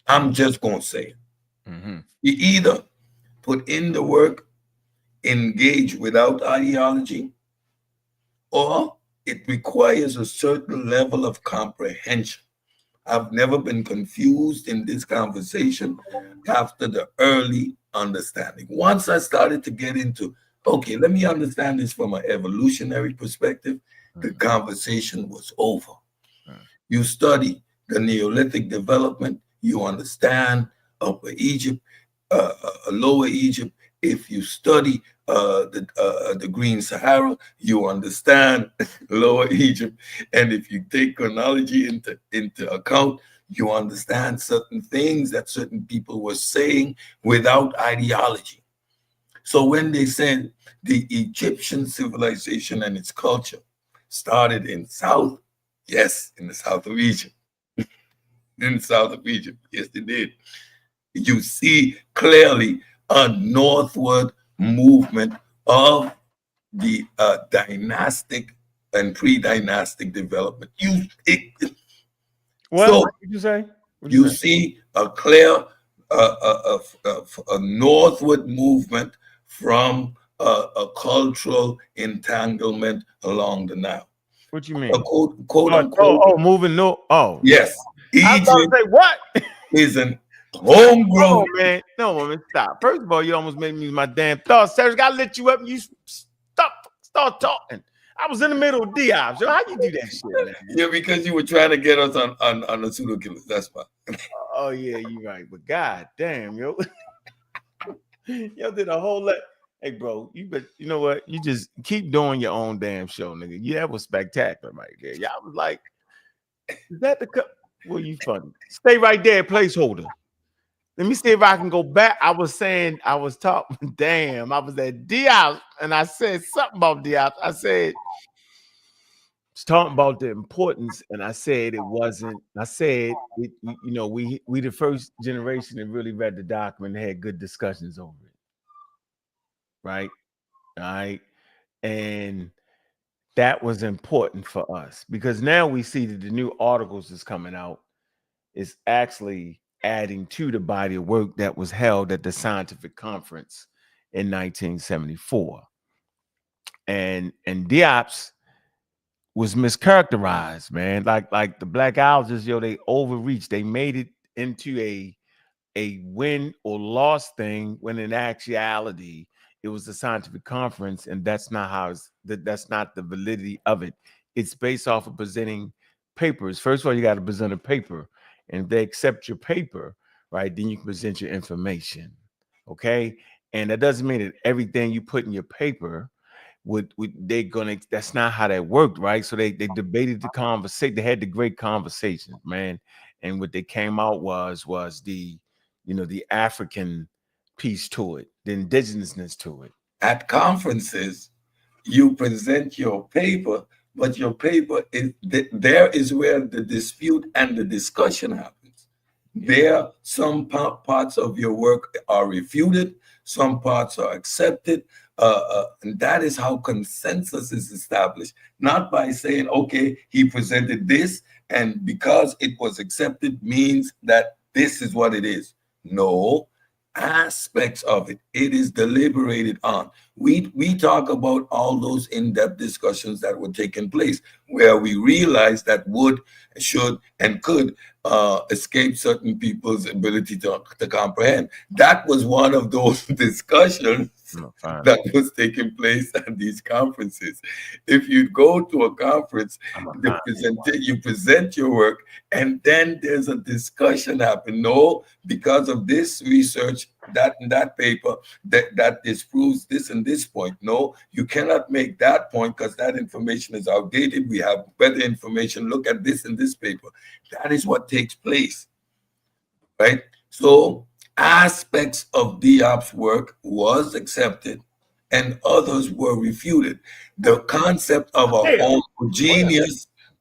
I'm just going to say it. You either put in the work, engage without ideology, or it requires a certain level of comprehension. I've never been confused in this conversation after the early understanding. Once I started to get into, okay, let me understand this from an evolutionary perspective, the conversation was over. You study the Neolithic development, you understand Upper Egypt, Lower Egypt. If you study the Green Sahara, you understand Lower Egypt. And if you take chronology into account, you understand certain things that certain people were saying without ideology. So when they said the Egyptian civilization and its culture started in South, yes, in the south of Egypt. In the south of Egypt, yes, they did. You see clearly a northward movement of the dynastic and pre-dynastic development. What did you say? You see a clear a northward movement from a cultural entanglement along the Nile. What you mean? Quote unquote. Moving no. Oh, yes. I was about to say what is an homegrown. Man, no, man, stop. First of all, you almost made me use my damn thoughts. Serge, gotta let you up and you start talking. I was in the middle of Diop. So how you do that shit, man? Yeah, because you were trying to get us on the Pseudo Killas. That's why. Oh yeah, you're right. But god damn, yo. Yo did a whole lot. Hey, bro, you know what? You just keep doing your own damn show, nigga. Yeah, that was spectacular right there. Y'all was like, is that the cup? Well, you funny. Stay right there, placeholder. Let me see if I can go back. I was saying, I was talking, damn, I was at Diop, and I said something about Diop. I said, it's talking about the importance, and I said it wasn't. I said, we the first generation that really read the document and had good discussions over it. Right? All right. And that was important for us because now we see that the new articles that's coming out is actually adding to the body of work that was held at the scientific conference in 1974. And Diop's was mischaracterized, man. Like the black owls, they overreached. They made it into a win or loss thing when in actuality it was a scientific conference, and that's not how that's not the validity of it. It's based off of presenting papers. First of all, you got to present a paper, and if they accept your paper, right, then you can present your information. Okay, and that doesn't mean that everything you put in your paper that's not how that worked, right? So they debated the conversation. They had the great conversations, man, and what they came out was the the African piece to it, the indigenousness to it. At conferences, you present your paper, but your paper there is where the dispute and the discussion happens. There, some parts of your work are refuted, some parts are accepted, and that is how consensus is established. Not by saying, okay, he presented this, and because it was accepted means that this is what it is. No, aspects of it. It is deliberated on. We talk about all those in-depth discussions that were taking place, where we realized that would, should, and could escape certain people's ability to comprehend. That was one of those discussions that was taking place at these conferences. If you go to a conference, you present your work, and then there's a discussion happen. No, because of this research, that and that paper, that disproves this and this point. No, you cannot make that point because that information is outdated. We have better information. Look at this and this paper. That is what takes place, right? So aspects of Diop's work was accepted and others were refuted. The concept of a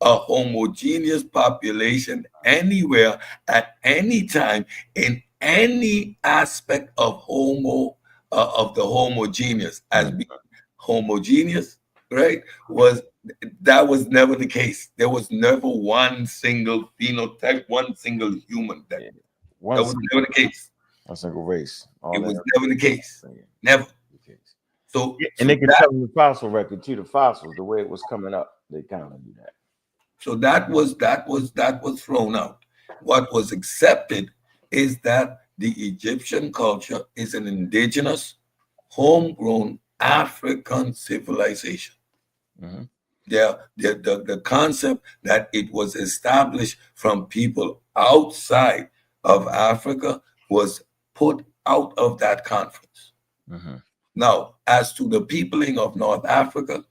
homogeneous population anywhere at any time in any aspect of of the homogeneous as being homogeneous, right? That was never the case. There was never one single phenotype, one single human. That was never the case. A single race. It was never the case. Never. So, and they can tell the fossil record too. The fossils, the way it was coming up, they kind of do that. So that was thrown out. What was accepted is that the Egyptian culture is an indigenous, homegrown African civilization. Mm-hmm. The concept that it was established from people outside of Africa was put out of that conference. Mm-hmm. Now, as to the peopling of North Africa,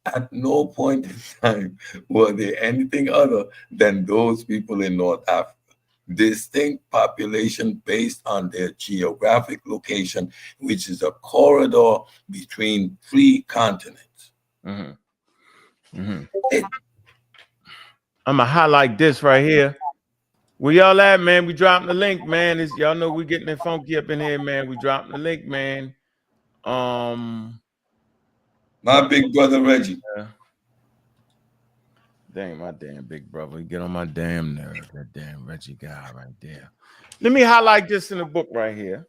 at no point in time were they anything other than those people in North Africa. Distinct population based on their geographic location, which is a corridor between 3 continents. Mm-hmm. Mm-hmm. I'm gonna highlight this right here. Where y'all at, man? We dropping the link, man. Y'all know we getting it funky up in here, man. We dropping the link, man. My big brother Reggie. Dang, my damn big brother. He get on my damn nerve. That damn Reggie guy right there. Let me highlight this in the book right here.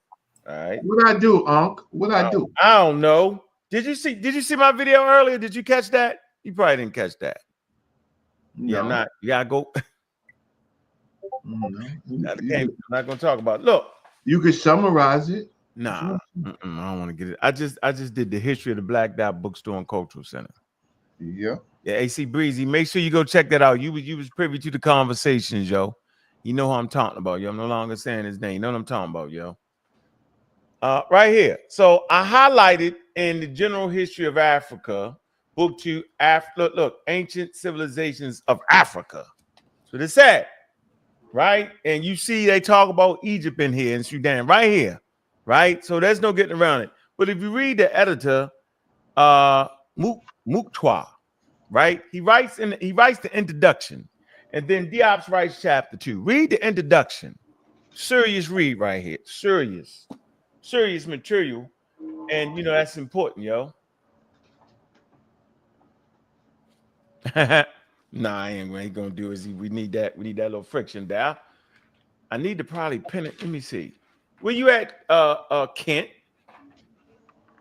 All right. What I do, Unc? What I do? I don't know. Did you see my video earlier? Did you catch that? You probably didn't catch that. No. Yeah, you gotta go. No. I'm not gonna talk about it. Look. You could summarize it. Nah, I don't want to get it. I just did the history of the Black Dot Bookstore and Cultural Center. Yeah. Yeah, AC Breezy. Make sure you go check that out. You was privy to the conversations, yo. You know who I'm talking about, yo. I'm no longer saying his name. You know what I'm talking about, yo. Right here. So I highlighted in the General History of Africa, book 2, look, Ancient Civilizations of Africa. So they said, right? And you see they talk about Egypt in here and Sudan, right here, right? So there's no getting around it. But if you read the editor, Muktwa, right? He writes the introduction, and then Diop's writes chapter 2. Read the introduction. Serious read right here. Serious material, and you know that's important, yo. Nah, I ain't what he gonna do is we need that little friction there. I need to probably pin it. Let me see. Where you at, Kent?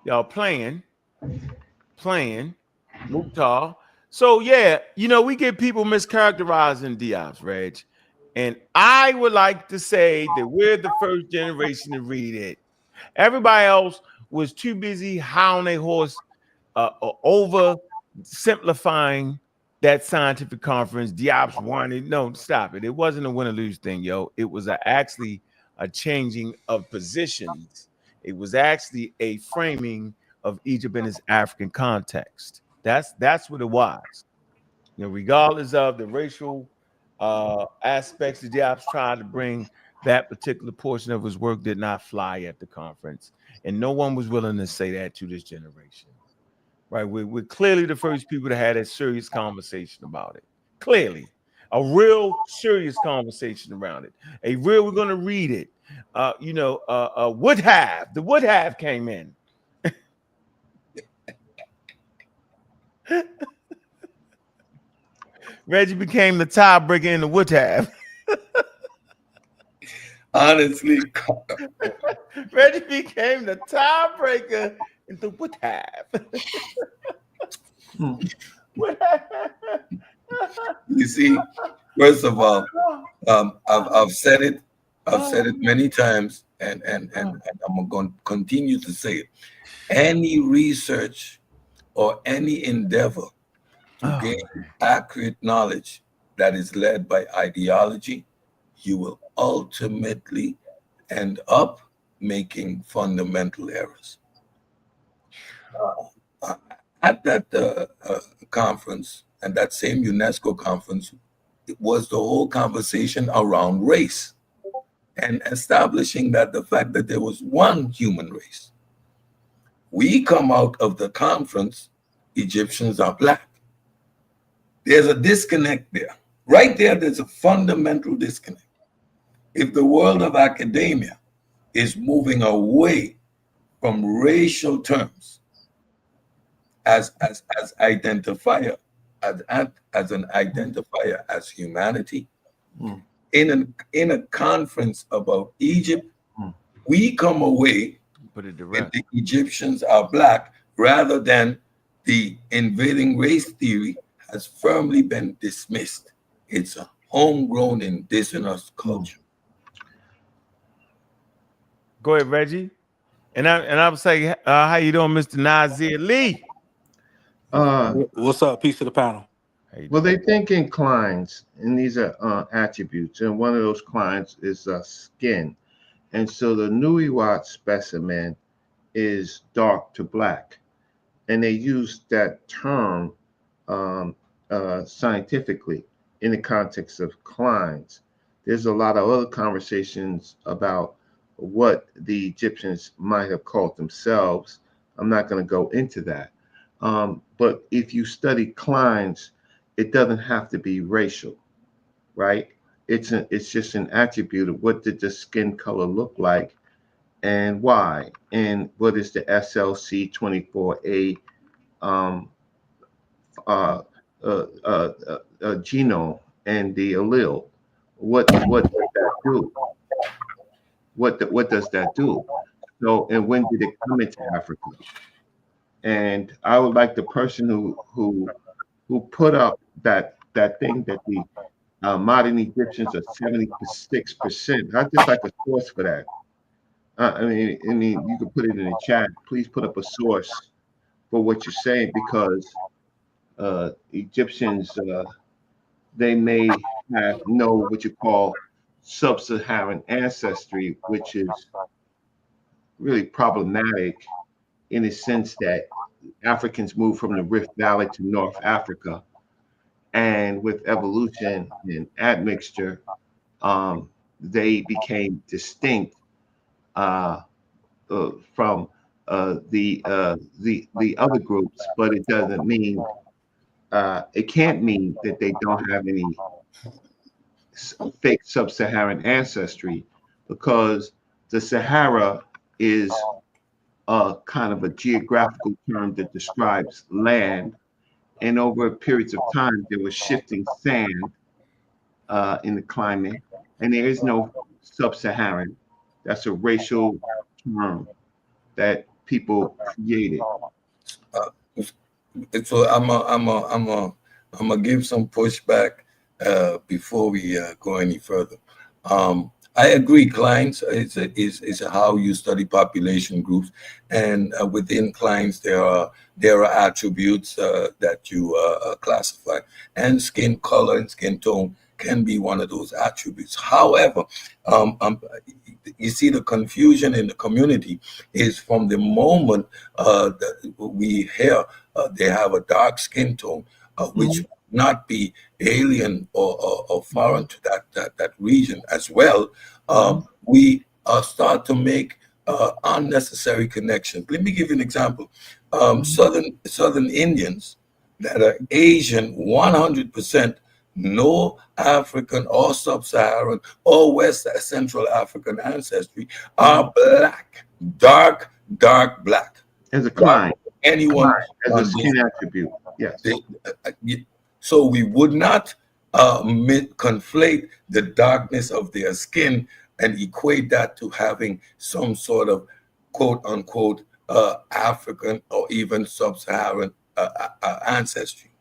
Y'all playing Mukhtar. So yeah, you know, we get people mischaracterizing Diop's, Reg. And I would like to say that we're the first generation to read it. Everybody else was too busy howling their horse over simplifying that scientific conference. Diop's wanted. No, stop it. It wasn't a win or lose thing, yo. It was actually a changing of positions. It was actually a framing of Egypt in its African context. That's what it was. You know, regardless of the racial aspects that Diop's tried to bring, that particular portion of his work did not fly at the conference. And no one was willing to say that to this generation. Right? We're clearly the first people to have that serious conversation about it. Clearly. A real serious conversation around it. We're going to read it. Would have came in. Reggie became the tiebreaker in the would have. Honestly, Reggie became the tiebreaker in the would have. You see, first of all, I've said it many times, and I'm going to continue to say it. Any research or any endeavor to gain accurate knowledge that is led by ideology, you will ultimately end up making fundamental errors. At that conference, and that same UNESCO conference, it was the whole conversation around race and establishing that the fact that there was one human race. We come out of the conference, Egyptians are Black. There's a disconnect there. Right there, there's a fundamental disconnect. If the world of academia is moving away from racial terms as identifier, as an identifier as humanity, in a conference about Egypt, Mm. we come away Put it to with rest. the Egyptians are black rather than the invading race theory has firmly been dismissed. It's a homegrown indigenous culture. Go ahead, Reggie. And I would say, how you doing, Mr. Nazir Lee? What's up? Peace to the panel. How you Well, doing? they think in clines, and these are attributes, and one of those clines is skin. And so the Nuiwat specimen is dark to black. And they use that term um, scientifically in the context of clines. There's a lot of other conversations about what the Egyptians might have called themselves. I'm not going to go into that. But if you study clines, it doesn't have to be racial, right? It's just an attribute of what did the skin color look like and why, and what is the SLC24A um, uh, genome and the allele. What does that do? What does that do? So, and when did it come into Africa? And I would like the person who put up that thing that the modern Egyptians are 76%. I just like a source for that. I mean, you can put it in the chat. Please put up a source for what you're saying because Egyptians they may have no what you call sub-Saharan ancestry, which is really problematic in the sense that Africans moved from the Rift Valley to North Africa, and with evolution and admixture, they became distinct uh, from the other groups, but it doesn't mean it can't mean that they don't have any fake sub-Saharan ancestry, because the Sahara is a kind of a geographical term that describes land, and over periods of time there was shifting sand in the climate, and there is no sub-Saharan. That's a racial term that people created. Uh, so I'm gonna give some pushback before we go any further. I agree, clients is how you study population groups, and within clients there are attributes that you classify, and skin color and skin tone can be one of those attributes. However, um, um, you see the confusion in the community is from the moment that we hear they have a dark skin tone, which not be alien or foreign to that region as well. We start to make unnecessary connections. Let me give you an example. Southern Indians that are Asian 100%, no African or sub-Saharan or West Central African ancestry, are black, dark black. As a client, Anyone as on a this skin attribute, yes. so we would not conflate the darkness of their skin and equate that to having some sort of quote unquote African or even sub-Saharan ancestry.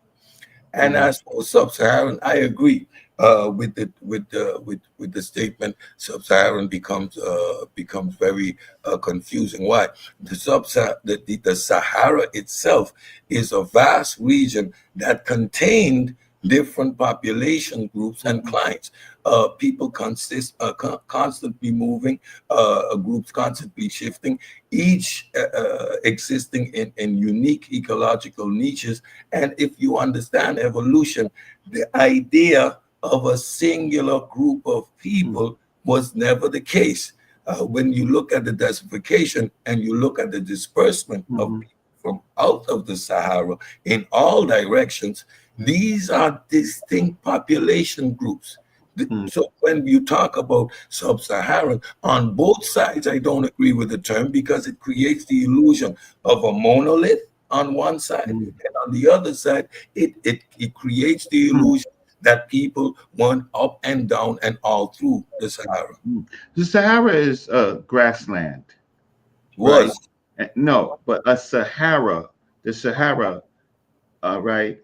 And as for sub-Saharan, I agree with the statement. Sub-Saharan becomes very confusing. Why? The Sahara itself is a vast region that contained different population groups and clients. People constantly moving, groups constantly shifting, each existing in unique ecological niches. And if you understand evolution, the idea of a singular group of people was never the case. When you look at the desertification and you look at the disbursement of people from out of the Sahara in all directions, these are distinct population groups. So when you talk about sub-Saharan, on both sides, I don't agree with the term because it creates the illusion of a monolith on one side, and on the other side, it creates the illusion that people went up and down and all through the Sahara. The Sahara is grassland, right? Was No, but a Sahara, the Sahara, right?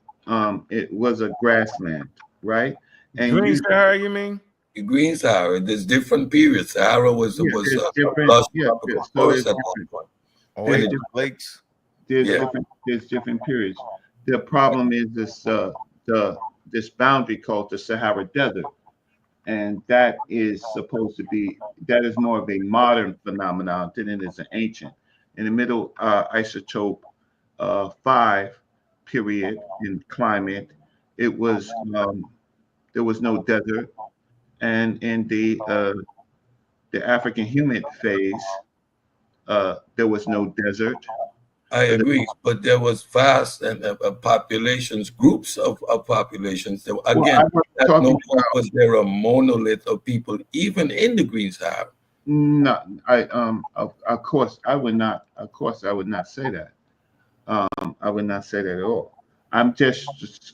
It was a grassland, right? And Green you, Sahara, you mean? the Green Sahara. There's different periods. Sahara yeah, was there's a different, lush yeah, tropical so forest at one point. Oh, And there's it, Asian lakes. yeah, there's different periods. The problem is the this boundary called the Sahara Desert, and that is supposed to be that is more of a modern phenomenon than it is an ancient. In the middle isotope 5 period in climate, it was there was no desert, and in the African humid phase, there was no desert. I The, agree. But there was vast and populations, groups of populations. That, well, I again, was at no talking point was there a monolith of people, even in the Green Sahara. no, of course I would not. Of course I would not say that. I would not say that at all. I'm just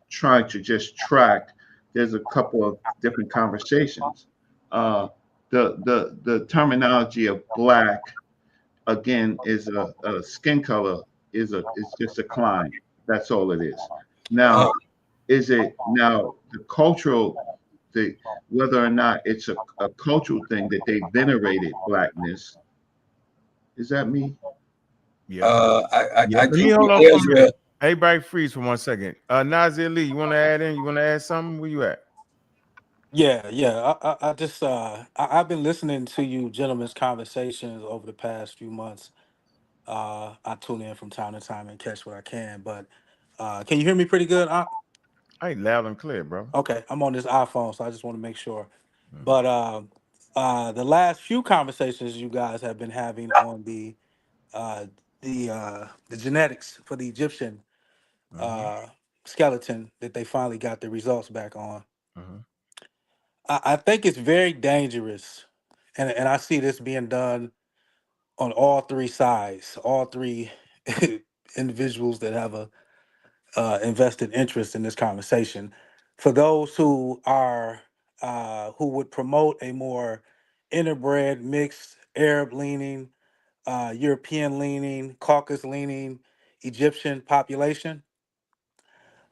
trying to just track. There's a couple of different conversations. Uh, the terminology of black again is a skin color is just a climb. That's all it is. Uh, Now, is it now the cultural the whether or not it's a cultural thing that they venerated blackness? Is that me? Yep. I Yep. Let me think hold the on for a areas where minute. Everybody freeze for 1 second. Nazir Lee, you want to add in? You want to add something? Where you at? Yeah. I just I've been listening to you gentlemen's conversations over the past few months. I tune in from time to time and catch what I can. But can you hear me pretty good? I ain't loud and clear, bro. Okay, I'm on this iPhone, so I just want to make sure. Mhm. But the last few conversations you guys have been having on uh, the genetics for the Egyptian Mhm. uh, skeleton that they finally got the results back on. Mhm. I think it's very dangerous, and I see this being done on all three sides, all three individuals that have a invested interest in this conversation. For those who are who would promote a more interbred, mixed, Arab leaning, European leaning, Caucasus leaning Egyptian population,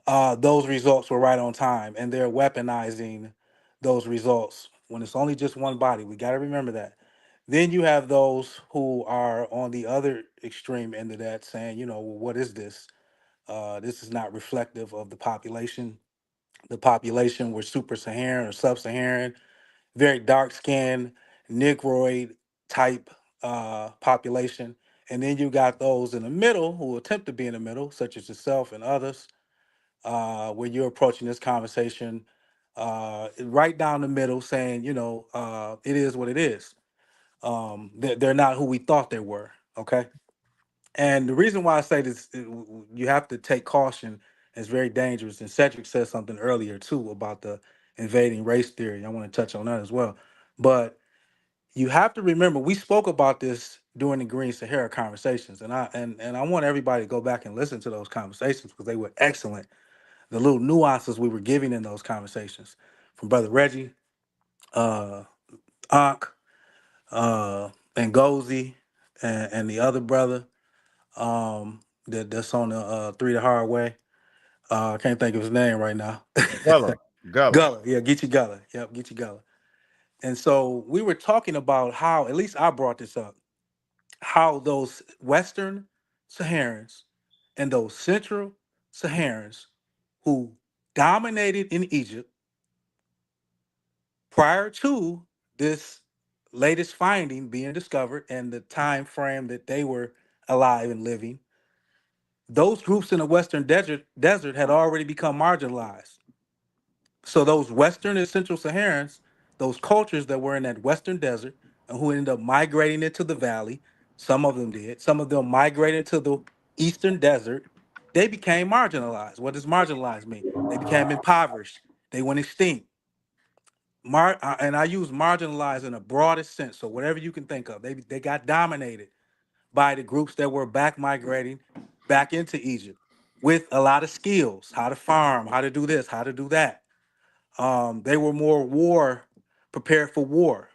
those results were right on time, and they're weaponizing those results when it's only just one body. We got to remember that. Then you have those who are on the other extreme end of that, saying, you know, well, what is this? This is not reflective of the population. The population were super Saharan or sub Saharan, very dark skinned, Negroid type population. And then you got those in the middle who attempt to be in the middle, such as yourself and others, where you're approaching this conversation right down the middle, saying, you know, it is what it is. They're not who we thought they were. Okay. And the reason why I say this, you have to take caution. It's very dangerous. And Cedric said something earlier too about the invading race theory. I want to touch on that as well. But you have to remember, we spoke about this during the Green Sahara conversations, and I want everybody to go back and listen to those conversations because they were excellent. The little nuances we were giving in those conversations from Brother Reggie, uh, Ankh, and Gozi, and the other brother that's on the Three the Hard Way. I can't think of his name right now. Gullah. Gullah. Gullah, yeah, Geechee Gullah. Yep, Geechee Gullah. And so we were talking about how, at least I brought this up, how those Western Saharans and those Central Saharans who dominated in Egypt prior to this latest finding being discovered and the time frame that they were alive and living, those groups in the Western desert had already become marginalized. So those Western and Central Saharans, those cultures that were in that Western desert and who ended up migrating into the valley, some of them did, some of them migrated to the Eastern desert, they became marginalized. What does marginalized mean? They became impoverished. They went extinct. And I use marginalized in the broadest sense. So whatever you can think of, they got dominated by the groups that were back migrating back into Egypt. with a lot of skills, how to farm, how to do this, how to do that. They were more prepared for war,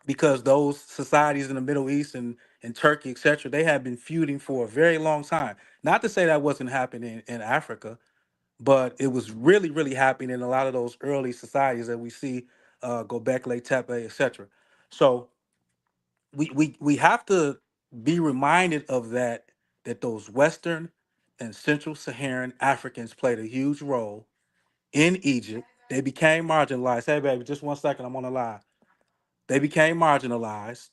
because those societies in the Middle East and Turkey, etc., they had been feuding for a very long time. Not to say that wasn't happening in Africa, but it was really, really happening in a lot of those early societies that we see, Göbekli Tepe, etc. So we have to be reminded of that those Western and Central Saharan Africans played a huge role in Egypt. They became marginalized. Hey, baby, just 1 second, I'm on the line. They became marginalized.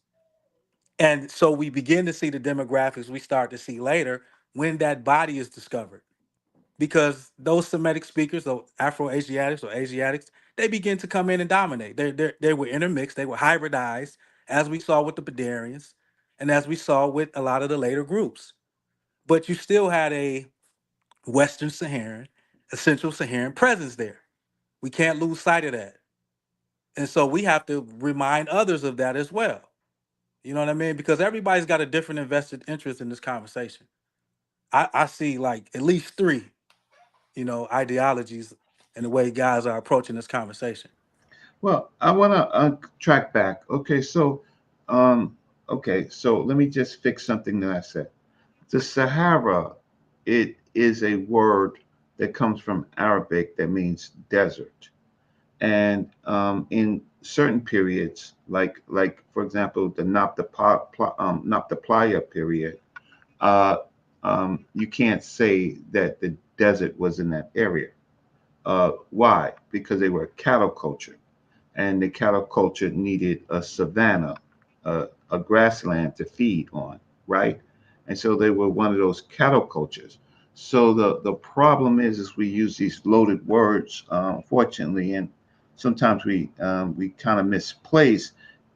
And so we begin to see the demographics we start to see later when that body is discovered. Because those Semitic speakers, or Afro-Asiatics or Asiatics, they begin to come in and dominate. They were intermixed, they were hybridized, as we saw with the Badarians, and as we saw with a lot of the later groups. But you still had a Western Saharan, a Central Saharan presence there. We can't lose sight of that. And so we have to remind others of that as well. You know what I mean? Because everybody's got a different invested interest in this conversation. I see like at least three, ideologies and the way guys are approaching this conversation. Well, I want to track back. Um, okay, so let me just fix something that I said. The Sahara, it is a word that comes from Arabic that means desert, and in certain periods, like for example, the Nabta period, uh, you can't say that the desert was in that area. Why? Because they were a cattle culture, and the cattle culture needed a savanna, a grassland to feed on, right? And so they were one of those cattle cultures. So the problem is we use these loaded words, fortunately, and sometimes we kind of misplace,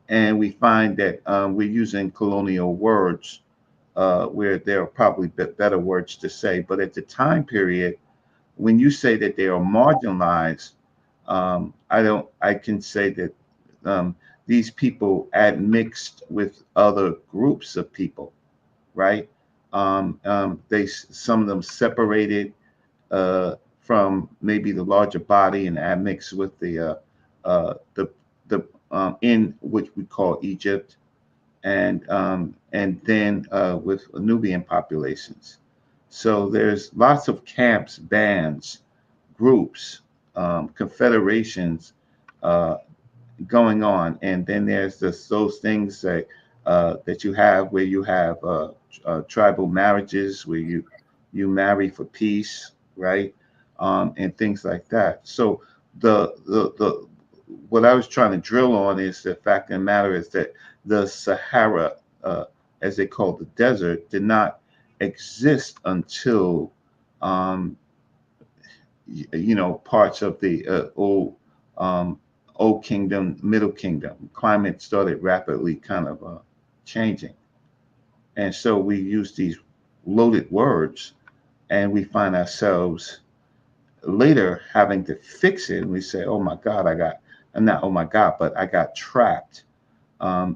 and we find that we're using colonial words where there are probably better words to say. But at the time period, when you say that they are marginalized, I can say that these people admixed with other groups of people, right? Some of them separated from maybe the larger body and admixed with the in which we call Egypt, and then with Nubian populations. So there's lots of camps, bands, groups, confederations uh, going on, and then there's those things that you have where you have tribal marriages where you marry for peace, right, and things like that. So the what I was trying to drill on is the fact of the matter is that the Sahara, as they call the desert, did not exist until um, parts of the um, old kingdom, middle kingdom. Climate started rapidly kind of changing, and so we use these loaded words, and we find ourselves later having to fix it. And we say, "Oh my God, not oh my God, but I got trapped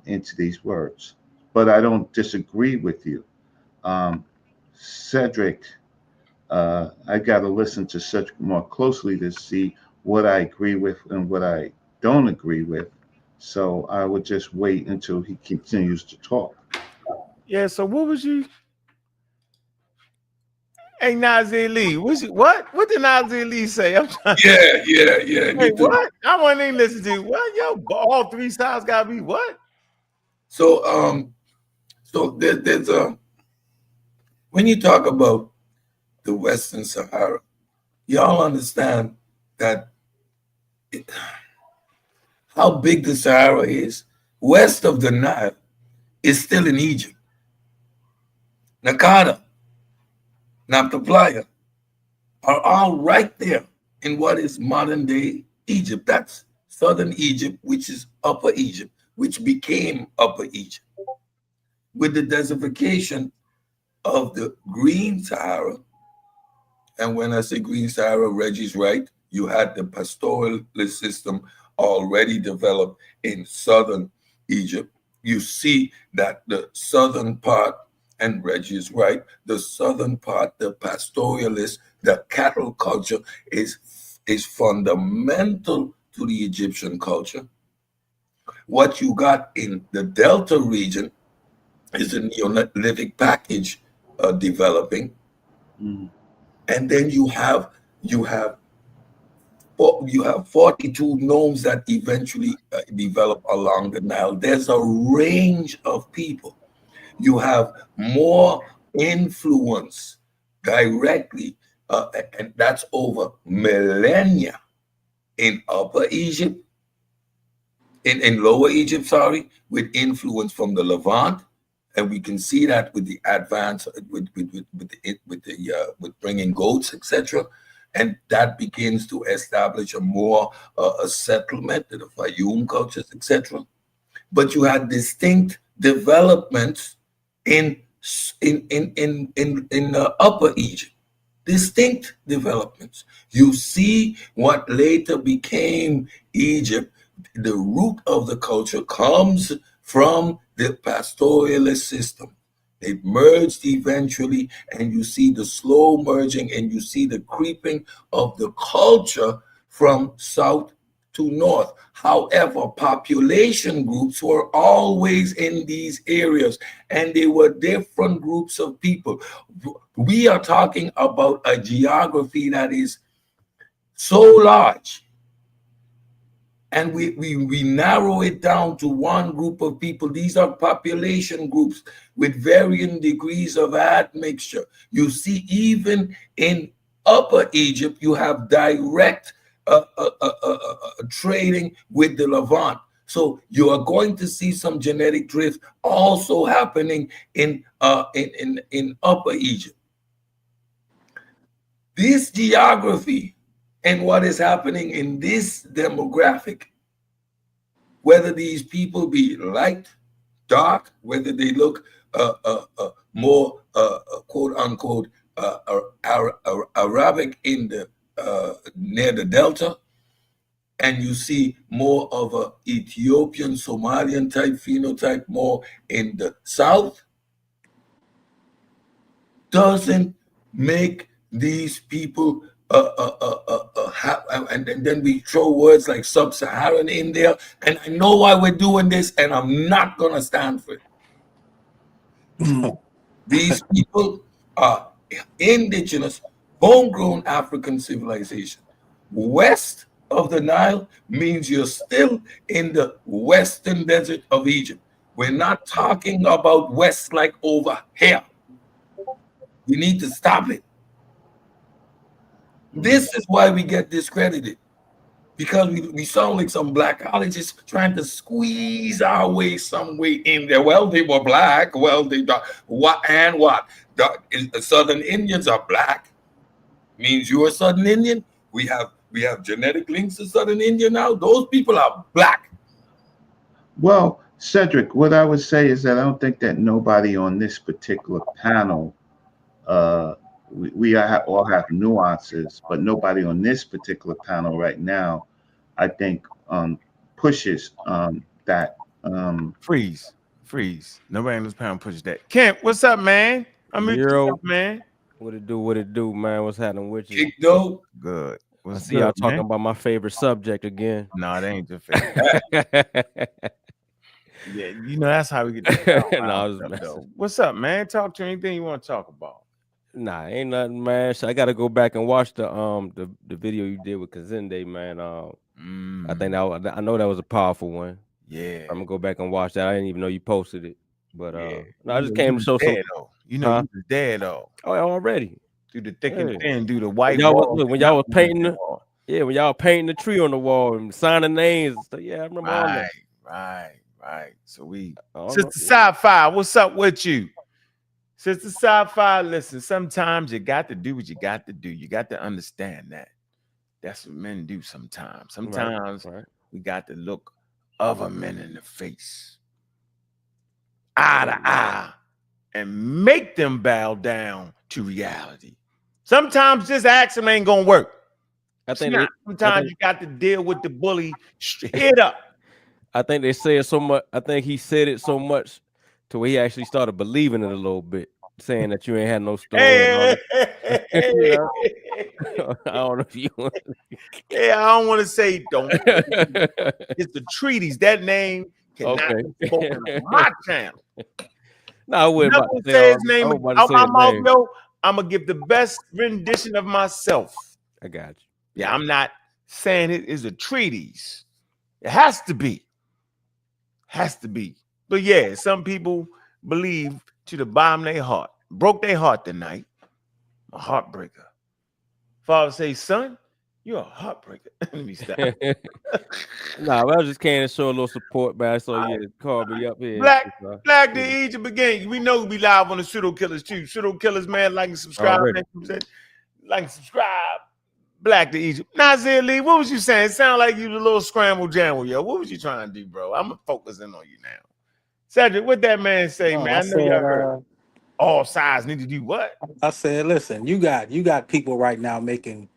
into these words." But I don't disagree with you, Cedric. I got to listen to such more closely to see what I agree with and what I don't agree with. So I would just wait until he continues to talk. Yeah. So what was you? Hey, Nazir Lee, what? What did Nazir Lee say? I'm trying. Yeah. Hey, what? I want to listen to what? Yo, all three sides gotta be what? So there's a when you talk about the Western Sahara, y'all understand that how big the Sahara is. West of the Nile is still in Egypt. Nakada, Nabta are all right there in what is modern day Egypt. That's southern Egypt, which is Upper Egypt, which became Upper Egypt. With the desertification of the Green Sahara, and when I say Green Sahara, Reggie's right, you had the pastoralist system already developed in southern Egypt. You see that the southern part And Reggie is right. The southern part, the pastoralist, the cattle culture is fundamental to the Egyptian culture. What you got in the Delta region is a Neolithic package developing, Mm. and then you have 42 nomes that eventually develop along the Nile. There's a range of people. You have more influence directly, and that's over millennia in Upper Egypt, in Lower Egypt, sorry, with influence from the Levant, and we can see that with the advance with bringing goats, etc. And that begins to establish a more a settlement, the Fayum cultures, etc. But you had distinct developments in Upper Egypt, distinct developments. You see what later became Egypt. The root of the culture comes from the pastoralist system. It merged eventually, and you see the slow merging, and you see the creeping of the culture from south to north. However, population groups were always in these areas, and they were different groups of people. We are talking about a geography that is so large, and we narrow it down to one group of people. These are population groups with varying degrees of admixture. You see, even in Upper Egypt, you have direct trading with the Levant. So you are going to see some genetic drift also happening in Upper Egypt. This geography and what is happening in this demographic, whether these people be light, dark, whether they look more quote unquote Arabic in the near the Delta, and you see more of a Ethiopian, Somalian type phenotype more in the south, doesn't make these people and then we throw words like sub-Saharan in there, and I know why we're doing this, and I'm not gonna stand for it. These people are indigenous, homegrown African civilization. West of the Nile means you're still in the western desert of Egypt. We're not talking about west like over here. We need to stop it. This is why we get discredited, because we sound like some blackologists trying to squeeze our way some way in there. Well, they were black. Well, they what and what? The Southern Indians are black. Means you're a Southern Indian. We have genetic links to Southern India now. Those people are black. Well, Cedric, what I would say is that I don't think that nobody on this particular panel, all have nuances, but nobody on this particular panel right now, I think, pushes that. Freeze. Nobody in this panel pushes that. Kemp, what's up, man? I'm Hero, man. what it do, man? What's happening with you? Kick though. Good. I What's see y'all good, man? talking about my favorite subject again. No, that ain't your favorite. Yeah, you know that's how we get. What's up, man? Talk to anything you want to talk about. Nah, ain't nothing, man. So I got to go back and watch the video you did with Kazende, man. I think I know that was a powerful one. Yeah, I'm gonna go back and watch that. I didn't even know you posted it, but no, I just you came to show some. though. You know, you was there though. Oh, already Through the thick and thin, through the white y'all wall. look, when y'all was painting when y'all painting the tree on the wall and signing names. So yeah, I remember all that. Right. So Sister Sci-Fi, what's up with you? Sister Sci-Fi, listen, sometimes you got to do what you got to do. You got to understand that. That's what men do sometimes. Sometimes we got to look other men in the face, eye to eye, and make them bow down to reality. Sometimes this action ain't gonna work. Sometimes you got to deal with the bully straight up. I think they say it so much. I think he said it so much to where he actually started believing it a little bit, saying that you ain't had no story. Hey, You know? I don't know if you want. Yeah, I don't want to say don't. It's the treaties. That name cannot Okay. be spoken on my channel. No, I wouldn't about Never to say, say his name I was about to out say my his mouth, name. yo. I'm gonna give the best rendition of myself. I got you. Yeah, I'm not saying it is a treatise. It has to be. Has to be. But yeah, some people believe to the bottom of their heart. Broke their heart tonight. A heartbreaker. Father say, son, you're a heartbreaker. Let me stop. Nah, I was just came to show a little support, man. So yeah, call me up here. Black to Egypt again. We know we live on the Pseudo Killers too. Pseudo Killers, man, like and subscribe. Like and subscribe. Black to Egypt. Nazir Lee, what was you saying? It sounded like you was a little scramble jamble, yo. What was you trying to do, bro? I'm focusing on you now. Cedric, what that man say, man? I know y'all heard. All sides need to do what? I said, listen, you got people right now making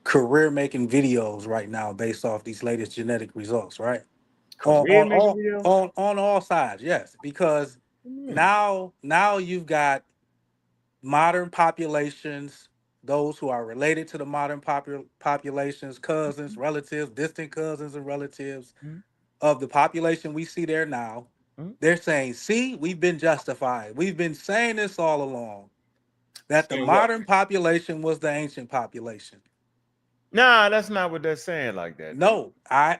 career-making videos right now based off these latest genetic results, right? On all sides, yes, because now you've got modern populations, those who are related to the modern populations, cousins, relatives, distant cousins and relatives of the population we see there now. They're saying, see, we've been justified. We've been saying this all along, that the modern population was the ancient population. Nah, that's not what they're saying like that. No, I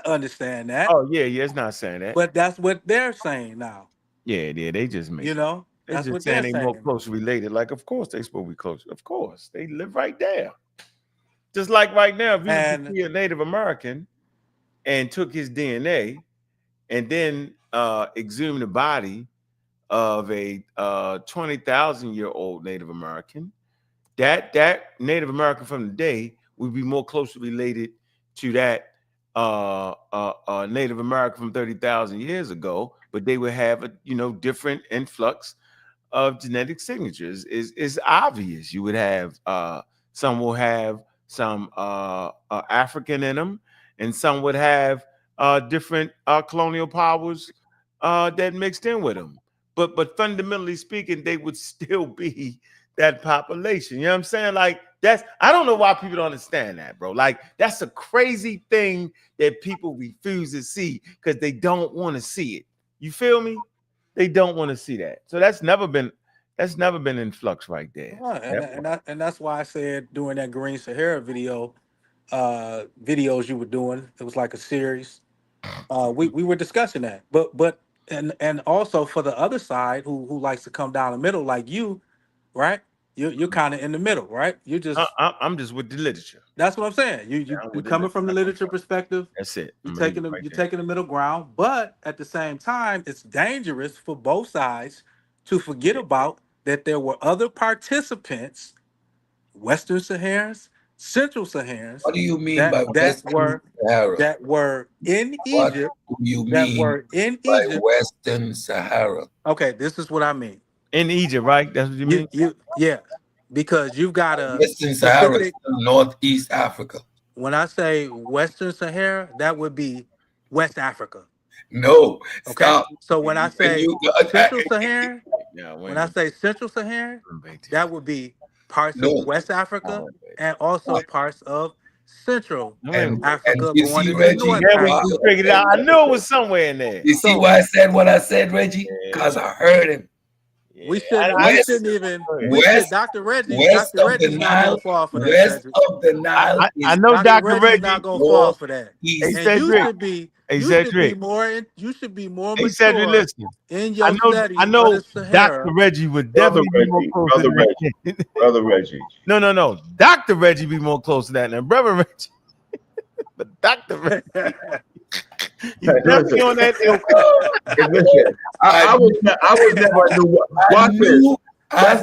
understand that. Oh, yeah, it's not saying that. But that's what they're saying now. Yeah, they just make that's just what saying they're they more saying. closely related. Like, of course they supposed to be close. Of course. They live right there. Just like right now, if you was to see a Native American and took his DNA and then exhumed the body of a 20,000-year-old Native American, that Native American from the day would be more closely related to that Native American from 30,000 years ago, but they would have a different influx of genetic signatures. Is obvious. You would have some will have some African in them, and some would have different colonial powers that mixed in with them. But fundamentally speaking, they would still be that population. You know what I'm saying? Like I don't know why people don't understand that, bro. Like that's a crazy thing that people refuse to see because they don't want to see it. You feel me? They don't want to see that. So that's never been in flux right there. And that's why I said during that Green Sahara videos you were doing, it was like a series. We were discussing that. But also for the other side who likes to come down the middle like you, right? You're kind of in the middle, right? You just I'm just with the literature. That's what I'm saying. You're coming from the literature perspective. That's it. You're taking the middle ground, but at the same time, it's dangerous for both sides to forget about that there were other participants, Western Saharans, Central Saharans. What do you mean by Western Sahara? That were in Egypt? What do you mean by Western Sahara? Okay, this is what I mean. In Egypt, right? That's what you mean? Yeah. Because you've got a Western Sahara is Northeast Africa. When I say Western Sahara, that would be West Africa. No, okay. Stop. So when I say Central Saharan, that would be parts of West Africa and also parts of Central Africa. You see, Reggie, I knew it was somewhere in there. You see why I said what I said, Reggie? Because I heard him. We shouldn't even. Dr. Reggie's not gonna fall for that. West of the Nile. I know Dr. Reggie's not gonna fall for that. You should be more mature in your studies. I know Dr. Reggie would definitely be more close to that. Brother Reggie. No. Dr. Reggie be more close to that than Brother Reggie. But Dr. Reggie. He's definitely on that. Listen, I was never Nuwabian. But I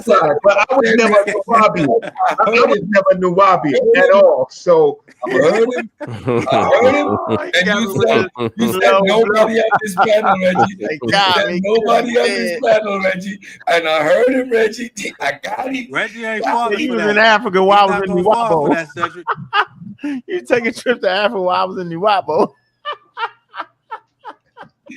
was never Nuwabian. I was never Nuwabian at all. So I heard him. And you said nobody on this panel, Reggie. Nobody on this panel, Reggie. And I heard him, Reggie. I got him. Reggie ain't falling He for was that. in Africa while I was in Nuwabo. You take a trip to Africa while I was in Nuwabo.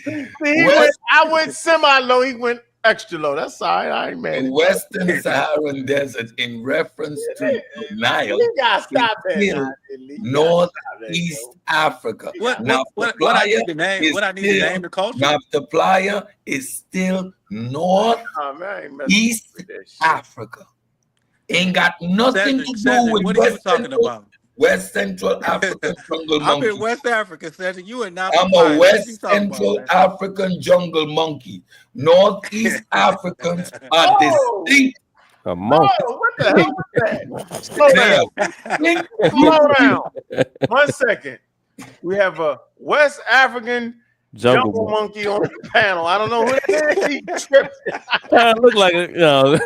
I went semi-low. He went extra low. That's all right. I ain't mad at The you. Western Saharan Desert, in reference to the Nile, You gotta stop is that. still You gotta stop that, Northeast bro. Africa. What Now, what I Playa need to name? is What I need to still name the culture? now the Playa is still Northeast Nah, man, I ain't messing with that shit. Africa. Ain't got nothing to do Cedric, with what are you talking about? West Central African jungle I'm in monkey. West Africa, Cedric. You are not the I'm a Playa. What you West talking about, Central man? African jungle monkey. Northeast Africans are Oh, distinct. A monkey. oh, what the hell was that? Slow They down. are distinct. Slow down. 1 second. We have a West African Jungle jungle monkey. monkey on the panel. I don't know who that is. He tripped. Look like a,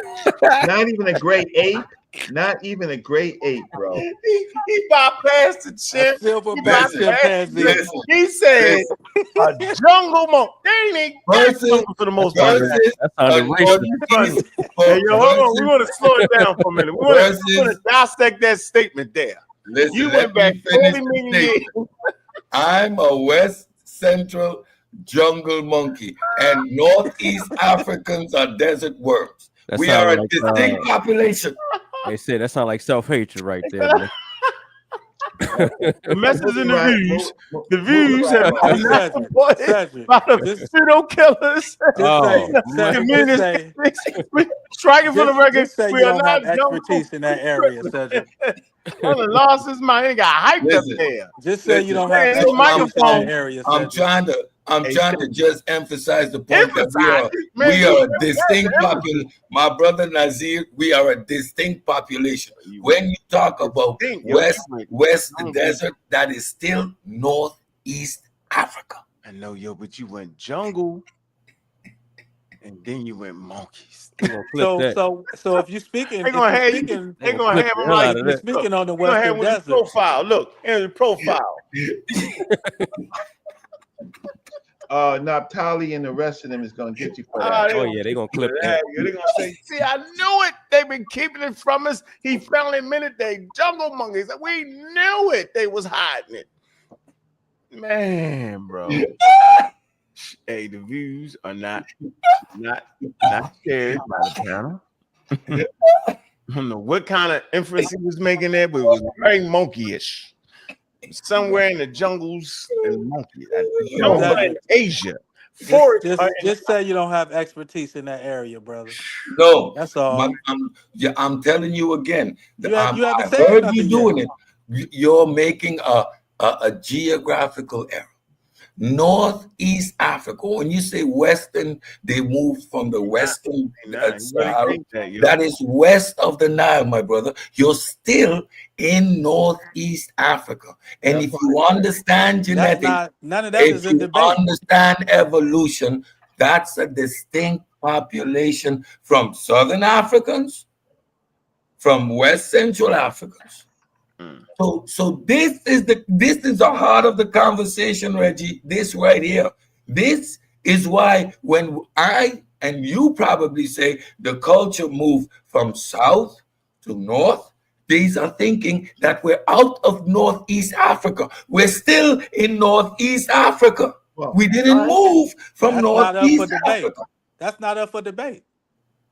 Not even a great ape. Not even a great ape, bro. He bypassed the A chimp. He silverback Listen, bypassed the chimpanzee. chimp. Listen, He said listen. a jungle monkey. They ain't even got Versus, jungle for the most part. versus that a sounded racist. Northeast. Hey, yo, hold on. We Versus, want to slow it down for a minute. We want to versus, dissect that statement there. listen, You let went back me finish 40 the million years. statement. I'm a West Central jungle monkey, and Northeast Africans are desert worms. That We are sounded a like distinct population. they said that sounds like self-hatred right there, man. The messages and the Right, views. move The views have right been along. supported Cedric, by the just pseudo killers. Oh, say, Cedric, just say, We striking for the record. just say We you are don't not have jungle. expertise in that area, Cedric. Brother lost his mind. He got hyped up Listen, there. Just say you listen. don't have Man, expertise your in microphone. that area, I'm Cedric. trying to just emphasize the point that Emphasize it. Man, we are a that's distinct the population. My brother Nazir, we are a distinct population. When you talk about distinct, yo, West jungle. Desert, that is still Northeast Africa. I know, yo, but you went jungle, and then you went monkeys. They gonna clip that. So if you're speaking, They if gonna you're have you. speaking, They gonna have the him hell like out of you're that. speaking on the They gonna have Western him with his Desert. profile. Look, here's the profile. Naphtali and the rest of them is gonna get you for that. Oh yeah, they gonna clip that. They're gonna say, "See, I knew it. They've been keeping it from us." He finally admitted they jungle monkeys. We knew it. They was hiding it. Man, bro. Hey, the views are not shared by the panel. I don't know what kind of inference he was making there, but it was very monkeyish. Somewhere in the jungles and monkeys. Jungle in Asia. Just say you don't have expertise in that area, brother. No, That's all. I'm telling you again. You haven't I said heard nothing you doing yet. it. You're making a geographical error. Northeast Africa. When you say Western, they moved from the Western Sahara. That is west of the Nile, my brother. You're still in Northeast Africa. And if you understand genetics, None of that is if in you debate. understand evolution, that's a distinct population from Southern Africans, from West Central Africans. So this is the heart of the conversation, Reggie. This right here. This is why when I and you probably say the culture moved from south to north, these are thinking that we're out of Northeast Africa. We're still in Northeast Africa. Well, We didn't move from Northeast Africa. That's not up for debate.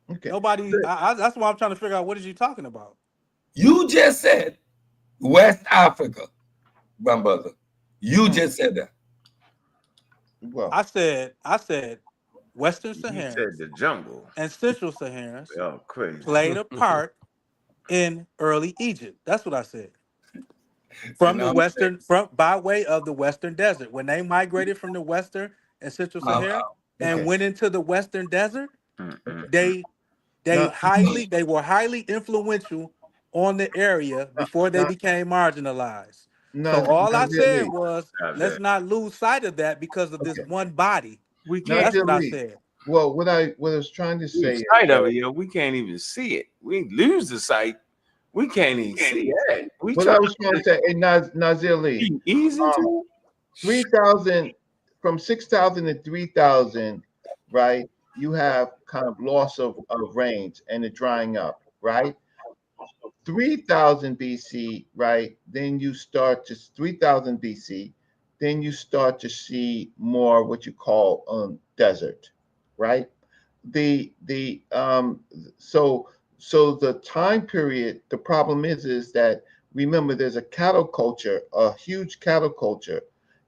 Okay. Nobody. That's why I'm trying to figure out what is you talking about. You just said West Africa, my brother. You just said that. Well, I said Western You Saharans said the jungle. and Central Saharans Oh, crazy. played a part in early Egypt. That's what I said. From the Western, by way of the Western Desert. When they migrated from the Western and Central Sahara and went into the Western Desert, they were highly influential on the area before they became marginalized. So all I said was, let's not lose sight of that because of this one body. That's what I said. Well, what I was trying to say is sight of it, yo, we can't even see it. We lose the sight. We can't even see it. What I was trying to say, hey, Nazir Lee, easy to 3,000 from 6,000 to 3,000, right? You have kind of loss of range and the drying up, right? 3,000 BC, right? Then you start to 3,000 BC, then you start to see more what you call desert, right? The so the time period, the problem is that, remember, there's a cattle culture, a huge cattle culture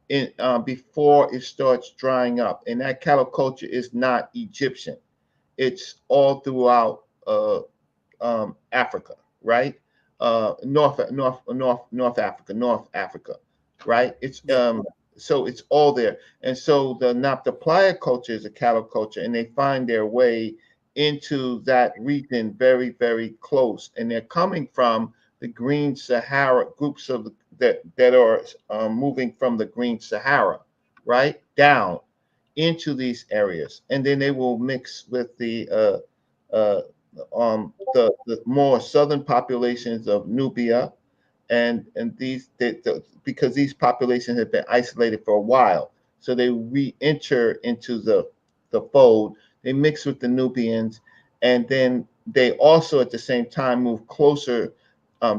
in before it starts drying up, and that cattle culture is not Egyptian. It's all throughout Africa, right? North Africa, North Africa, right? It's Yeah. So it's all there, and so the Nabta culture is a cattle culture, and they find their way into that region very, very close, and they're coming from the Green Sahara groups of that are moving from the Green Sahara, right, down into these areas, and then they will mix with uh, the more southern populations of Nubia, and because these populations have been isolated for a while, so they re-enter into the fold. They mix with the Nubians, and then they also at the same time move closer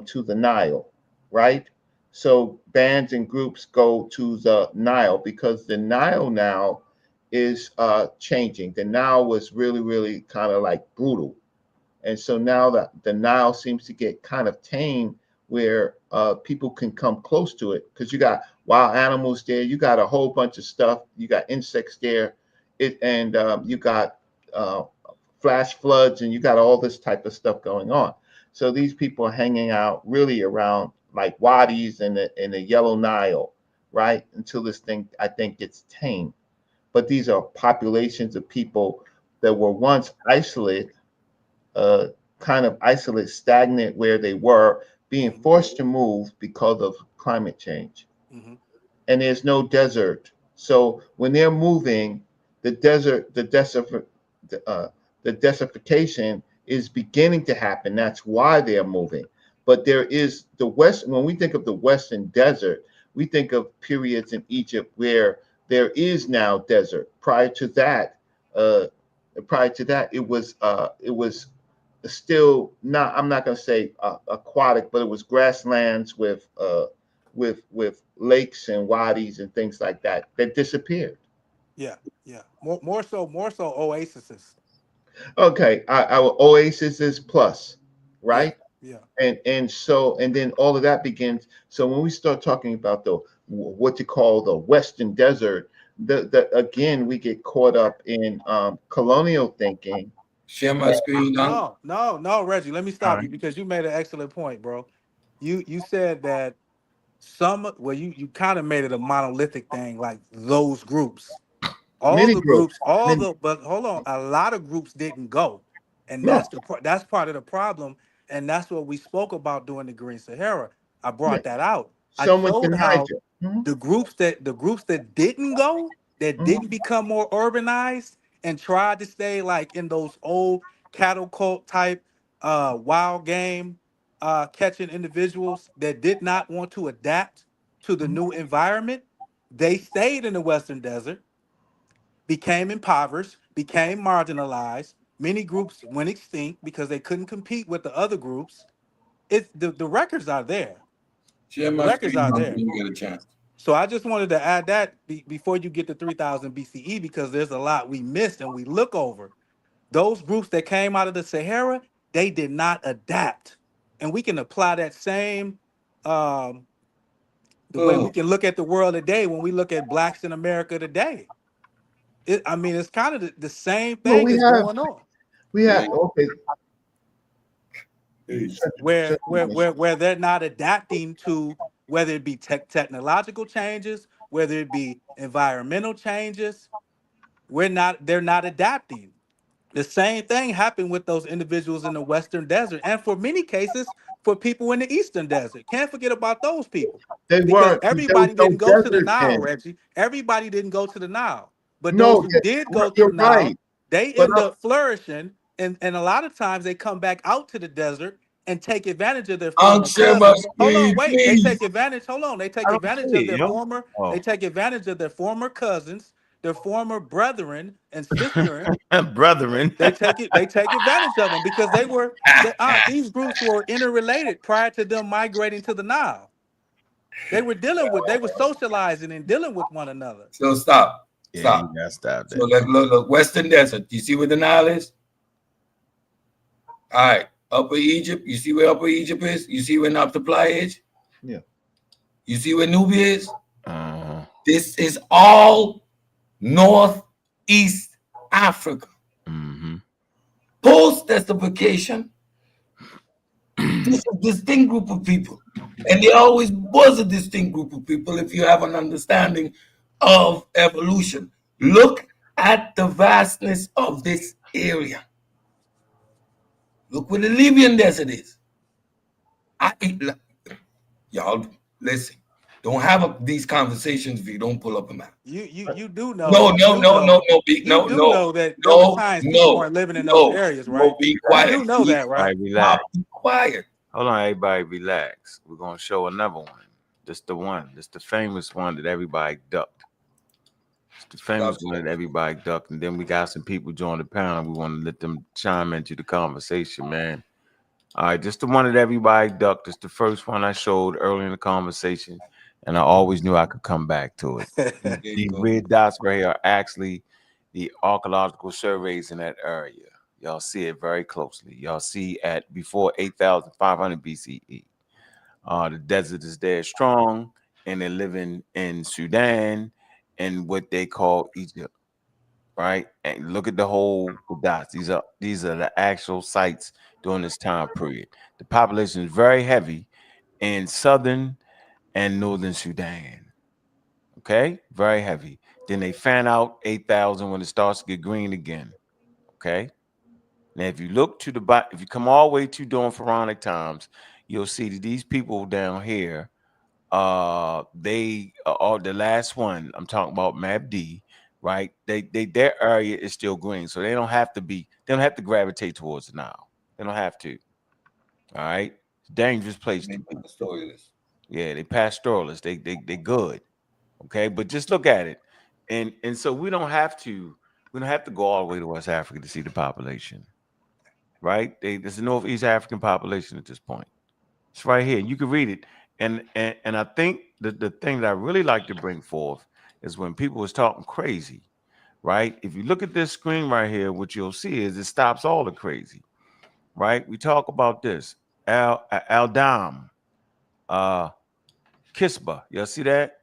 to the Nile, right? So bands and groups go to the Nile because the Nile now is changing. The Nile was really, really kind of like brutal, and so now that the Nile seems to get kind of tame, where people can come close to it because you got wild animals there, you got a whole bunch of stuff, you got insects there, and you got uh, flash floods, and you got all this type of stuff going on. So these people are hanging out really around like wadis in the Yellow Nile, right? Until this thing, I think, gets tame. But these are populations of people that were once isolated, uh, kind of isolate, stagnant where they were, being forced to move because of climate change. Mm-hmm. And there's no desert. So when they're moving, the desert, uh, the desertification is beginning to happen. That's why they're moving. But there is the West. When we think of the Western desert, we think of periods in Egypt where there is now desert. Uh, prior to that, it was still not. I'm not going to say aquatic, but it was grasslands with lakes and wadis and things like that that disappeared. Yeah, yeah. More so oases. Okay, our oasis is plus, Yeah, right? yeah. And then all of that begins. So when we start talking about the what you call the Western Desert, the again we get caught up in colonial thinking. Share my screen now. No, Reggie. Let me All stop right. you because you made an excellent point, bro. You said that you kind of made it a monolithic thing, like those groups. All Many the groups, groups, many, but hold on, a lot of groups didn't go, and no, that's part of the problem, and that's what we spoke about during the Green Sahara. I yeah. brought that out. I Some went to showed how Niger. Mhm, the groups that didn't go, that mhm, didn't become more urbanized and tried to stay like in those old cattle cult type wild game catching individuals that did not want to adapt to the mhm, new environment, they stayed in the Western Desert, became impoverished, became marginalized. Many groups went extinct because they couldn't compete with the other groups. The records are there. Share The my records screen are now there. when you get a chance. So I just wanted to add that before you get to 3000 BCE, because there's a lot we missed and we look over. Those groups that came out of the Sahara, they did not adapt. And we can apply that same um, the way we Oh, can look at the world today when we look at blacks in America today. I mean, it's kind of the same well, thing is going on. we have yeah. okay. Hey, Where they're not adapting to whether it be technological changes, whether it be environmental changes, they're not adapting. The same thing happened with those individuals in the Western Desert, and for many cases, for people in the Eastern Desert. Can't forget about those people, They because weren't. There was everybody no didn't go to the desert Nile, then. Reggie. Everybody didn't go to the Nile, but those No, who did go to the you're Nile, right. they But end up flourishing, and a lot of times they come back out to the desert and take advantage of their former share my cousins. Hold on, screen, wait. They please. take advantage. Hold on. They I take don't advantage see of it, their yo. former. They Oh, take advantage of their former cousins, their former brethren and sister. brethren. They take advantage of them because these groups were interrelated prior to them migrating to the Nile. They were socializing and dealing with one another. So stop. Yeah, Stop. you gotta stop that. So look, Western Desert. You see where the Nile is? All right. Upper Egypt. You see where Upper Egypt is? You see where Naphtali is? Yeah. You see where Nubia is? Uh-huh. This is all Northeast Africa. Mm-hmm. Post-desertification, this is a distinct group of people. And there always was a distinct group of people if you have an understanding of evolution. Look at the vastness of this area. Look where the Libyan desert is. Y'all, listen. Don't have these conversations if you don't pull up a map. You do know. No, You do know that there were times people weren't living in those areas, right? Be quiet. You do know that, right? Right, relax. Be quiet. Hold on, everybody, relax. We're gonna show another one. This the one. This the famous one that everybody ducked. It's the famous one that everybody ducked, and then we got some people join the panel. We want to let them chime into the conversation, man. All right, this the one that everybody ducked. It's the first one I showed early in the conversation, and I always knew I could come back to it. These red dots right here are actually the archaeological surveys in that area. Y'all see it very closely. Y'all see at before 8,500 BCE. The desert is there strong, and they're living in Sudan and what they call Egypt, right? And look at the whole dots. These are the actual sites during this time period. The population is very heavy in southern and northern Sudan. Okay, very heavy. Then they fan out 8,000 when it starts to get green again. Okay. Now, if you look to the bottom, if you come all the way to during pharaonic times, you'll see that these people down here, they are the last one. I'm talking about Map D, right? Their area is still green, so they don't have to gravitate towards the Nile. They don't have to. All right, it's a dangerous place to be. Yeah, they pastoralists. They good. Okay, but just look at it, and so we don't have to go all the way to West Africa to see the population. Right? There's a Northeast African population at this point. It's right here. You can read it. And I think the thing that I really like to bring forth is when people was talking crazy, right? If you look at this screen right here, what you'll see is it stops all the crazy, right? We talk about this. Aldam, Kisba. Y'all see that?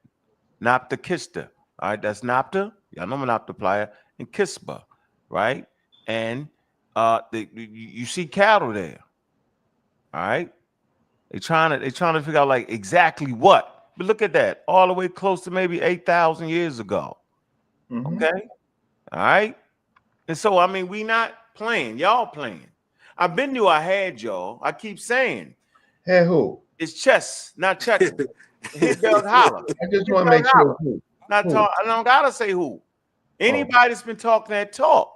Napta Kista. All right, that's Napta. Y'all know Napta Playa and Kisba, right? And you see cattle there. All right. They're trying to figure out like exactly what. But look at that. All the way close to maybe 8,000 years ago. Mm-hmm. Okay. All right. And so I mean, we not playing. Y'all playing. I've been knew I had y'all. I keep saying. Hey, who? It's chess, not checkers. Hit bells holler. I just want to make sure who. I don't gotta say who. Anybody that's been talking that talk.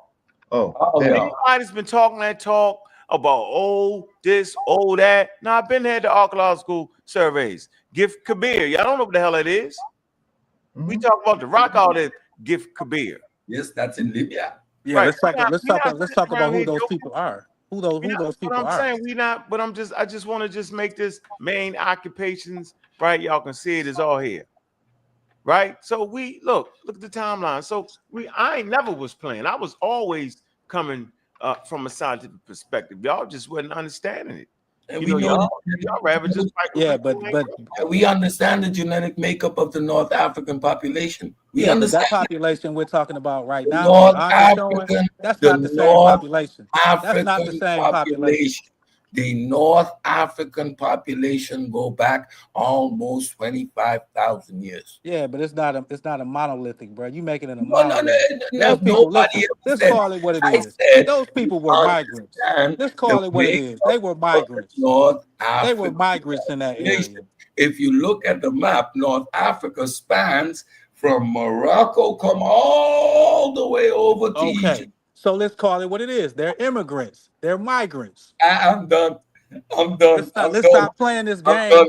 Anybody's been talking that talk about this, that. Now I've been had the archaeological surveys. Gift Kabir. Y'all don't know what the hell it is. Mm-hmm. We talk about the rock out there, Gift Kabir. Yes, that's in Libya. Yeah, right. Let's talk about who those people are. Who those people are. I'm saying we not, but I just want to make this main occupations, right? Y'all can see it is all here. Right, so we look at the timeline. So I ain't never was playing. I was always coming from a scientific perspective. Y'all just wasn't understanding it. And y'all rather just but we understand the genetic makeup of the North African population. We understand that population we're talking about right now. North African, that's not the same population. That's not the same population. The North African population go back almost 25,000 years. Yeah, but it's not a monolithic, bro. You make it in a monolith. Let's call it what it is. Those people were migrants. Let's call it what it is. They were migrants. They were migrants in that area. If you look at the map, North Africa spans from Morocco, come all the way over to Egypt. So let's call it what it is. They're immigrants. They're migrants. I'm done. Let's stop playing this game.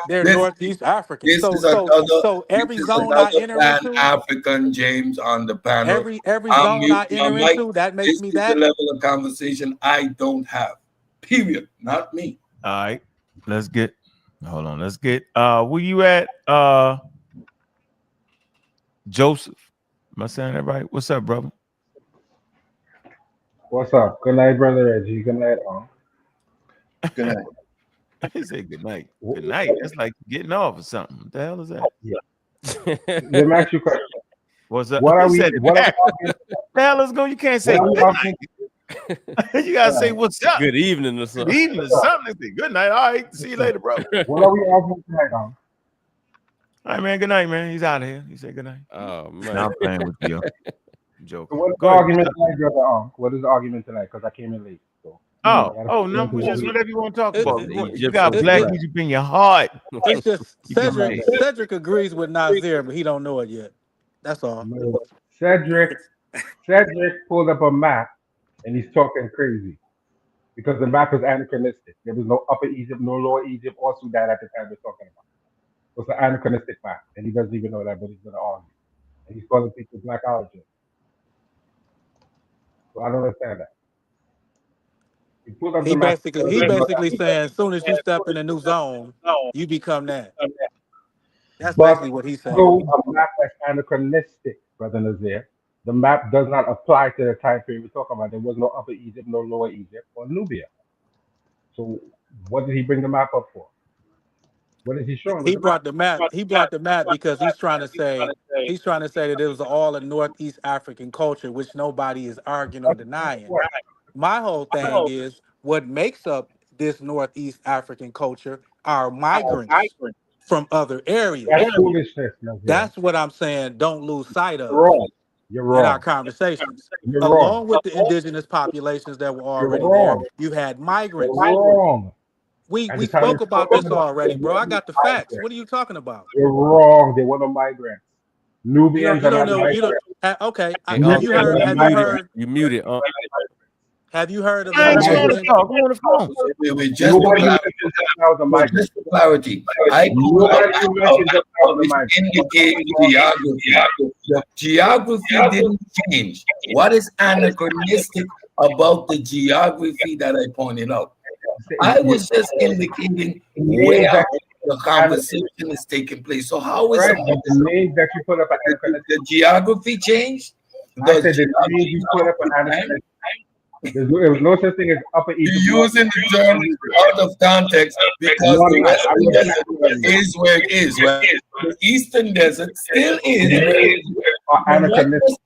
They're Northeast African. So every zone I enter into, African James on the panel. Every zone I enter into, that makes me that. The level of conversation I don't have. Period. Not me. All right. Let's get Hold on, let's get where you at? Joseph. Am I saying that right? What's up, brother? What's up? Good night, brother Reggie. Good night. Good night. He said good night. Wh- Good night. That's like getting off or something. What the hell is that? Let me ask you a question. What's up? What are He we? said, What are we "What arguing? the hell is going? You can't say What are we good arguing? night. You gotta say what's up. Good evening or Good something. evening or something. Say, good night. All right. See you later, bro. What are we arguing tonight on? All right, man. Good night, man. He's out of here. He said good night. Oh Now man. I'm playing with you. I'm So joking. what is the Go ahead. argument tonight, brother? What is the argument tonight? Because I came in late. So No, just whatever you want to talk about. You got Egyptian. black Egypt in your heart. It's just You can Cedric. say, Cedric agrees with Nazir, but he don't know it yet. That's all. Cedric pulled up a map and he's talking crazy because the map is anachronistic. There was no Upper Egypt, no Lower Egypt, or Sudan at the time we're talking about. It's an anachronistic map, and he doesn't even know that, but he's going to argue. And he's calling people black origin. So I don't understand that. He pulled up He the map. basically saying as soon as you step in a new zone, you become that. That's But basically what he's saying. so a map that's anachronistic, Brother Nazir, the map does not apply to the time period we're talking about. There was no Upper Egypt, no Lower Egypt, or Nubia. So what did he bring the map up for? What is he showing with He the map? brought the map. He brought the map because he's trying to say that it was all a Northeast African culture, which nobody is arguing or denying. What? My whole thing is what makes up this Northeast African culture are migrants from other That's areas. foolishness, Nazir. That's what I'm saying. Don't lose sight You're of wrong. You're in our wrong. conversations. You're wrong. Along with the indigenous populations that were You're already there, wrong. you had You're migrants. wrong. We At we the time spoke you're about talking this about, already, there bro. I were no got the facts. migrants. What are you talking about? You're wrong. There were no migrants. Nubians You are don't not know. You don't. migrants. Okay. Hey, Have Unc, you Nubians are heard? not Have you migrants. heard? you muted. Have you heard of I the ain't trying to Migrants. talk. Go on the phone. Just for Nobody clarity, mentioned just now the migrants. just for clarity, I pulled up Nobody mentioned just now the which migrants. indicate geography. The geography didn't change. What is anachronistic about the geography that I pointed out? I was just indicating The names where that the conversation is taking place. So how is right, it but the names that you put up are anachronistic. the geography changed? I Does said the names you put up are anachronistic. There was no such thing as Upper Egypt. you're using the term out of context because No, I'm the not. I'm Western looking Desert at the is where it is, right? The Eastern Desert still is where it is. are But what anachronistic. was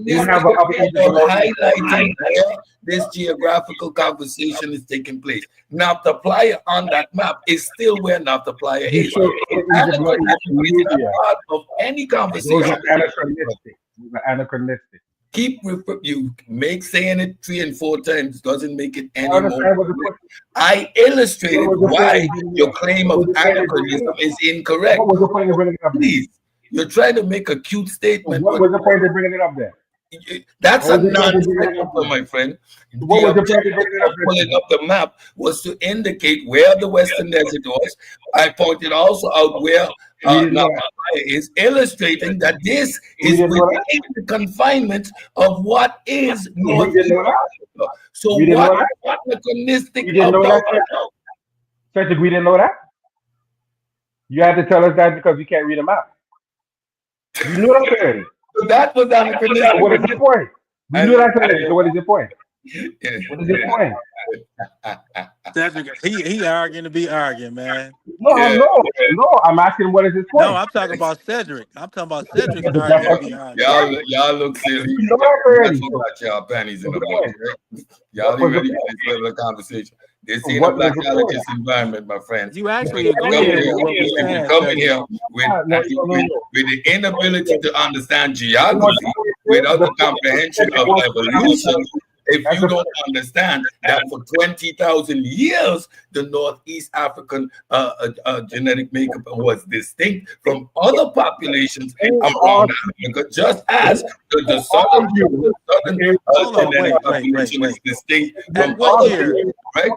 You anachronistic have an Upper Egypt about below. highlighting where this geographical conversation is taking place? Naphtaliah on that map is still where Naphtaliah You is. show Upper Egypt below Anachronism is not Nubia. part of any Those conversation. are anachronistic. Those are anachronistic. You make saying it 3 and 4 times doesn't make it I any more. understand what the point. I illustrated What was the why point? your claim What of was the point of anachronism bringing is incorrect. What was the point of bringing it up there? Please, you're trying to make a cute statement, What but was the point of bringing it up there? that's a What was the point of bringing it up non-sequitur, there? my friend. What The was the point of objective bringing it of up there? pulling up the map was to indicate where the Western Desert was. I pointed also out where We didn't know that. Naphtali is, illustrating that this We is didn't know within the confinement of what is We North didn't know that. Africa. So We didn't know what that. anachronistic We didn't know about that. Cedric, we didn't know that. You had to tell us that because we can't read a map. We knew that already. so that was So anachronistic? what is the point? We knew that already. So what is the point? What is the point? Cedric, he arguing to be arguing, man. No, Yeah. no. I'm asking what is his point? No, I'm talking about Cedric. I'm talking about Cedric But arguing to that's be arguing. Y'all look silly. We know that already. That's what got y'all panties in a What's the bunch, right? Y'all What ain't was the ready for this level of conversation. This ain't a What was black the college's environment, my friends. You actually If you come agreeing here, with what we're if you saying, come in Cedric. here with the inability to understand point? geography without the The comprehension of evolution, if you don't understand that for 20,000 years, the Northeast African genetic makeup was distinct from other populations around Africa, just as the southern Hold on, genetic wait. population is distinct from At what other year? people, right?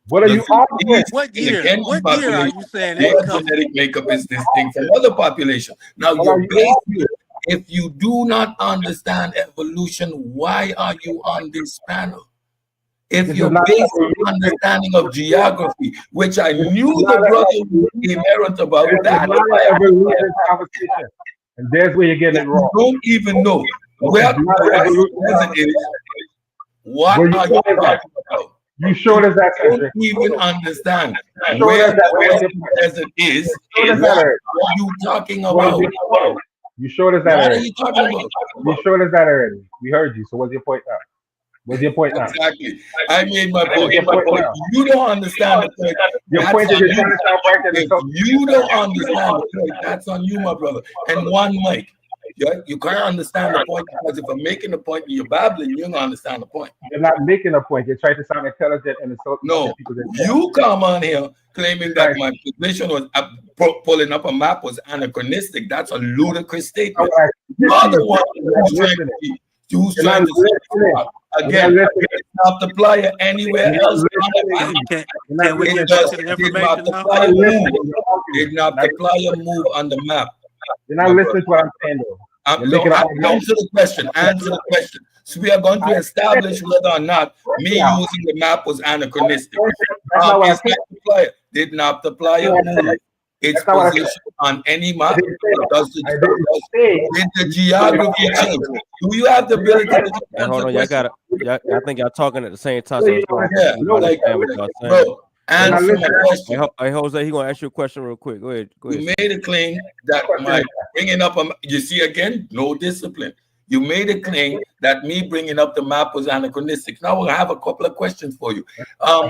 What are you arguing? What The year? Kenyan What year are population, you saying their it comes? genetic makeup is distinct from other populations. Now, What are you're you basically, arguing? if you do not understand evolution, why are you on this panel? If This is your not basic evolution. understanding of geography, which I This is knew not the a brother would be ignorant about, This is that's not why an evolution conversation. And there's where you're getting it you wrong. don't even know where It's not the an Western evolution desert conversation. is. Well, What you are you showed us that. talking about? You showed us that, Don't Cedric. even understand You showed where us that. the What was your Western point? desert is. You showed us that What already. are you talking What was about? your point? You showed us that What are already. you talking about? You showed us that already. We heard you. So what's your point now? What's your point now? Exactly. I made my What is point. your point If now? you don't understand the point, Your that's point is on you're trying you. to sound right and If insult. you don't understand the point, that's on you, my brother. And one mic. You can't understand the point because if I'm making the point and you're babbling, you don't understand the point. You're not making a point. You're trying to sound intelligent and insult other No, people. That you come on here claiming that my position was pulling up a map was anachronistic. That's a ludicrous statement. You're the one who's trying to be, who's You're not trying to listening. again. You're It's not the player anywhere not else on the listening. map. Can we get back to the Did not information the now? player move? You're Did not the player move on the map? not listening to what I'm saying, though. You're No, making up answer the question. Answer the question. So we are going to establish whether or not me using the map was anachronistic. That's not what I said. The player did not the player move its That's not what I position on any map? I didn't say that. Does I didn't say. did the geography change? Do you have the ability to Hey, hold on, I think y'all talking at the same time. No, So you it's hard Yeah, to like, understand what y'all saying. bro, answer my question. Hey, Jose, he gonna ask you a question real quick. Go ahead. You made a claim that my bringing up you see again, no discipline. You made a claim that me bringing up the map was anachronistic. Now we'll have a couple of questions for you.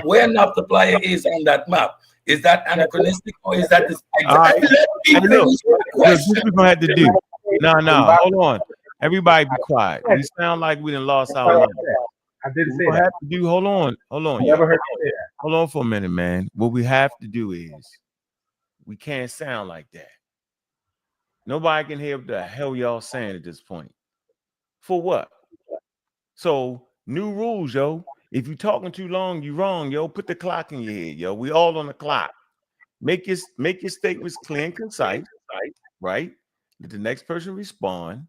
Where not the player is on that map? Is that anachronistic or is that this? All right. Let me finish the Look, this question. we're gonna have to do. No, hold on. Everybody be quiet. We sound like we done lost our love. I didn't say What we that. have to do, hold on, I y'all. never heard you say that. Hold on for a minute, man. What we have to do is we can't sound like that. Nobody can hear what the hell y'all saying at this point. For what? So new rules, yo. If you talking too long, you wrong, yo. Put the clock in your head, yo. We all on the clock. Make your statements clear and concise, right? Let the next person respond,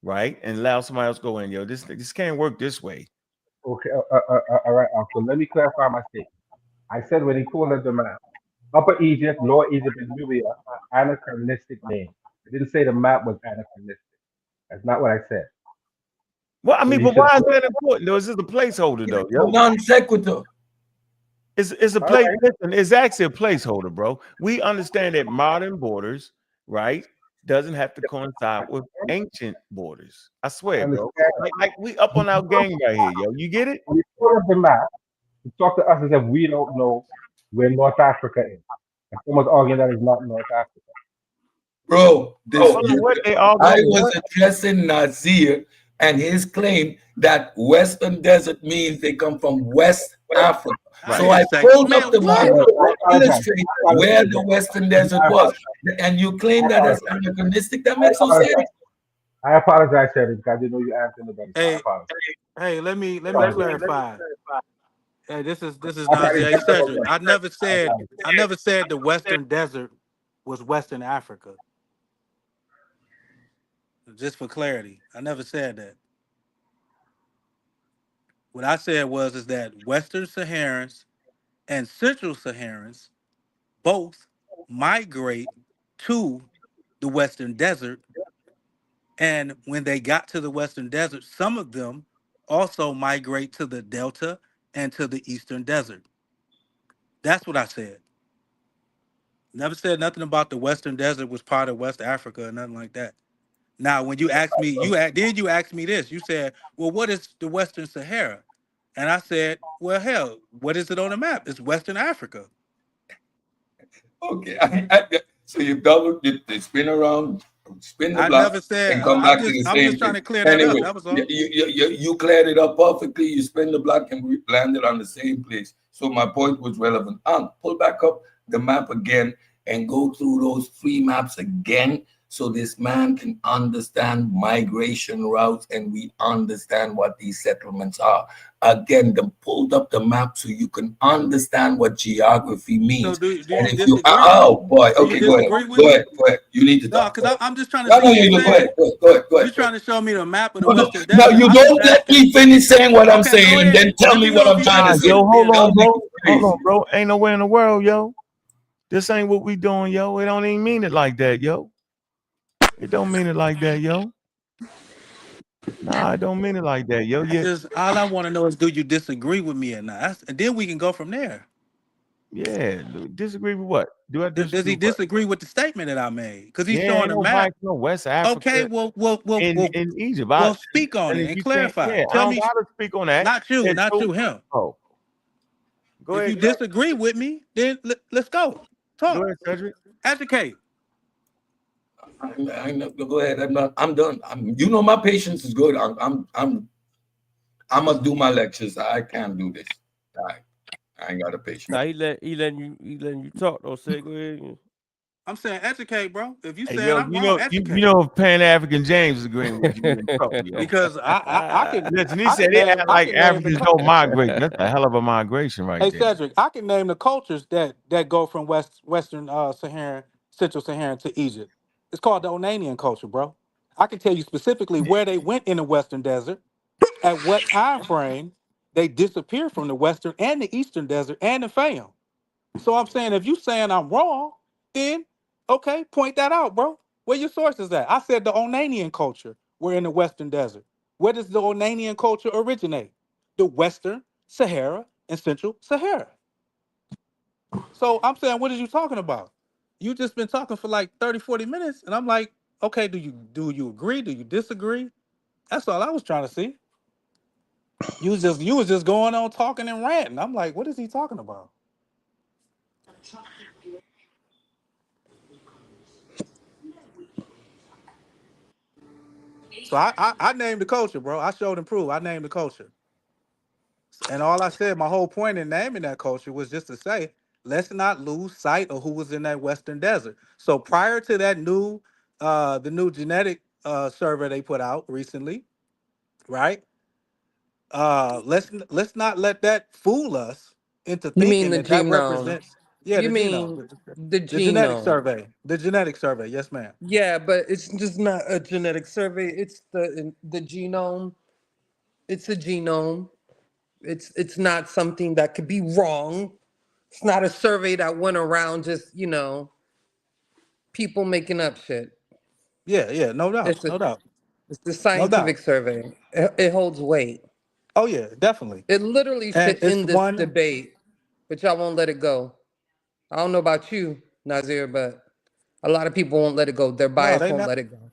right? And allow somebody else go in, yo. This can't work this way. Okay, all right, Uncle. Let me clarify my statement. I said when he pulled up the map, Upper Egypt, Lower Egypt, and Nubia are anachronistic names. I didn't say the map was anachronistic. That's not what I said. Well, I So mean, you but should. why is that important? Though, it's just a placeholder, though, yo. Non sequitur. It's a place. Listen, it's actually a placeholder, bro. We understand that modern borders, right, doesn't have to coincide with ancient borders. I swear, bro. Like we up on our game right here, yo. You get it? When you pull up the map, you talk to us as if we don't know where North Africa is. And someone's arguing that it's not North Africa. Bro, I was addressing Nazir and his claim that Western Desert means they come from West Africa. Right. So I pulled up the map to illustrate where the Western Desert was. And you claim that as anachronistic. That makes no sense. I apologize, Cedric, because I didn't know you answered the Hey, hey, let me clarify. Hey, this is Nazir Cedric. I never said the Western Desert was Western Africa. Just for clarity, I never said that. What I said is that Western Saharans and Central Saharans both migrate to the Western Desert. And when they got to the Western Desert, some of them also migrate to the Delta and to the Eastern Desert. That's what I said. Never said nothing about the Western Desert was part of West Africa or nothing like that. Now, when you asked me, you asked me this. You said, well, what is the Western Sahara? And I said, well, hell, what is it on the map? It's Western Africa. Okay. So you spin around, spin the block. I never said, and come back to the I'm same just trying thing. to clear that up. That was all. You cleared it up perfectly. You spin the block and we landed on the same place. So my point was relevant. Pull back up the map again and go through those three maps again so this man can understand migration routes and we understand what these settlements are. Again, they pulled up the map so you can understand what geography So means. do And you if you, disagree? oh boy, Do you okay, go ahead, disagree with go me? ahead, go ahead. You need to No, talk. Go because ahead. I'm just trying to No, see no, what you're you go saying. ahead, go ahead, go You're ahead, go trying ahead. to show me the map of the No, no, Western no, Desert. you I can don't pass let that. me finish saying what I'm Okay, go saying and ahead. then tell Let me me what know if I'm you trying to Nah, say. disagree yo, with me or hold Y'all on, not. make bro. it Hold crazy. on, bro. Ain't nowhere in the world, yo. This ain't what we doing, yo. It don't even mean it like that, yo. It don't mean it like that, yo. Nah, it don't mean it like that, yo. Yeah, Just all I want to know is, do you disagree with me or not? And then we can go from there. yeah. Disagree with what? Do I Does disagree he with what? disagree with the statement that I made? Because he's Yeah, showing ain't a nobody map. from West Okay, Africa well, in Egypt. speak on And it if and you can't, clarify. yeah, I Tell don't me, gotta speak on that. not you, There's not two. you, him. Oh, go If ahead, you disagree with me, then let's go. go Talk. ahead, Cedric. Educate. I know, go ahead. I'm done. You know, my patience is good. I'm gonna do my lectures. I can't do this. I ain't got a patience. Nah, he letting you talk though. Say go ahead. I'm saying educate, bro. If you Hey, saying yo, I'm wrong, you educate. know, if Pan African James is agreeing with you, you in trouble, yo. Because I can Listen, he I said can they name act I like can name the Africans don't migrate. That's a hell of a migration right Hey there. Cedric, I can name the cultures that go from Western Saharan, Central Saharan to Egypt. It's called the Onanian culture, bro. I can tell you specifically where they went in the Western Desert, at what time frame they disappeared from the Western and the Eastern Desert and the Fayum. So I'm saying if you saying I'm wrong, then okay, point that out, bro. Where your sources at? I said the Onanian culture were in the Western Desert. Where does the Onanian culture originate? The Western Sahara and Central Sahara. So I'm saying, what are you talking about? You just been talking for like 30, 40 minutes, and I'm like, okay, do you agree? Do you disagree? That's all I was trying to see. You was just going on talking and ranting. I'm like, what is he talking about? So I named the culture, bro. I showed and proved. I named the culture. And all I said, my whole point in naming that culture was just to say, let's not lose sight of who was in that Western Desert. So prior to that the new genetic survey they put out recently, right? Let's not let that fool us into You mean thinking the that genome? represents, yeah, You the genome, mean the the genetic genome? survey, the genetic survey. Yes, ma'am. Yeah, but it's just not a genetic survey. It's the genome. It's a genome. It's not something that could be wrong. It's not a survey that went around just people making up shit. Yeah, yeah, no doubt, It's a no doubt, it's the no doubt. scientific survey. It holds weight. Oh yeah, definitely. It literally And should it's end this one. debate, but y'all won't let it go. I don't know about you, Nazir, but a lot of people won't let it go. Their No, bias they won't not. let it go.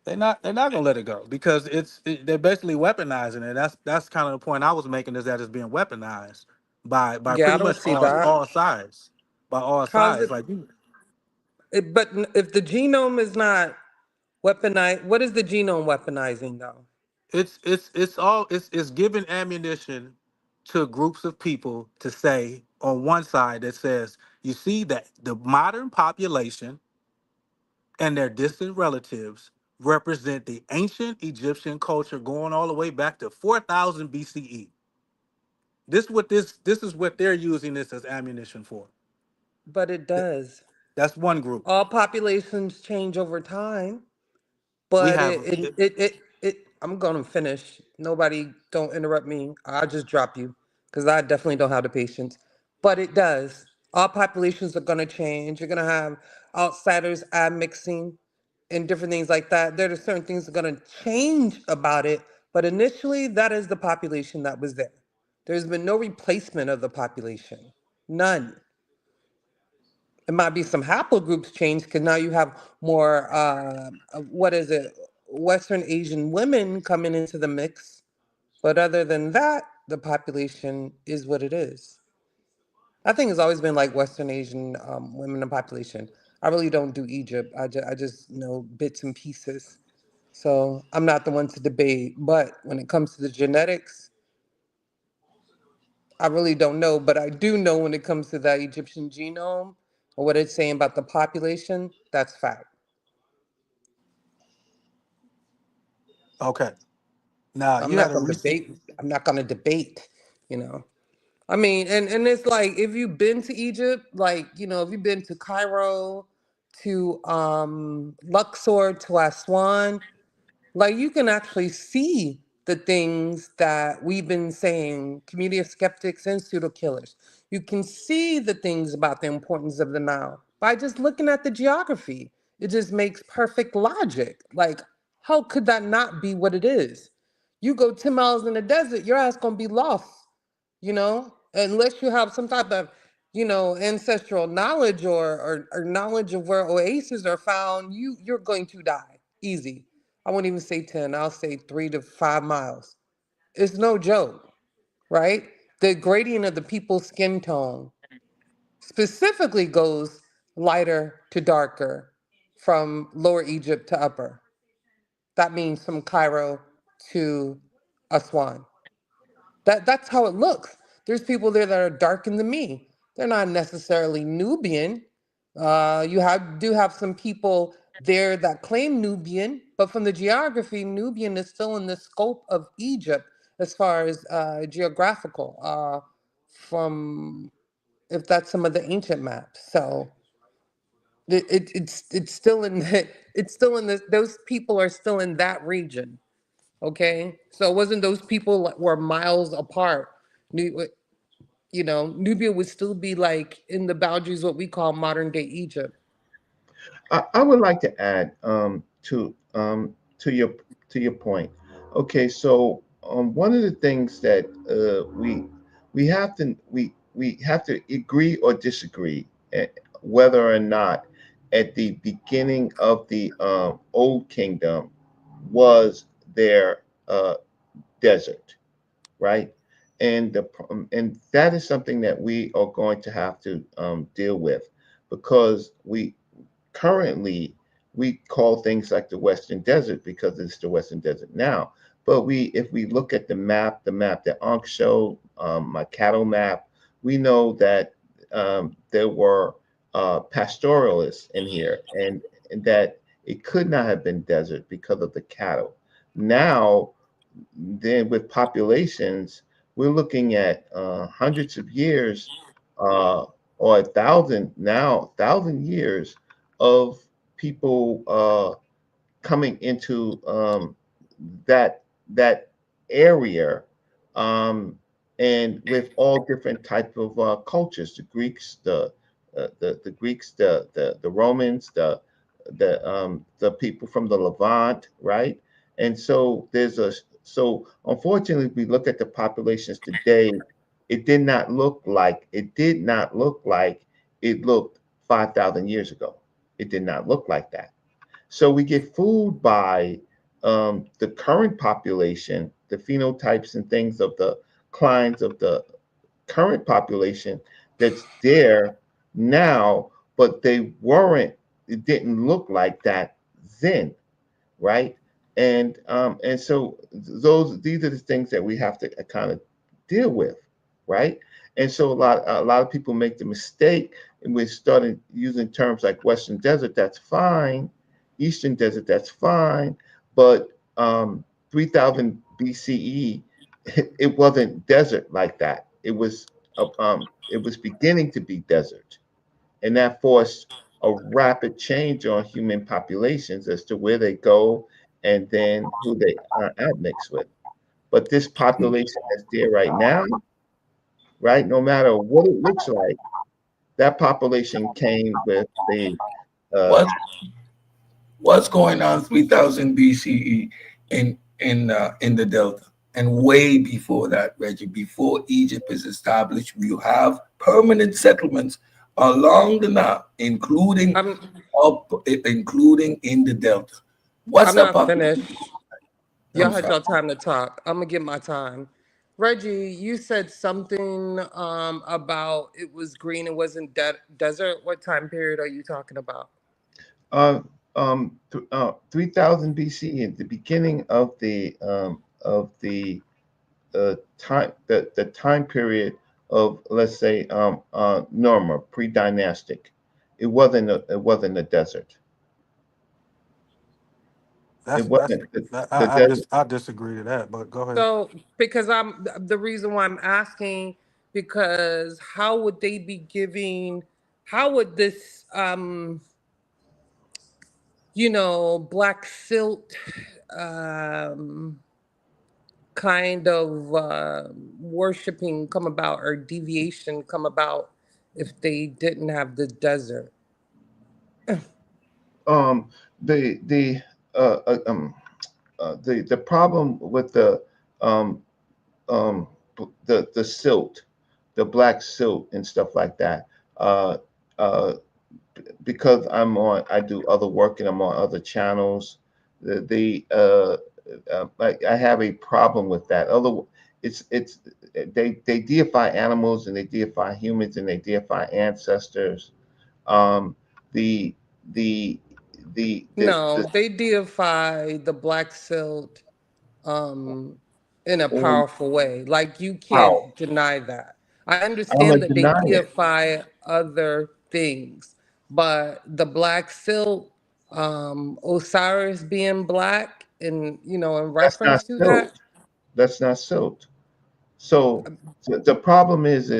They're not gonna let it go because they're basically weaponizing it. That's kind of the point I was making, is that it's being weaponized by Yeah, I pretty don't much see all that. all sides, by all How's sides. it? Like But if the genome is not weaponized, what is the genome weaponizing though? it's giving ammunition to groups of people to say on one side that says, you see that the modern population and their distant relatives represent the ancient Egyptian culture going all the way back to 4000 BCE. This is what they're using this as ammunition for. But it does. That's one group. All populations change over time, We but have I'm gonna finish. Nobody don't interrupt me. I'll just drop you because I definitely don't have the patience. But it does. All populations are gonna change. You're gonna have outsiders admixing and different things like that. There are certain things that are gonna change about it, but initially that is the population that was there. There's been no replacement of the population. None. It might be some haplogroups change because now you have more what is it, Western Asian women coming into the mix, but other than that the population is what it is. I think it's always been like Western Asian women in population. I really don't do Egypt. I just know bits and pieces, so I'm not the one to debate. But when it comes to the genetics, I really don't know, but I do know when it comes to that Egyptian genome or what it's saying about the population, that's fact. Okay. Now I'm you had not a gonna recent. debate. I'm not gonna debate. You know. I mean, and it's like if you've been to Egypt, like if you've been to Cairo, to Luxor, to Aswan, like you can actually see the things that we've been saying, community of skeptics and pseudo killers. You can see the things about the importance of the Nile by just looking at the geography. It just makes perfect logic. Like, how could that not be what it is? You go 10 miles in the desert, your ass gonna be lost, unless you have some type of, ancestral knowledge or knowledge of where oases are found, you're going to die. Easy. I won't even say 10, I'll say 3 to 5 miles. It's no joke, right? The gradient of the people's skin tone specifically goes lighter to darker from Lower Egypt to Upper. That means from Cairo to Aswan. That's how it looks. There's people there that are darker than me. They're not necessarily Nubian. You do have some people there that claim Nubian, but from the geography, Nubian is still in the scope of Egypt as far as geographical. From if that's some of the ancient maps, so it's still in it's still in this. Those people are still in that region. Okay, so it wasn't those people were miles apart. Nubia would still be like in the boundaries what we call modern day Egypt. I would like to add to your point. Okay, so one of the things that we have to agree or disagree whether or not at the beginning of the Old Kingdom was there desert, right? And that is something that we are going to have to deal with, because we currently we call things like the Western Desert because it's the Western Desert now. But if we look at the map that Ankh showed, my cattle map, we know that there were pastoralists in here, and that it could not have been desert because of the cattle. Now, then with populations, we're looking at hundreds of years, or 1,000 years of people coming into that area, um, and with all different type of cultures, the Greeks, the Greeks, the Romans, the people from the Levant, right? And so unfortunately, if we look at the populations today, it did not look like it looked 5,000 years ago. It did not look like that. So we get fooled by the current population, the phenotypes and things of the clines of the current population that's there now, but it didn't look like that then, right? And so these are the things that we have to kind of deal with, right? And so a lot of people make the mistake, and we started using terms like Western Desert. That's fine. Eastern Desert, that's fine. But 3000 BCE, it wasn't desert like that. It was beginning to be desert, and that forced a rapid change on human populations as to where they go and then who they admix with. But this population that's there right now, right, no matter what it looks like, that population came with the uh, What what's going on 3000 BCE in the Delta, and way before that, Reggie, before Egypt is established, you have permanent settlements along the Nile, I'm including in the Delta. What's I'm the not population? finished. Y'all I'm had sorry. y'all time to talk. I'm gonna get my time. Reggie, you said something about it was green. It wasn't desert. What time period are you talking about? uh, 3000 BC, at the beginning of the time period of, let's say, Norma, pre-dynastic. It wasn't a desert. It That's wasn't the I desert. I disagree to that, but go ahead. So, because the reason why I'm asking, because how would they be giving, how would this, black silt, um, kind of worshiping come about or deviation come about if they didn't have the desert? Um, the uh, uh, um, the problem with um um the silt, the black silt and stuff like that. Uh, uh, because I do other work and I'm on other channels. Like I have a problem with that. It's they deify animals and they deify humans and they deify ancestors. Um, the the No, the they deify the black silt um, in a um, powerful way. Like you how can't deny that. I I'm gonna understand that they deny it. deify other things, but the black silt, Osiris being black, and in That's not reference to that, silt. That's not silt. So the problem is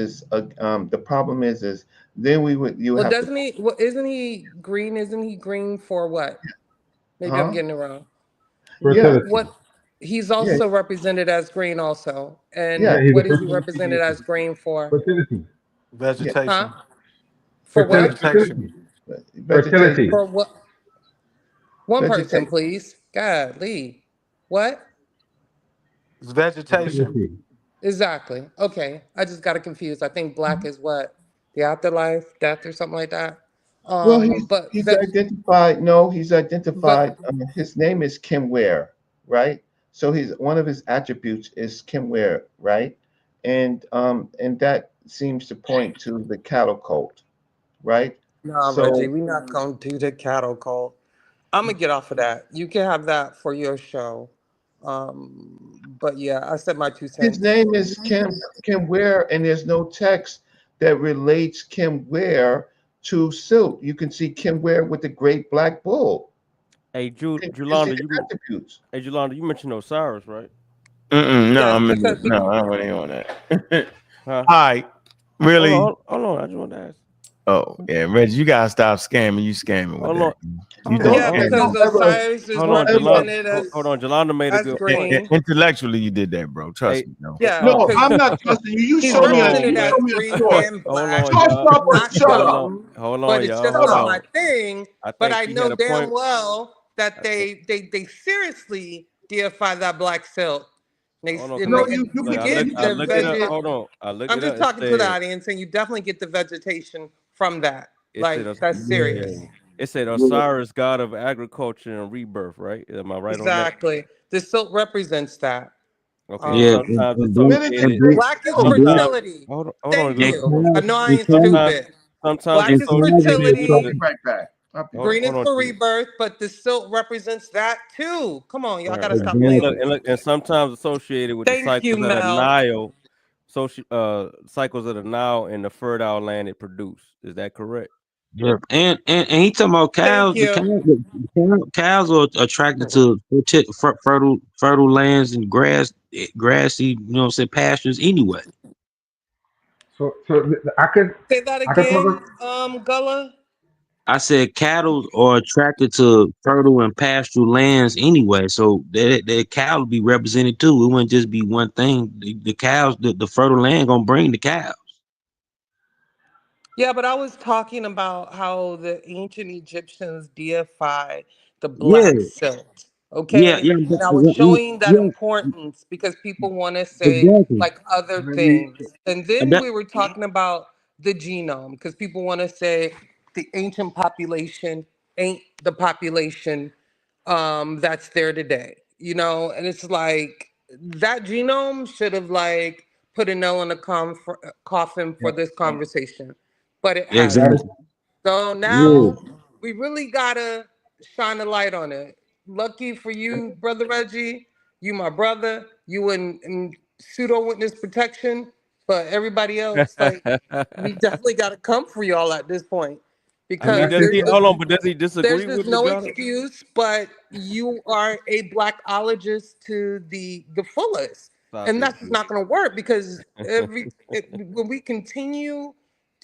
then you well, have to doesn't he? Well, isn't he green? Isn't he green for what? Maybe I'm huh getting it wrong. yeah Fertility. What? He's yeah also represented as green, also. yeah Yeah, And he's a what is he fertility represented deity. as green for? Fertility. yeah Huh? Vegetation. For what? Vegetation. Fertility. vegetation Fertility. For what? One person, vegetation. please. Golly. What? It's vegetation. Fertility. Exactly. Okay. I just got it confused. I think black is what? The afterlife, death, or something like that. Well, But he's identified. No, he's identified. but His name is Kim Ware, right? So he's one of his attributes is Kim Ware, right? And that seems to point to the cattle cult, right? nah, Reggie, So we not gonna do the cattle call. I'm gonna get off of that. You can have that for your show. But yeah, I said my two his cents. name is Kim Ware, and there's no text that relates Kim Ware to Silk. You can see Kim Ware with the great black bull. Hey, You can see Julanda, the attributes. You mentioned Osiris, right? No, Yes, I'm in because it. No, I'm really on that. Huh? All right, really? Hold on. I just want to ask. Oh yeah, Reggie, you gotta stop scamming. You scamming with Hold on. that. You don't yeah, Hold scam. because Don't ever, Osiris is Hold on, don't ever. represented Hold on. Jolanda made a as good point. green. Intellectually, you did that, bro. Trust Hey, me, bro. Yeah, No, because I'm not trusting you. You he's show hold me a on, represented you man. as show me a green source. and Hold black. on, Shut y'all. up or Not shut Hold up. on. dumb, Hold but on, it's y'all. just Hold Shut not up. my on. thing. I But think I she had know a damn point. well that I think. they seriously deify that black silk. Hold on, And, cause No, they, and you you can I get you the can looked it say up. veg. that. Hold on. I looked I'm it up. just It talking to the said. audience, and you definitely get the vegetation from that. It said. Like that's Yeah. serious. It said Yeah. Osiris, god of agriculture and rebirth. Right? Am I right on that? Exactly. The silk represents that. Okay. And Yeah, Um, sometimes Where did it associated. say Black is and silk? black fertility. Hold on, Thank and Jolanda. you. Hold on. I know I and ain't cows Sometimes. stupid. Sometimes Black and is cows associated is I'll with be the. fertility. right back. I'll be right Hold, Green back. is hold on. for rebirth, but the silk represents that too. Come on, y'all Right. gotta stop And playing exactly. look, with me. and sometimes associated with the Thank you, cycles of the Mel. Nile, cycles of the Nile and the fertile land it produced. Is that correct? Yep. And he talking about Thank cows. you. Cows are attracted to fertile lands and grassy, pastures anyway. So Say that I could talk. again, Gullah. I said cattle are attracted to fertile and pastoral lands anyway, so that cow would be represented too. It wouldn't just be one thing. The cows, the fertile land gonna bring the cows. Yeah, but I was talking about how the ancient Egyptians deified the Yeah, black silt. yeah, Okay. yeah, And I was showing that yeah, importance because people want to say exactly. like other Let me. things. And And then that, we were talking about the genome because people want to say the ancient population ain't the population that's there today. And it's like that genome should have like put a nail in the coffin for this conversation, but it That hasn't. exactly. is. So Yeah, now we really gotta shine a light on it. Lucky for you, brother Reggie, you my brother, you in pseudo witness protection, but everybody else, like, we definitely gotta come for y'all at this point. because does he? Hold on, but does he disagree there's with no the brother? excuse, but you are a blackologist to the fullest, Stop and it, that's just Drew. not going to work because when we continue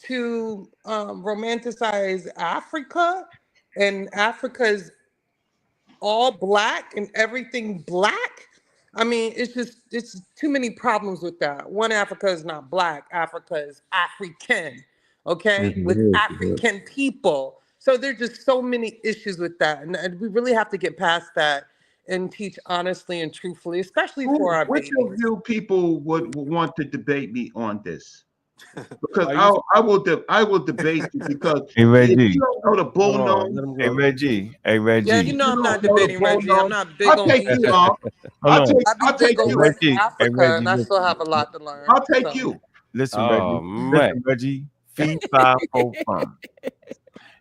to romanticize Africa, and Africa's all black and everything black. I mean, it's too many problems with that. One, Africa is not black. Africa is African, okay, with African people. So there's just so many issues with that, and we really have to get past that and teach honestly and truthfully, especially for our Which of babies. you people would want to debate me on this? Because Why you- I will debate you because Hey if Reggie. you don't know the Hold on, bullnose, let him Hey go. Reggie. Hey Yeah, Reggie. you know you I'm not don't know the debating Reggie. I'm bullnose, not big I'll on take you Egypt. on. Hold on. I be I'll take big on you. West Reggie. Hey Africa, Reggie, and I still listen. have a lot to learn. I'll take So. you. Listen, Oh Reggie. man. Listen, Reggie. Fee 545.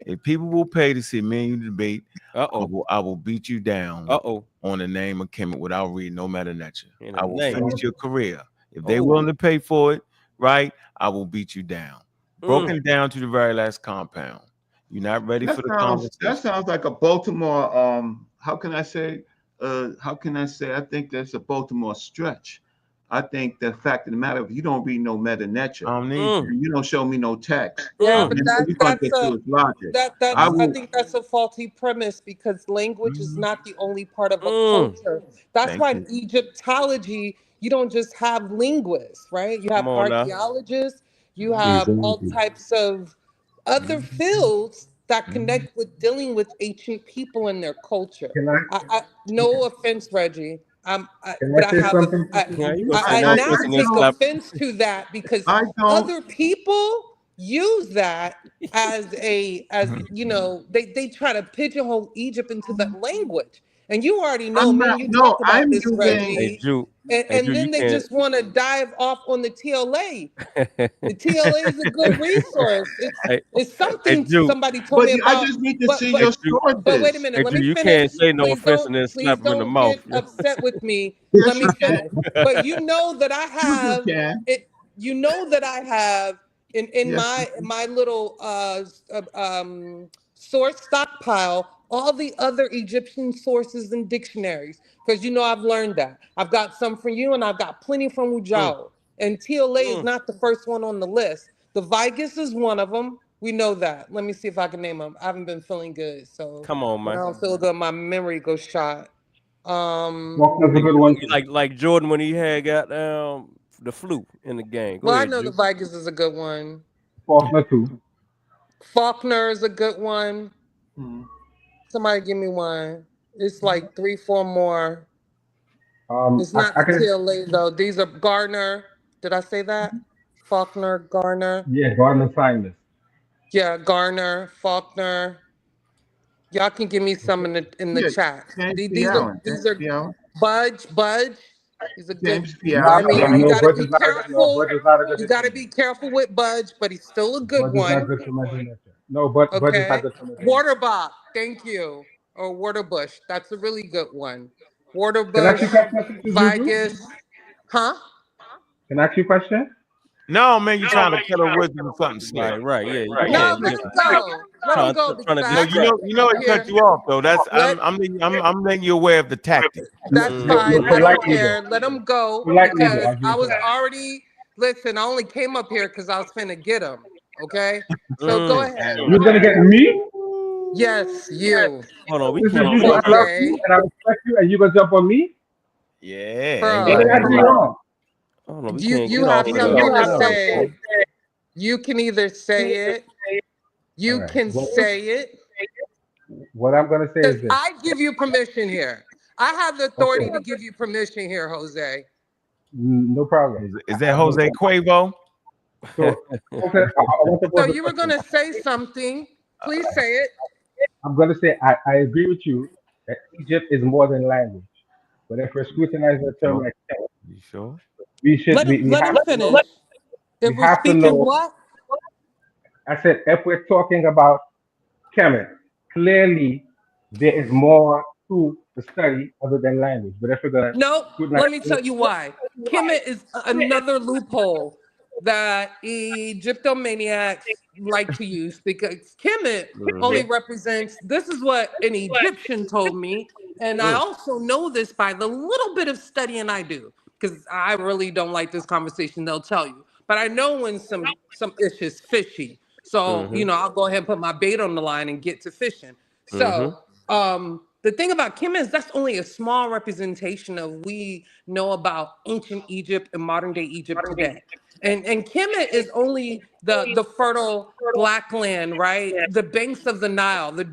If people will pay to see me and you debate, I will beat you down on the name of Kemet without reading no meta nature. In I the will name. finish your career. If they're Oh. willing to pay for it, right, I will beat you down. Mm. Broken down to the very last compound. You're not ready for the That conversation. sounds like a Baltimore. How can I say? I think that's a Baltimore stretch. I think the fact of the matter, if you don't read no meta nature, I don't need Mm. you. you don't show me no text, Yeah, Mm. but then all you're gonna get to is logic. I I will. think that's a faulty premise because language is not the only part of a Mm. culture. That's Thank why you. in Egyptology you don't just have linguists, right? You Come have on now. archaeologists, you have all Exactly. types of other fields that Mhm. connect with dealing with ancient people and their culture. Can I No offense, Reggie. can But I say something? Yeah, you I, listen. I No I, now I offense in this take don't. club. offense to that because I don't. other people use that as Mhm. you know they try to pigeonhole Egypt into that language, and you already know I'm me not. and you No, talk about I'm this, using. Hey, Reggie, Drew. Hey, and Drew, you then they can't. just want to dive off on the TLA. The TLA is a good resource. Hey, It's hey, something Drew. somebody told But me I about, just need to but see Hey, your but Drew. but wait a sources. minute. Hey, Let Drew. me You finish. can't say no offense and then Please slap him in the don't mouth. get upset with me. Let Yes, me you can. finish. But you know that I You have can. it. You know that I have in Yes, you in my little source stockpile all the other Egyptian sources and dictionaries because you know I've learned that. I've got some from you and I've got plenty from Mm. Ujao. And TLA is Mm. not the first one on the list. The Vigus is one of them. We know that. Let me see if I can name them. I haven't been feeling good, so Come on, when I man. don't feel good, my memory goes shot. Faulkner's a good one too. Like Jordan when he had got the flu in the game. Go Well, I ahead, know the Drew. Vigus is a good one. Faulkner too. Faulkner is a good one. can. Somebody give me one. It's like 3, 4 more. It's not I the can, TLA though. These are Garner. Did I say that? Faulkner, Garner. yeah, Gardner Simon. Yeah, Garner, Faulkner. Y'all can give me some in the Yeah, chat. James P. These are Allen. James P. Allen. Budge. He's a good. James P. Nah, I Allen. no, mean, no, you no, got to Budge be is not a good. No, careful. Budge is not a good You got to discriminator. be careful with Budge, but he's still a good Budge is not one. good for measuring nature. No, but Budge is not Okay. good for measuring nature. Waterbach, thank you. Or Waterbush. That's a really good one. Can I ask you Waterbush, a question, Sister Juju? Vigus. Huh? Can I ask you a question? No, man, you're trying to cut her wisdom with something slick. Right. Yeah. You No, can't. let him go. Let him go Trying because to I No, have distract. to you know come up it cut here. you off though. That's Let I'm letting you aware of the tactic. That's fine. I don't Politely though. care. Let him go Politely though. because I'll give I it to was that. already listen, I only came up here because I was finna get him. Okay? So go Mm. ahead. You're gonna get me, Yes, you. Hold on. We Sister can't Juju. get I her. love you Okay. and I respect you, and you gonna jump on me? Yeah, ain't What right, did I Bro. ain't do right. wrong? Hold on. We You can't you get have all of the. something to All say. You can either say it, All you right. can say it, What I'm gonna say because is this. I give you permission here. I have the authority Okay. to give you permission here, Jose. No problem. Is that No Jose problem. Quavo? So, okay, I want to So pose a you were question. gonna say something. Please say it. I'm gonna say I agree with you that Egypt is more than language. But if we're scrutinizing a term Sure. like that, You sure? we Let have him to know finish. we If we're have to speaking know. what? I said if we're talking about Kemet, clearly there is more to the study other than language. But if we're gonna Nope. scrutinize, Let me tell you why. Kemet is another loophole that Egyptomaniacs like to use because Kemet only Mhm. represents, this is what an Egyptian told me. And I also know this by the little bit of studying I do, because I really don't like this conversation, they'll tell you. But I know when some ish is fishy. So, Mhm. I'll go ahead and put my bait on the line and get to fishing. Mhm. So, the thing about Kemet is that's only a small representation of we know about ancient Egypt and modern day Egypt today. And Kemet is only the fertile black land, right? The banks of the Nile, the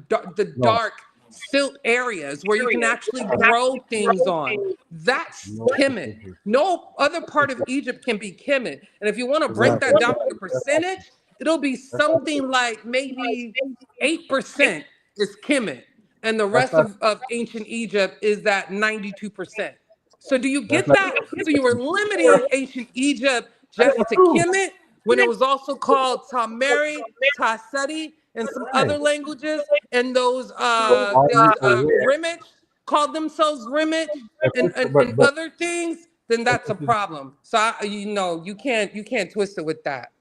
No, dark silt areas where you can actually grow things on. That's no, Kemet. no, No other part of Egypt can be Kemet. And if you want to break no, that down to percentage, it'll be something like maybe 8% is Kemet. And the that's rest not of ancient Egypt is that 92%. So do you that's get not that? So you were limiting ancient Egypt just to true. Kemet when it was also called Tameri, Taseti, and some Right. other languages, and So are those you aware? Rimich called themselves Rimich and But other things, then that's a problem. So you can't twist it with that.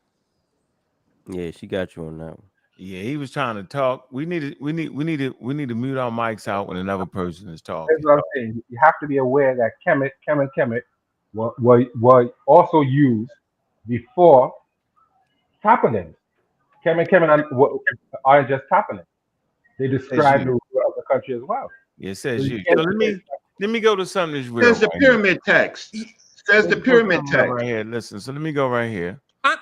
Yeah, she got you on that one. Yeah, he was trying to talk. We need to mute our mics out when another person is here's talking. what I'm saying. You have to be aware that Kemet were also used before toponyms. Kemet aren't just toponyms. They Says describe you. the ruler of the country as well. Yeah, it So says you you. can't So say let me go to something that's real Says the right here. pyramid text. Says Let the me go to pyramid something real text. right here. Listen. So let me go right here.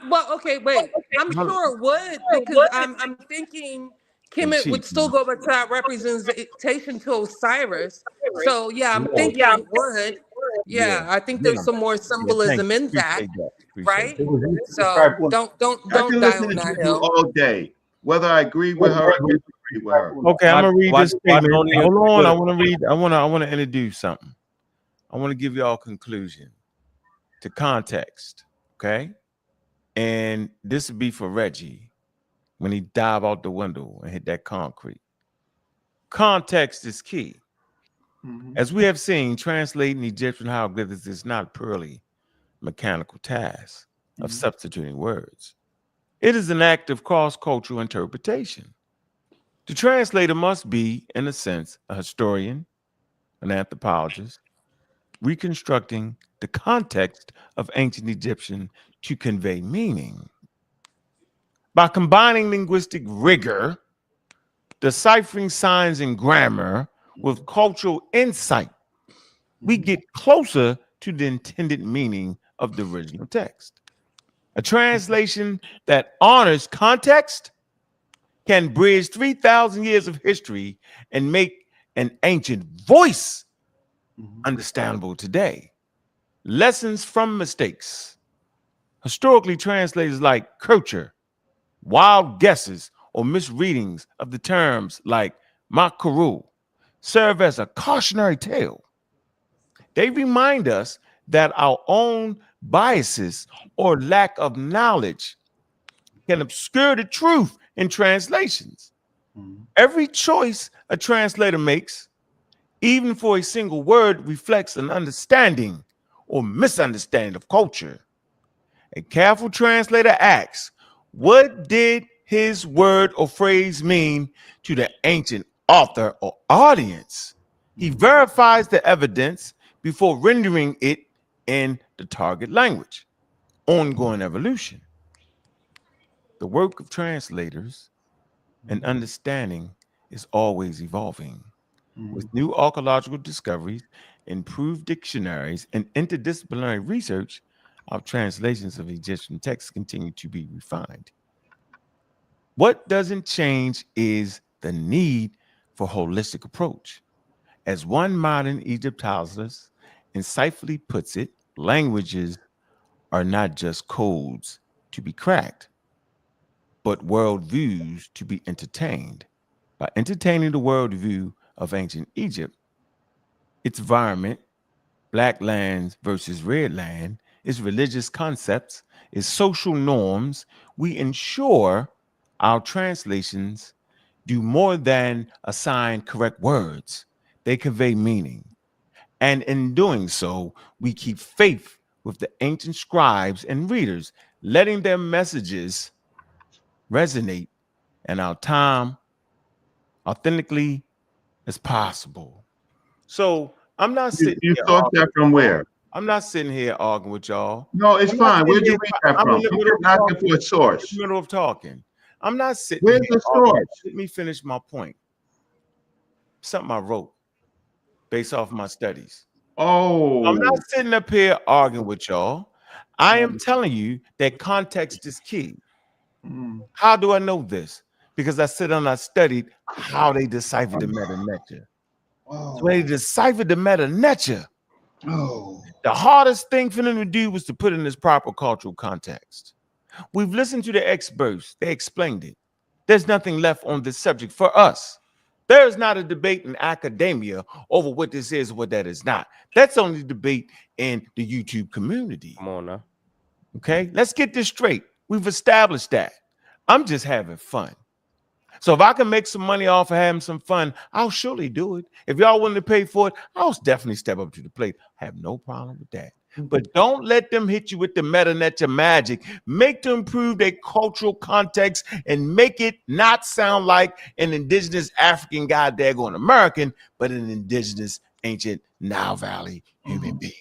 Well, okay, wait. I'm Hold- sure it would because I'm thinking Hey, Kemet Chief. would still go back to that representation to Osiris. So yeah, I'm no. thinking it would. Yeah. Yeah, I think Yeah. there's some more Yeah. Thank symbolism you. in that, Appreciate that. Appreciate right? that. It was used to describe So Punt. don't I don't can die listen on to that Juju hill. all day, whether I agree with her or disagree with her. Okay, I'm Why gonna read why this why statement. don't you Hold agree on. with I her? want to read. I want to introduce something. I want to give y'all a conclusion to context. Okay. And this would be for Reggie when he dive out the window and hit that concrete. Context is key. Mhm. As we have seen, translating Egyptian hieroglyphics is not purely mechanical task of Mhm. substituting words. It is an act of cross-cultural interpretation. The translator must be, in a sense, a historian, an anthropologist, reconstructing the context of ancient Egyptian to convey meaning. By combining linguistic rigor, deciphering signs and grammar with cultural insight, we Mhm. get closer to the intended meaning of the original text. A translation that honors context can bridge 3,000 years of history and make an ancient voice Mhm. understandable today. Lessons from mistakes. Historically, translators like Kircher, wild guesses or misreadings of the terms like makaru serve as a cautionary tale. They remind us that our own biases or lack of knowledge can obscure the truth in translations. Mhm. Every choice a translator makes, even for a single word, reflects an understanding or misunderstanding of culture. A careful translator asks, what did his word or phrase mean to the ancient author or audience? He Mhm. verifies the evidence before rendering it in the target language. Ongoing evolution. The work of translators and understanding is always evolving. With Mhm. new archaeological discoveries, improved dictionaries, and interdisciplinary research, our translations of Egyptian texts continue to be refined. What doesn't change is the need for holistic approach. As one modern Egyptologist insightfully puts it, languages are not just codes to be cracked, but worldviews to be entertained. By entertaining the worldview of ancient Egypt, its environment, black lands versus red land, its religious concepts, its social norms, we ensure our translations do more than assign correct words. They convey meaning. And in doing so, we keep faith with the ancient scribes and readers, letting their messages resonate in our time authentically as possible. So I'm not sitting You here thought that from where? I'm not sitting here arguing with y'all. No, it's I'm not fine. sitting Where'd you here- read that I'm in from? the I'm middle of asking talking. for a source. In the middle of talking. I'm not sitting Where's here the arguing. source? Let me finish my point. Something I wrote based off my studies. Oh, I'm not sitting up here arguing with y'all. I am telling you that context is key. mm, How do I know this? Because I sit and I studied how they deciphered the meta nature. So when they deciphered the meta nature, oh. the hardest thing for them to do was to put in this proper cultural context. We've listened to the experts. They explained it. There's nothing left on this subject for us. There is not a debate in academia over what this is, what that is not. That's only debate in the YouTube community. Come on now. Okay, let's get this straight. We've established that. I'm just having fun. So if I can make some money off of having some fun, I'll surely do it. If y'all willing to pay for it, I'll definitely step up to the plate. I have no problem with that. But don't let them hit you with the meta nature magic. Make them improve their cultural context and make it not sound like an indigenous African guy daggone American, but an indigenous ancient Nile Valley human being.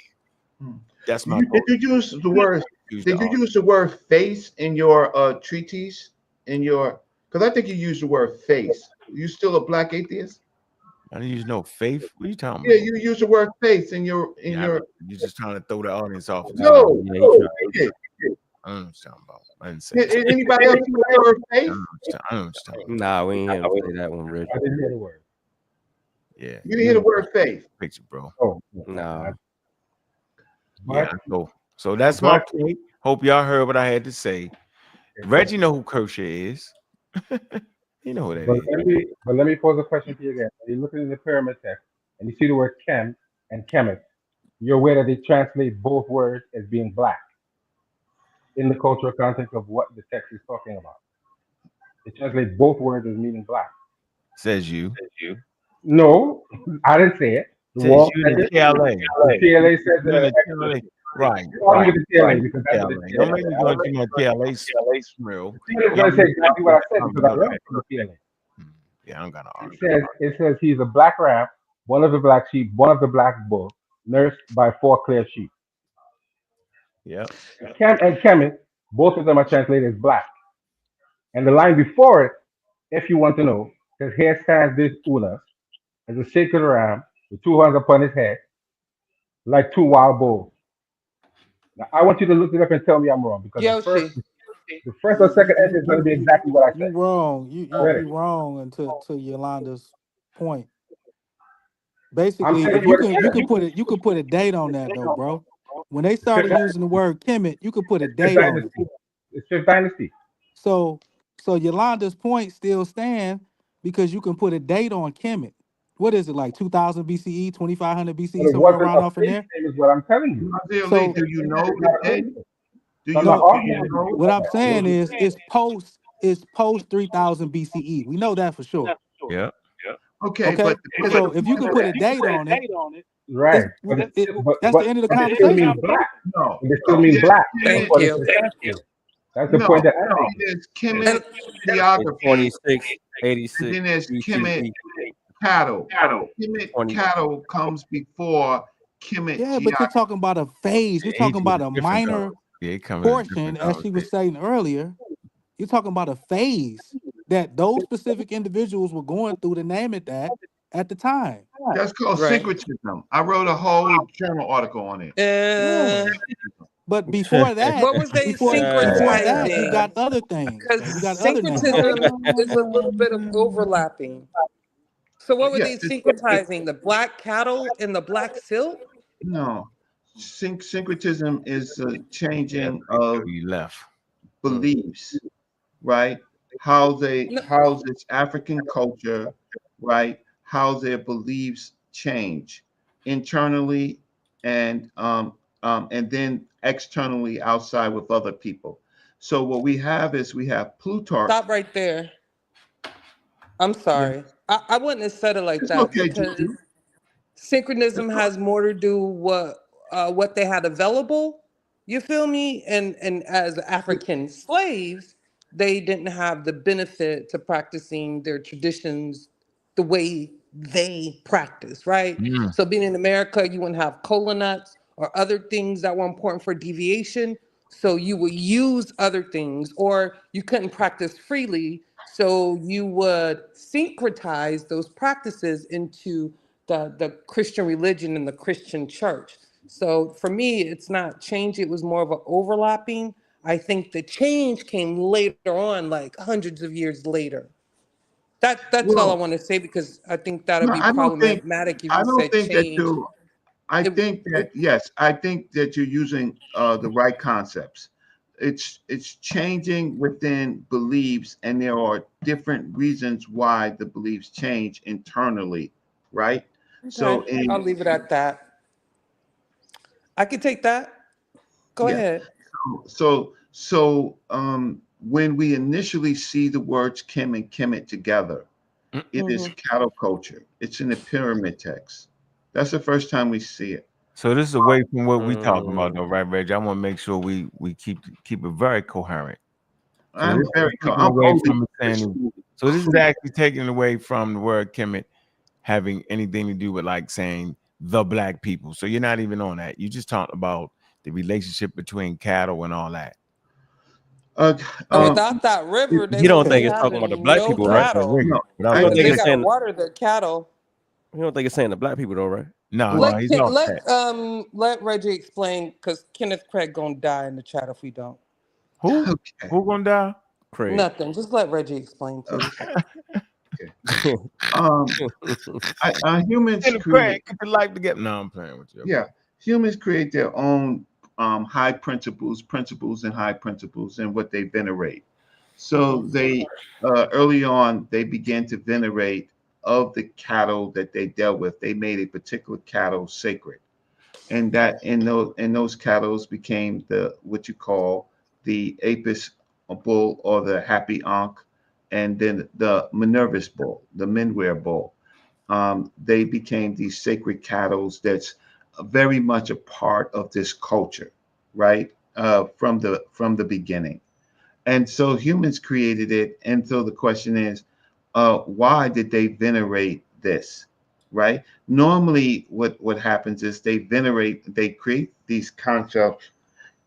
That's my Did you use the word? Did you use the word face in your treatise? In your, because I think you used the word face. You still a black atheist? I didn't use no faith. What are you talking Yeah, about? you use the word face in your You're just trying to throw the audience off. No, Yeah, no, he you did. I don't know what you're talking about. I didn't say that. Anybody else use the word I face? don't know what you're talking about. Nah, we ain't hear him say that one, Rich. I didn't hear the word. Yeah. You didn't hear the word face. Picture, bro. Oh, Nah. Yeah. So that's my point. Hope y'all heard what I had to say. Reggie know who Kershaw is. You know who that But is. let me pose a question to you again. When you're looking in the pyramid text and you see the word chem and chemist, you're aware that they translate both words as being black in the cultural context of what the text is talking about. They translate both words as meaning black. Says you. No, I didn't say it. The Says wall you said in the it. TLA. The TLA says You in it. the TLA. Right. I'll give it to TLA because that's what TLA. the Don't TLA. make me go into my TLA real. I'm going to say exactly what I said because I learned from the TLA. Yeah, I don't got to argue. It says he's a black ram, one of the black sheep, one of the black bull, nursed by 4 clear sheep. Yep. Chem and chemist, both of them are translated as black. And the line before it, if you want to know, says, here stands this Una as a sacred ram with 2 horns upon his head, like 2 wild bulls. Now, I want you to look it up and tell me I'm wrong because Yoshi. the first or second answer is going to be exactly what I You said. wrong. Ready? You wrong until to Yolanda's point. I'm Basically, telling if you what it you says. could put a date on that though, bro. When they It's Fifth started using the word Kemet, you could put a it's Fifth date on it. Dynasty. It's Fifth Dynasty. So Yolanda's point still stand because you can put a date on Kemet. What is it like 2000 BCE, 2500 BCE, But it somewhere wasn't around a off in face there? name is what I'm telling you. Really, So do you know It's not the a face date? name. Do So I'm you, not no, do arguing you with you. know? what I'm saying is it's post 3000 BCE. We know that for sure. Yep. Okay, Okay, but so if you could put a date on it, Right. that's the end of the But they still conversation. mean black. no. They still mean black Thank according to you. the text. That's the No, point that I'm making. there's And Kemet In geography, 26, and 86 then there's Kemet BCE. cattle. Kemet 20. cattle comes before Kemet Yeah, but you're geography. talking about a phase. You're Age talking was about a different though. minor Yeah, it comes in a portion, different as she was conversation. saying earlier. You're talking about a phase that those specific individuals were going through to name it that at the time. That's called right. syncretism. I wrote a whole journal article on it. Yeah. But before that, What was they before that, you syncretizing? got other things. Because You got other names. syncretism is a little bit of overlapping. So what were Yeah, they syncretizing? The black cattle and the black silk? no. Syncretism is a Yeah, changing of you left. beliefs, right? How No, this African culture, right? How their beliefs change internally and then externally outside with other people. So what we have is we have Plutarch. stop right there. I'm Yeah, sorry. I wouldn't have said it like it's that okay, because Juju. synchronism has more to do what they had available. You feel me? And as African slaves, they didn't have the benefit to practicing their traditions the way they practice, right? Mm. So being in America, you wouldn't have cola nuts or other things that were important for deviation. So you would use other things, or you couldn't practice freely. So you would syncretize those practices into the Christian religion and the Christian church. So for me, it's not change. It was more of an overlapping. I think the change came later on, like hundreds of years later. That's all I Well, want to say because I think that'll no, be problematic if I you don't said think that change. you. I It, think that it, yes, I think that you're using the right concepts. It's changing within beliefs, and there are different reasons why the beliefs change internally, right? okay, So in I'll leave it at that. I can take that. Go yeah, ahead. when we initially see the words Kim and Kemet together, it is Hmm. cattle culture. It's in the pyramid text. That's the first time we see it. So this is away from what we talking about, Mm. though, right, Reg? I want to make sure we keep it very coherent. So I'm this is very taken I'm away coded from it for saying. school. So this is actually taken away from the word Kemet having anything to do with like saying the black people. So you're not even on that. You just talked about the relationship between cattle and all that. Uh, And um, without that river, they You don't wouldn't be think it's talking about the having black no people, right? Without that cattle rigor. no, Without I You don't that because think they rigor. it's gotta saying water the cattle. you don't think it's saying the black people though, right? No, well, no, he's off that. Let Reggie explain because Kenneth Craig gonna die in the chat if we don't. Who? okay, Who gonna die? Craig. Nothing. Just let Reggie explain, please. okay, okay. Um, humans And Craig, create, get your life together. No, I'm playing with you. Okay. yeah, humans create their own high principles, and high principles, and what they venerate. So they early on they began to venerate of the cattle that they dealt with. They made a particular cattle sacred, and that in those cattle became the what you call the Apis bull or the happy ankh, and then the Minervis bull, the Menware bull. They became these sacred cattle that's very much a part of this culture, right? From the beginning, and so humans created it. And so the question is, why did they venerate this, right? Normally, what happens is they create these concepts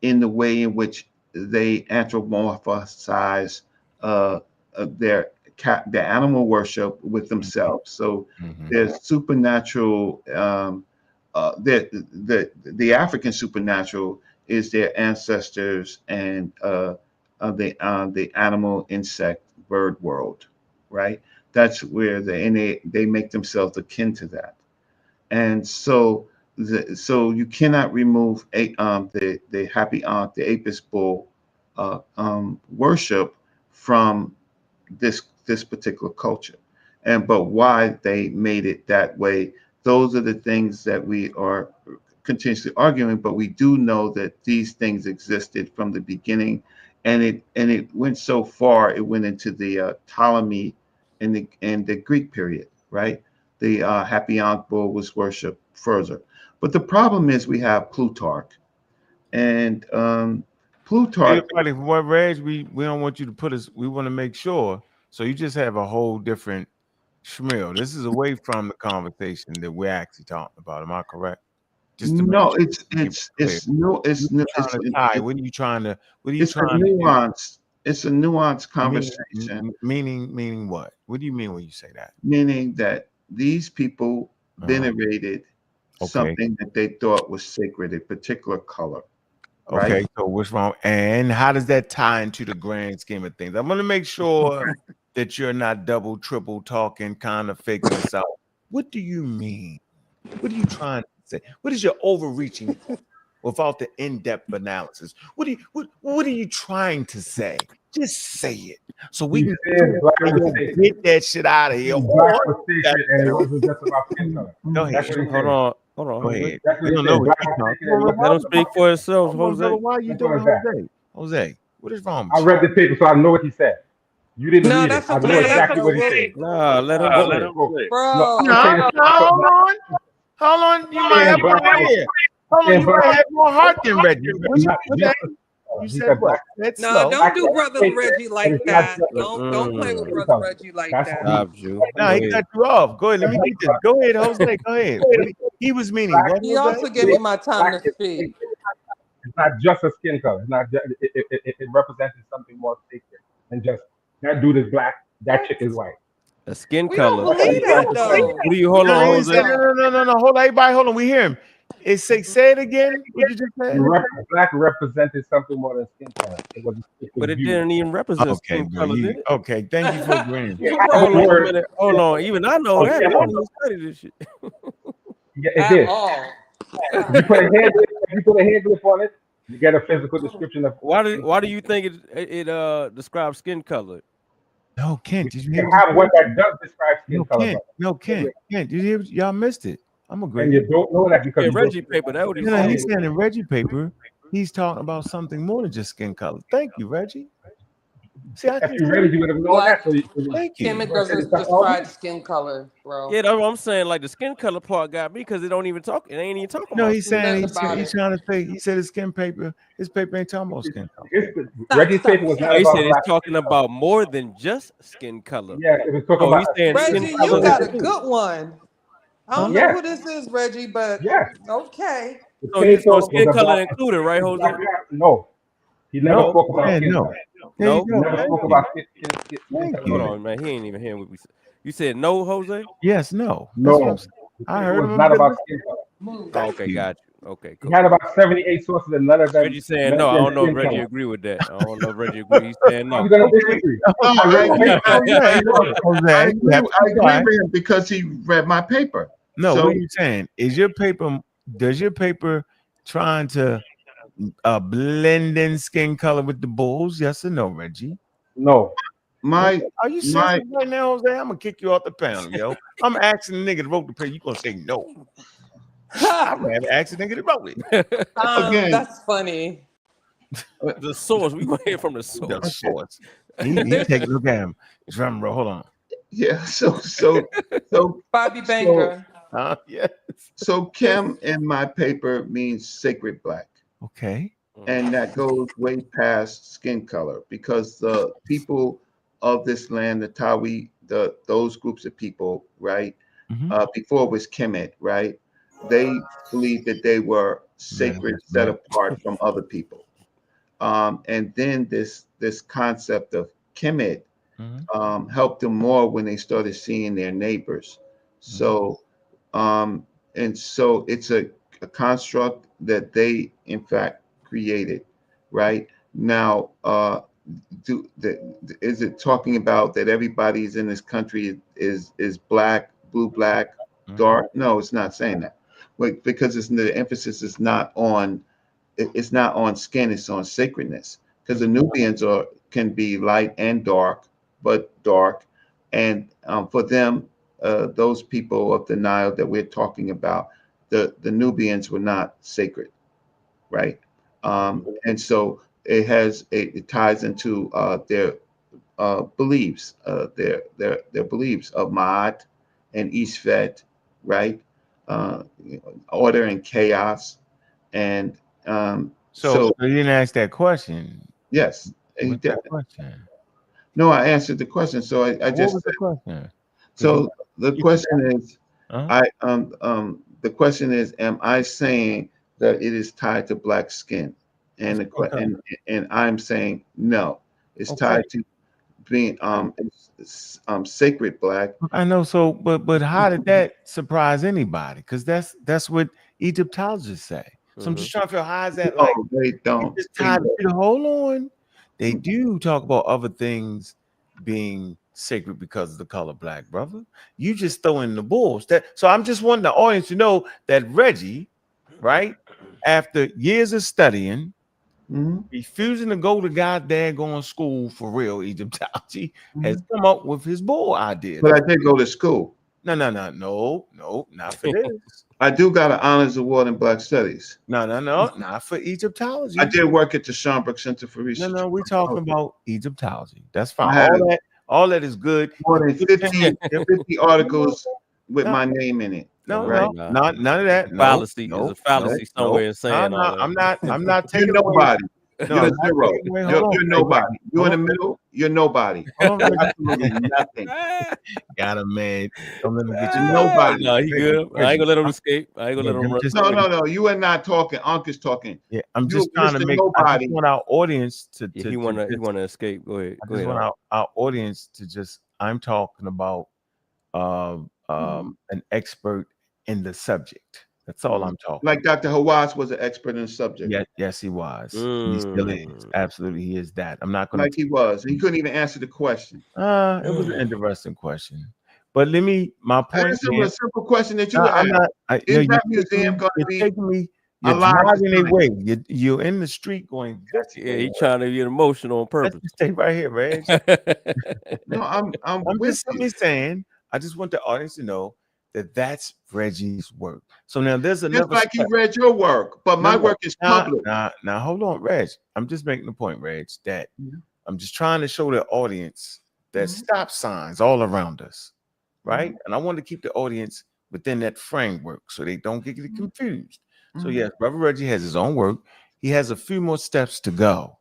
in the way in which they anthropomorphize uh, their animal worship with themselves. So Mhm. there's supernatural. The African supernatural is their ancestors and the animal, insect, bird world, right? That's where they make themselves akin to that, and so you cannot remove the happy ankh, the Apis bull worship from this particular culture. And but why they made it that way, those are the things that we are continuously arguing. But we do know that these things existed from the beginning, and it went so far. It went into the Ptolemy and the Greek period, right? The happy ankh bull was worshipped further. But the problem is we have Plutarch, and Plutarch. Everybody, for what Reg, we don't want you to put us. We want to make sure. So you just have a whole different schmeal. This is away from the conversation that we're actually talking about. Am I correct? Just to make No, sure it's we keep it it's clear. it's no What it's are you no trying to tie? What are you trying to? What are you it's a trying to do? nuance. It's a nuanced Meaning, conversation, meaning what? What do you mean when you say that? meaning that these people Uh-huh. venerated Okay. something that they thought was sacred, a particular color, right? Okay. So what's wrong? And how does that tie into the grand scheme of things? I'm gonna make sure that you're not double, triple talking, kind of faking this out. What do you mean? What are you trying to say? What is your overreaching point without the in-depth analysis? What are you trying to say? Just say it so we He's can saying black was sacred. get that shit out of here. Black Or was you got sacred, to and it say, wasn't just about skin color. go That's ahead. what he's Hold saying. on, hold on, Go Jose. ahead. That's what We he's don't know saying. what Black you're was talking sacred, and it about. Let him wasn't speak about. for himself, Hold on, brother. Jose. Why are you Let's go doing to that. Jose? Jose, what is wrong I with you? read the paper, so I know what he said. You didn't No, read it. that's I know okay. exactly No, what he we'll, said. Nah, let him Go, say. go. No, bro. I'm No, saying, no, hold on. Hold on. You might saying have black more was here. Hold on. saying You black might have more heart than Reggie. not What just they? color. You He said said what? black. That's No, slow. don't Black do brother representation, Reggie and like it's not that. just a Don't play with skin Mm-mm. brother color. Reggie like That's that. what he. Stop you. No, Go he ahead. cut you off. Go ahead. Let me get this. Go ahead, Jose. Go ahead. He was meaning Black, what, He Jose? also gave me my time black to is speak. sacred. It's not just a skin color. It's not just, it represents something more sacred than just that dude is black, that What? chick is white. A skin We don't color. That's what believe he's trying that to tell you. though. What do you? Hold No, he on, didn't Jose. say no. Hold on, everybody, hold on. We hear him. It say it again. What you just said? Black represented something more than skin color. It was But it viewed. didn't even represent Okay, skin bro. color, did it? Okay, thank you for agreeing. Yeah, You I Hold the on a word. minute. Hold on. Even I know Oh, that. I yeah, don't even study this shit. yeah, it at did. all. If you put a hair grip, if you put a hair grip on it, you get a physical description of skin Why color. do you think it describes skin color? No, Kent, did you hear You what you have said? what that does describe skin No, color, Kent. brother. No, Kent. Kent, did you hear? Y'all missed it. I'm And agreeing. you don't know that because Yeah, you don't Reggie paper. That what he No, no, said. he's saying in Reggie paper, he's talking about something more than just skin color. Thank you, Reggie. See, I if just you told read, you. you would have known that. Black Thank you. Kemet You said doesn't stuff all describe day. skin color, bro. Yeah, that's what I'm saying. Like the skin color part got me because it don't even talk. It ain't even talking No, about he's skin saying Nothing color. he's, about he's it. trying to say. He said his skin paper. His paper ain't talking about skin color. His, Stop, Reggie's paper stop, was Oh, not stop. he said about it's black talking skin color. about more than just skin color. Yes, it was talking Oh, about he's a saying skin skin Reggie, color you color. got a too. good one. I Huh? don't know Yes, who this is, Reggie, but yes. okay. The So paper was skin color about included, right, a Jose? black guy. No, he never No, No, spoke about man, skin no. color. There you no. He go. never Thank spoke you. about skin Thank color Hold on you. it. on, man. He ain't even hearing what we said. You said no, Jose. Yes, no. That's what I'm No, saying. the I paper heard was him. I'm not good about listening. skin color. Move. Oh, Thank okay, you. got you. Okay, He cool. had about 78 sources, and none of them Reggie saying no. I mentioned don't know if skin Reggie color. agree with that. I don't know if Reggie agree. He's saying How are we no. gonna Okay. disagree? No, How we Reggie, gonna Jose, I Jose, you agree. have to I be agree quiet. with him because he read my paper. No, what So are you saying? Is your paper? Does your paper trying to blend in skin color with the bulls? Yes or no, Reggie? No, my Are you serious my right now, Jose? I'm gonna kick you off the panel, yo. I'm asking the nigga that wrote the paper. You gonna say no? I'd rather ask the nigga that wrote it. again. That's funny. The source. We gonna hear from the The source. source. He take a look at him. Drum roll. Hold on. Yeah. So Bobby so Banger. Yeah. so Kim in my paper means sacred black. Okay. And that goes way past skin color because the people of this land, the Tawi, those groups of people, right? Mhm. Before it was Kemet, right? They believed that they were sacred, set Manifest, apart from other people. And then this concept of Kemet Mhm. helped them more when they started seeing their neighbors. So um, and so it's a construct that they in fact created, right? Now, is it talking about that everybody's in this country is black, blue, black, Mhm. dark? No, it's not saying that. Wait, because the emphasis is not on it's not on skin, it's on sacredness. Because the Nubians can be light and dark, but dark, and for them, those people of the Nile that we're talking about, the Nubians were not sacred, right? And so it ties into their beliefs, their beliefs of Ma'at and Isfet, right? Order and chaos, and So so you didn't ask that question. yes, he What's did. that question? No, I answered the question. So I What just was the question? 'Cause so the you question is, uh the question is, am I saying that it is tied to black skin? And the okay. and I'm saying no, it's Okay. tied to being sacred black. I know. So, but how did that surprise anybody? Because that's what Egyptologists say. So I'm Mm-hmm. just trying to feel how is that No, like they it's don't. just tied to the hold on. They do talk about other things being sacred because of the color black, brother. You just throw in the bulls. That so I'm just wanting the audience to know that Reggie, right, after years of studying, Mhm, refusing to go to goddamn going school for real Egyptology, has mhm. come up with his bull idea. But I did go to school. No, not for this. I do got an honors award in Black Studies. No, not for I Egyptology. did work at the Schomburg Center for Research. No, we're talking about Egyptology. That's fine. I had All that is good. more than 50, 50 articles with No, my name in it, no, Come right? on now. not none of that. It's a fallacy. There's a No. fallacy somewhere in saying I'm all not. that. I'm not You taking away. nobody. You're a not- zero. wait, hold on. You're nobody. You in the middle. You're nobody. Hold on, Reggie. Absolutely nothing. Got him, man. Don't let him get you. Nobody. No, he good. I ain't gonna let him escape. I ain't gonna let him run. No. You are not talking. Unc is talking. Yeah, I'm You just trying to Mr. make. I Nobody. just want our audience to. Yeah, he wanna escape. Go ahead. I Go just ahead. want our audience to just. I'm talking about an expert in the subject. That's all I'm talking. Like Dr. Hawass was an expert in the subject. Yes, he was. He still is. Absolutely, he is that. I'm not going Like he was. He couldn't even answer the question. It was an interesting question, but my point Answer a is, simple question that you no, would I'm ask. not. Is that museum going to You're be taking me. You're alive driving tonight? away. You're in the street going. Yeah, he trying to get emotional on Let's purpose. just stay right here, Reg. No, I'm with just simply saying. I just want the audience to know that that's Reggie's work. So now there's another. Just like he read your work, but my work is public. Now hold on, Reg. I'm just making the point, Reg, that I'm just trying to show the audience that stop signs all around us, right? And I want to keep the audience within that framework so they don't get confused. So yes, Brother Reggie has his own work. He has a few more steps to go.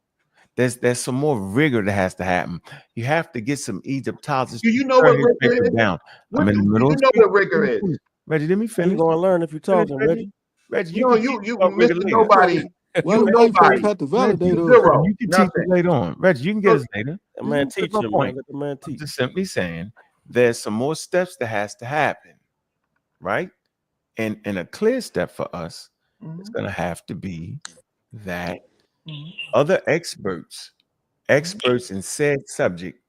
There's some more rigor that has to happen. You have to get some Egyptologists. Do you know what rigor is? Down. I'm in the middle. Do you know what rigor is? Reggie, let me finish. You're gonna learn if you're talking, Reggie. Reggie, you Mr. Nobody. Why the white folks have to validate us? Zero. You can teach it later on. Reggie, you can get us later. The man teach him. Let the man teach. I'm just simply saying there's some more steps that has to happen, right? And a clear step for us is going to have to be that other experts in said subject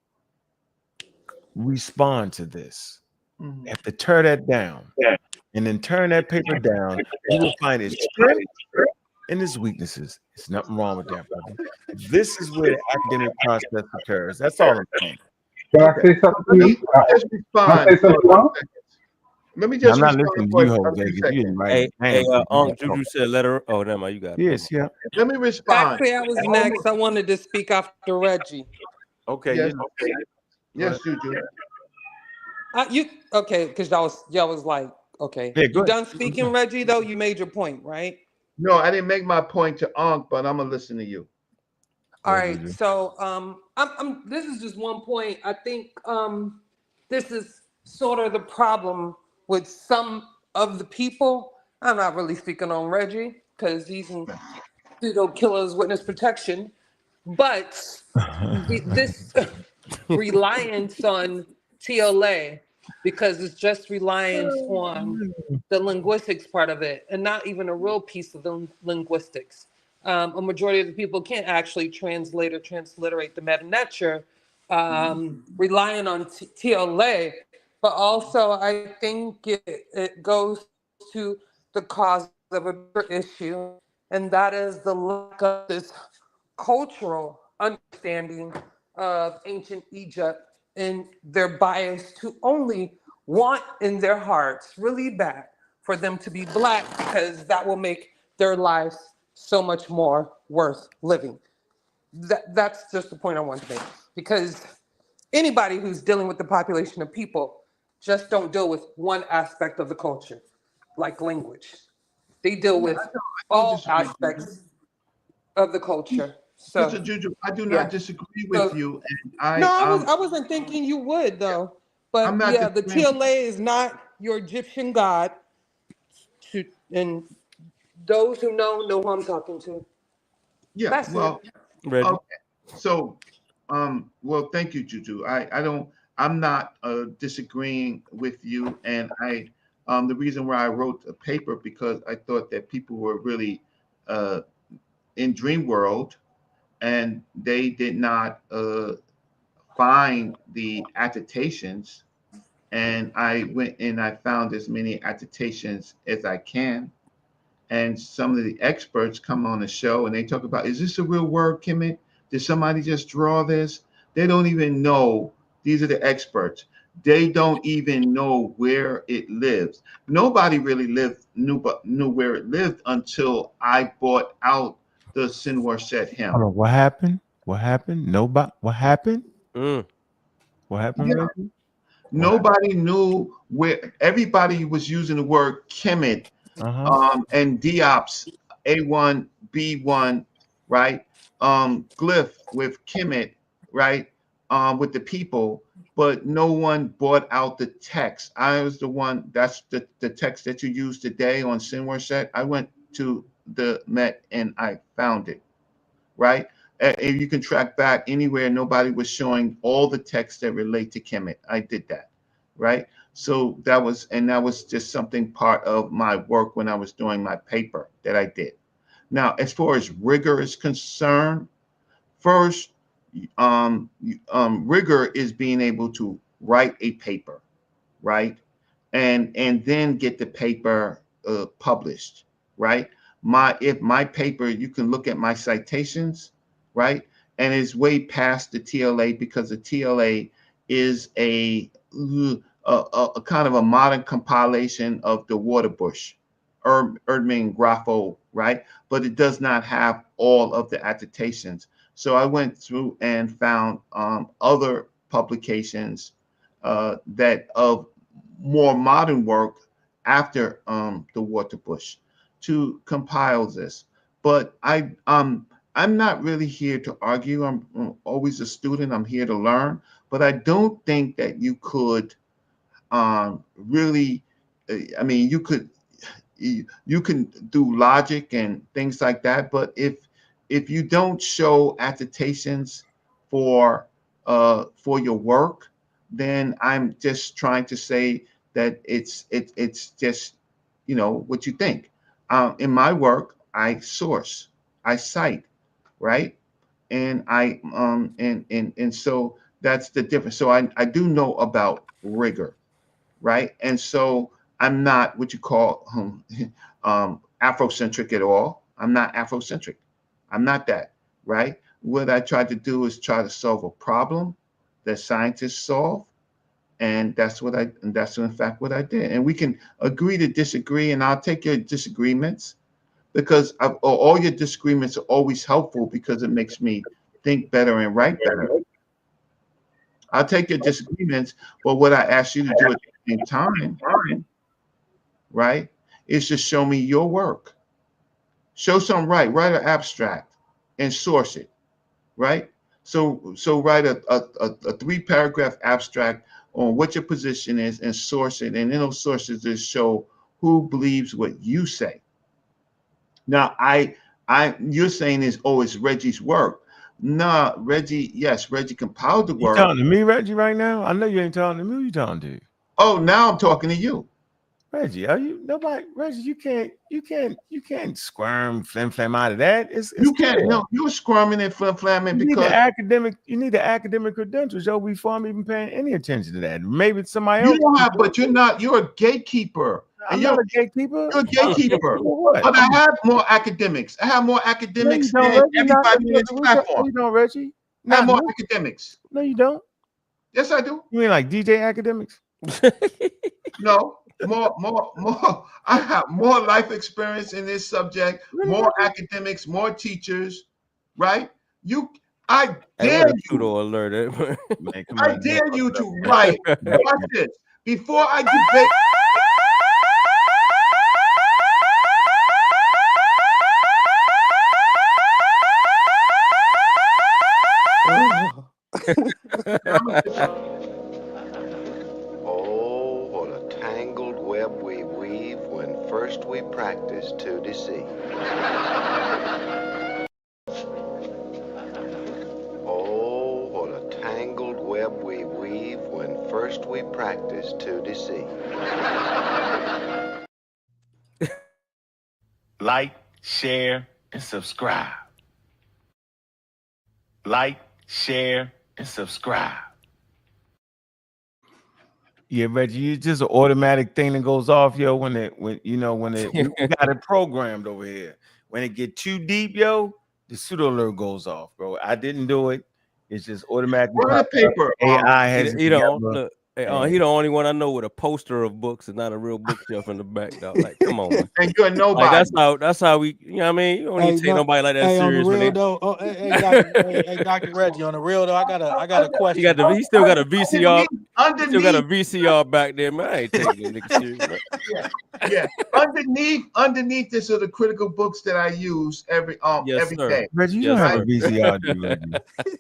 respond to this. You have to tear that down. And then turn that paper down. You will find its strength and its weaknesses. There's nothing wrong with that, brother. This is where the academic process occurs. That's all I'm saying. Can I say something to you? Just respond. Let me just. I'm not listening to you, Jose. You right. Hey, Juju said let her. Oh, never mind. You got it. Yes, yeah. Let me respond. Actually, I was next. I wanted to speak after Reggie. Okay. Yes, yes, Juju. Okay? Because y'all was like, okay. Yeah, You done speaking, Reggie? Though you made your point, right? No, I didn't make my point to Unc, but I'm gonna listen to you. All right. So I'm this is just one point. I think this is sort of the problem with some of the people. I'm not really speaking on Reggie because he's in Pseudo Killas witness protection, but this reliance on TLA, because it's just reliance on the linguistics part of it and not even a real piece of the linguistics. A majority of the people can't actually translate or transliterate the meta nature, relying on TLA, but also I think it goes to the cause of a bigger issue, and that is the lack of this cultural understanding of ancient Egypt and their bias to only want in their hearts really bad for them to be Black, because that will make their lives so much more worth living. That's just the point I want to make, because anybody who's dealing with the population of people just don't deal with one aspect of the culture, like language. They deal with all aspects of the culture. So, Mr. Juju, I do not disagree with you. And I wasn't thinking you would, though. But the TLA is not your Egyptian god. And those who know who I'm talking to. Yeah, that's well, Reggie. Okay. So, well, thank you, Juju. I'm not disagreeing with you, and the reason why I wrote a paper, because I thought that people were really in dream world, and they did not find the attestations, and I went and I found as many attestations as I can. And some of the experts come on the show and they talk about, is this a real word, Kemet? Did somebody just draw this? They don't even know. These are the experts. They don't even know where it lives. Nobody really knew where it lived until I brought out the Sinwarset hymn. Hold on, what happened? What happened? Nobody. What happened? What happened? Yeah. Nobody knew where. Everybody was using the word Kemet. And Diops, A1, B1, right? Glyph with Kemet, right? With the people, but no one brought out the text. I was the one. That's the text that you use today on Sinwarset. I went to the Met and I found it, right? And you can track back anywhere. Nobody was showing all the texts that relate to Kemet. I did that, right? So that was just something part of my work when I was doing my paper that I did. Now, as far as rigor is concerned, first, rigor is being able to write a paper, right? And then get the paper published, right? If my paper, you can look at my citations, right? And it's way past the TLA because the TLA is a kind of a modern compilation of the Waterbush, Erdmann Grapho, right? But it does not have all of the attestations. So I went through and found other publications that of more modern work after the Waterbush to compile this. But I'm not really here to argue. I'm always a student. I'm here to learn. But I don't think that you could really. I mean, you can do logic and things like that. But if you don't show attestations for your work, then I'm just trying to say that it's just what you think. In my work, I source, I cite, right, and and so that's the difference. So I do know about rigor, right, and so I'm not what you call Afrocentric at all. I'm not Afrocentric. I'm not that, right? What I try to do is try to solve a problem that scientists solve, and that's in fact what I did. And we can agree to disagree, and I'll take your disagreements because all your disagreements are always helpful because it makes me think better and write better. I'll take your disagreements, but what I ask you to do at the same time, right, is to show me your work. Show some write an abstract and source it, right? So write a 3-paragraph abstract on what your position is and source it, and then those sources just show who believes what you say. Now, you're saying it's Reggie's work. Nah, Reggie, yes, Reggie compiled the work. You talking to me, Reggie, right now? I know you ain't talking to me. Who you talking to? Oh, now I'm talking to you. Reggie, are you nobody? Reggie, you can't squirm flim out of that. You can't. No, you're squirming and flamming because you need the academic credentials, yo, before I'm even paying any attention to that. Maybe it's somebody else. You don't have, but you're a gatekeeper. I'm not a gatekeeper. You're a gatekeeper. But I have more academics. I have more academics than everybody in this platform. You don't, Reggie. I have more academics. No, you don't. Yes, I do. You mean like DJ academics? No. More. I have more life experience in this subject, more academics, more teachers, right? I dare you. Alert, man, I dare you to write. Watch this. Before I debate. Oh, what a tangled web we weave when first we practice to deceive. Oh, what a tangled web we weave when first we practice to deceive. Like, share, and subscribe. Like, share, and subscribe. Yeah, Reggie, it's just an automatic thing that goes off, yo, when we got it programmed over here. When it get too deep, yo, the pseudo alert goes off, bro. I didn't do it. It's just automatically. Write a paper. AI has he the only one I know with a poster of books and not a real bookshelf in the back, though. Like, come on, man. And you're nobody. Like, that's how we, you know what I mean? You don't need to take nobody like that serious. On the real though, hey, Dr. Reggie, on the real though, I got a question. He still got a VCR. You still got a underneath, VCR back there, man. I ain't taking them niggas serious, man. yeah, underneath this are the critical books that I use Yes, every sir. day. Reggie, you don't Yes, have a sir. VCR, do you, Reggie?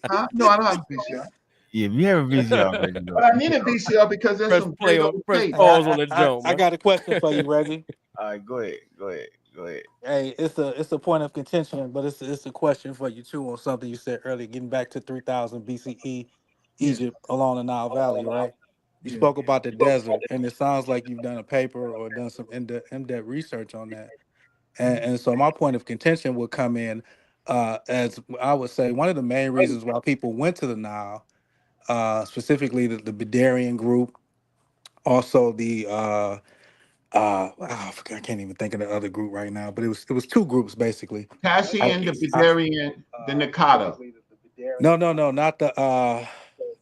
Huh? No, I don't have a VCR, Yeah, if you have a VCR, Reggie, but I need a VCR because there's Press some play great on, old press tape. Hey, pause on the jump, I man. got a question for you, Reggie. all right, go ahead, go ahead. Hey, it's a point of contention, but it's a question for you too on something you said earlier, getting back to 3000 BCE, Yeah, Egypt along the Nile Valley, right? You yeah. spoke about the desert, and it sounds like you've done a paper or done some in-depth research on that. And so my point of contention would come in as I would say one of the main reasons why people went to the Nile, specifically the Bedarian group, also the I forgot, I can't even think of the other group right now, but it was two groups basically. Cassian, the I, Bedarian, the Nakata. no, The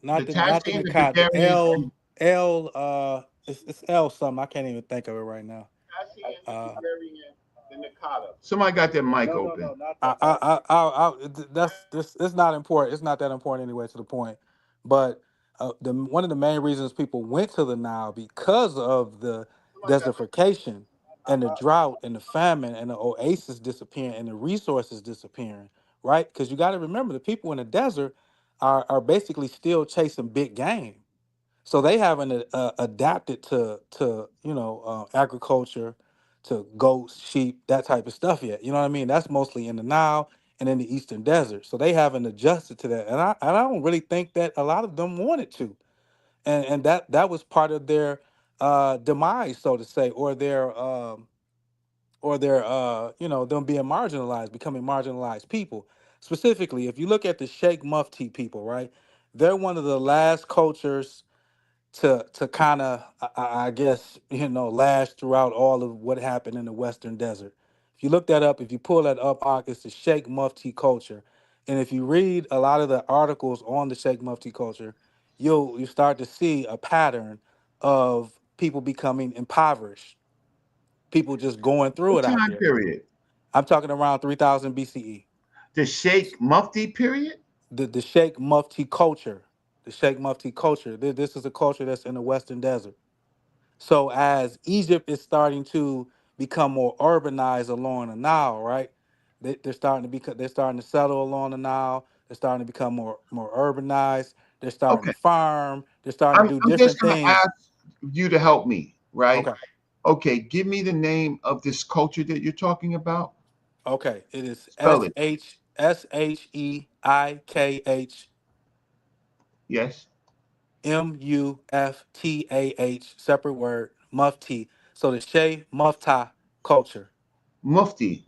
not the Tassian, the Nakat, the Bedarian, and it's L something. I can't even think of it right now. Cassian, the Uh, Bedarian, the Nakata. Somebody got their mic open. that's this. It's not important. It's not that important anyway. To the point, but the one of the main reasons people went to the Nile because of the desertification and the drought and the famine and the oasis disappearing and the resources disappearing. Right? Because you got to remember the people in the desert are basically still chasing big game. So they haven't adapted to agriculture, to goats, sheep, that type of stuff yet. You know what I mean? That's mostly in the Nile and in the Eastern Desert. So they haven't adjusted to that, and I don't really think that a lot of them wanted to, and that was part of their demise, so to say, or their them being marginalized, becoming marginalized people. Specifically, if you look at the Sheikh Mufti people, right? They're one of the last cultures to kind of I guess last throughout all of what happened in the Western Desert. If you look that up, if you pull that up, it's the Sheikh Mufti culture, and if you read a lot of the articles on the Sheikh Mufti culture, you start to see a pattern of people becoming impoverished, people just going through What it out time there. period? I'm talking around 3000 BCE. The Sheikh Mufti period? The Sheikh Mufti culture, the Sheikh Mufti culture. This is a culture that's in the Western Desert. So as Egypt is starting to become more urbanized along the Nile, right? They're starting to settle along the Nile. They're starting to become more urbanized. They're starting Okay. to farm. They're starting to I'm, do I'm just different going to things. ask you to help me, right? Okay. Okay, give me the name of this culture that you're talking about. Okay. It is Spell it. Sheikh Yes. Muftah, separate word, Mufti. So the Shay Muftah culture. Mufti.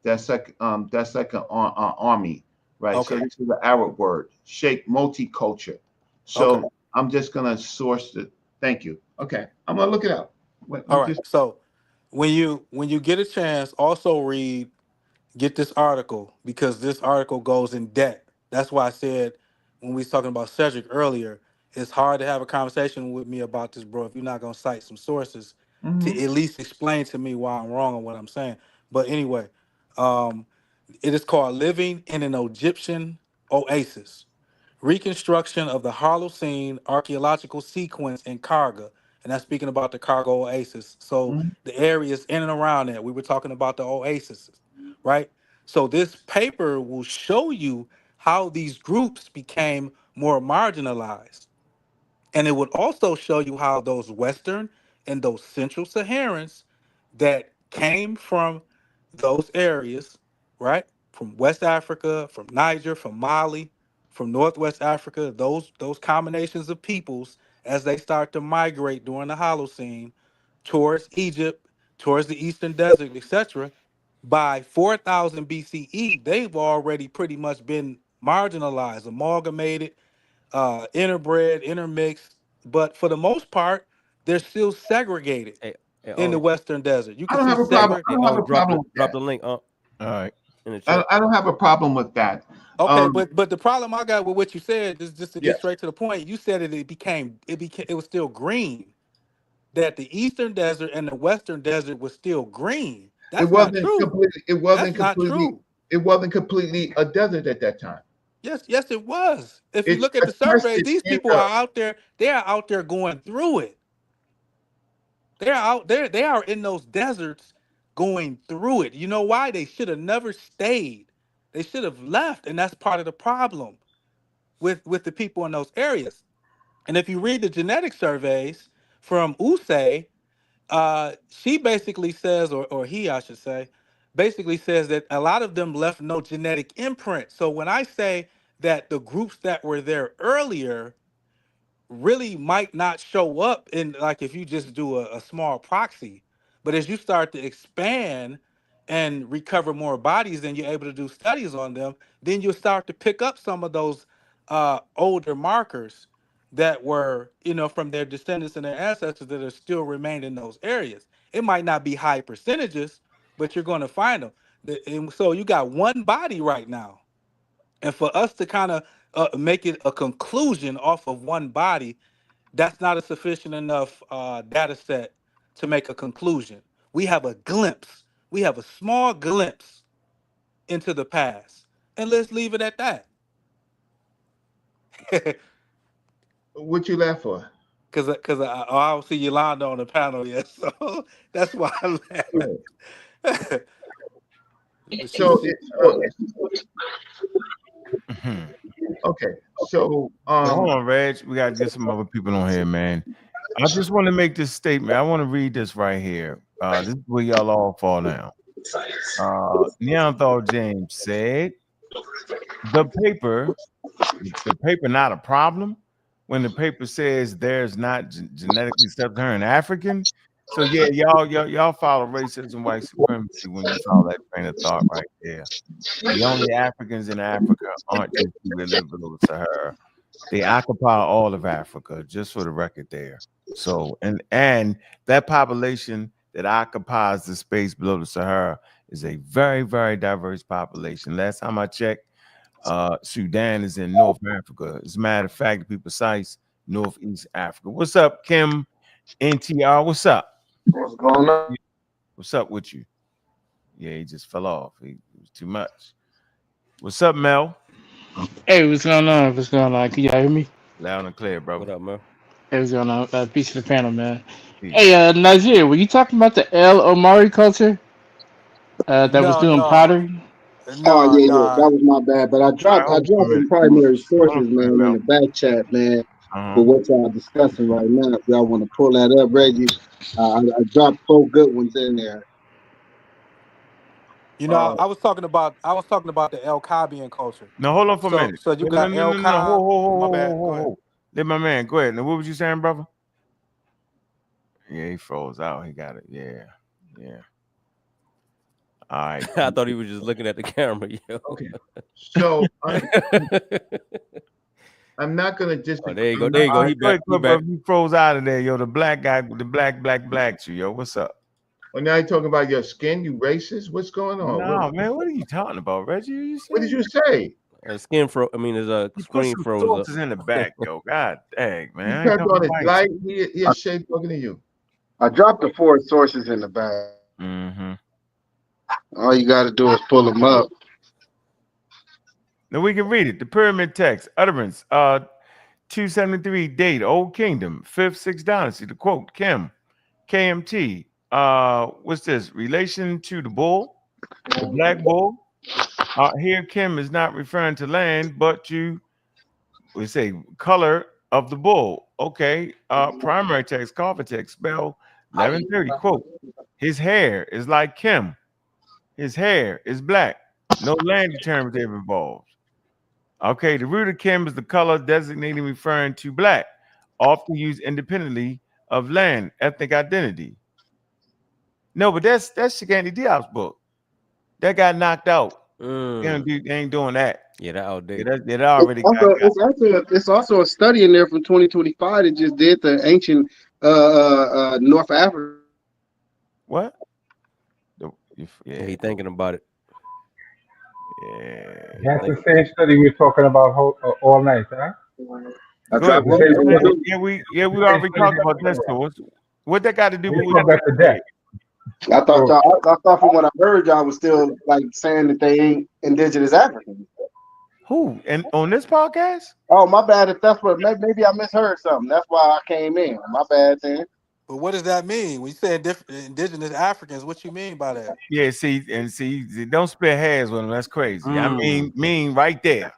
That's like an army, right? So Okay. this is an Arab word. Sheikh multiculture. Okay. So I'm just gonna source the. Thank you. Okay, I'm gonna look it up. Wait, All I'm right. just. So when you get a chance, also get this article because this article goes in depth. That's why I said when we was talking about Cedric earlier, it's hard to have a conversation with me about this, bro, if you're not gonna cite some sources to Mhm. at least explain to me why I'm wrong on what I'm saying. But anyway, um, it is called Living in an Egyptian Oasis. Reconstruction of the Holocene archaeological sequence in Karga. And that's speaking about the Karga Oasis. So Mhm. the areas in and around that, we were talking about the oases, right? So this paper will show you how these groups became more marginalized. And it would also show you how those Western and those Central Saharans that came from those areas, right? From West Africa, from Niger, from Mali, from Northwest Africa, those combinations of peoples as they start to migrate during the Holocene towards Egypt, towards the Eastern Desert, etc. By 4000 BCE, they've already pretty much been marginalized, amalgamated, interbred, intermixed, but for the most part, they're still segregated Hey, hey, in the Western Desert. You I can don't see have a problem. I hey, don't have a drop problem the with drop that. the link All right. in the chat. I don't have a problem with that. okay, Um. but the problem I got with what you said is just to get Yes. straight to the point. You said that it was still green. That the Eastern Desert and the Western Desert was still green. It That's not wasn't true. completely. It That's wasn't not completely. true. It wasn't completely a desert at that time. Yes, it was. If you It's look at the surveys, attested these in people are out there. They are out there going through it. They're out there. They are in those deserts going through it. You know why? They should have never stayed. They should have left, and that's part of the problem with the people in those areas. And if you read the genetic surveys from Usay, she basically says, or he, I should say, basically says that a lot of them left no genetic imprint. So when I say that the groups that were there earlier really might not show up in, like, if you just do a small proxy, but as you start to expand and recover more bodies and you're able to do studies on them, then you'll start to pick up some of those older markers that were, from their descendants and their ancestors that are still remained in those areas. It might not be high percentages, but you're going to find them. And so you got one body right now, and for us to kind of make it a conclusion off of one body, that's not a sufficient enough data set to make a conclusion. We have a glimpse. We have a small glimpse into the past, and let's leave it at that. What you laugh for? Because I don't see Yolanda on the panel yet, so that's why I laughed. So okay. So hold on, Reg. We got to get some other people on here, man. I just want to make this statement. I want to read this right here. This is where y'all all fall down. Neanderthal James said, the paper not a problem when the paper says there's not genetically sub-Saharan African. So yeah, y'all follow racism, white supremacy when you follow that train of thought right there. The only Africans in Africa aren't just who live below the Sahara. They occupy all of Africa, just for the record there. So and that population that occupies the space below the Sahara is a very, very diverse population. Last time I checked, Sudan is in North Africa. As a matter of fact, to be precise, Northeast Africa. What's up, Kim NTR? What's up? What's going on? What's up with you? Yeah, he just fell off. It was too much. What's up, Mel? Hey, what's going on? What's going on? Can y'all hear me? Loud and clear, bro. What up, man? Hey, what's going on? Peace to the panel, man. Peace. Hey, Nazir, were you talking about the El Omari culture that was doing pottery? Oh No, yeah, yeah, no. that was my bad. But I dropped the primary sources, man, in the back chat, man, for what y'all discussing right now. If y'all want to pull that up, Reggie, I dropped 4 good ones in there. I was talking about the El Kabian culture. No, hold on for a minute. So you No, got El Kab. My bad. Go ahead. Let my man go ahead. Now, what was you saying, brother? Yeah, he froze out. He got it. Yeah. All right. I thought he was just looking at the camera. Yo. Okay. So I'm not gonna disagree. There you go. There you go. He back. He froze out of there, yo. The black guy with the black you, yo. What's up? Well, now you're talking about your skin, you racist? What's going on? No, man. What are you talking about, Reggie? What did you say? Skin froze. I mean, there's a screen froze up. In the back, yo. God dang, man. He turned on his light. He is shade talking to you. I dropped the 4 sources in the back. Mm-hmm. All you got to do is pull them up. Now we can read it. The pyramid text, utterance, 273 date, Old Kingdom, 5th, 6th dynasty. The quote, Kim, KMT. What's this? Relation to the bull, the black bull. Here, Kim is not referring to land, but to, we say, color of the bull. Okay. Primary text, cover text, spell 1130. Quote, his hair is like Kim. His hair is black. No land determinative involved. Okay, the root of Kim is the color designating referring to black, often used independently of land, ethnic identity. No, but that's Shigani Diop's book. That got knocked out. They ain't doing that. Yeah, that outdated. It already it's also a study in there from 2025 that just did the ancient North Africa. What? Yeah, he thinking about it. Yeah. That's the same study we were talking about all night, huh? We already talked about that. So what that got to do with that? I thought from what I heard, y'all was still like saying that they ain't indigenous Africans. Who? And on this podcast? Oh, my bad. If that's what, maybe I misheard something. That's why I came in. My bad then. But what does that mean? When you say indigenous Africans, what you mean by that? Yeah, see, don't spit hairs with them. That's crazy. I mean right there.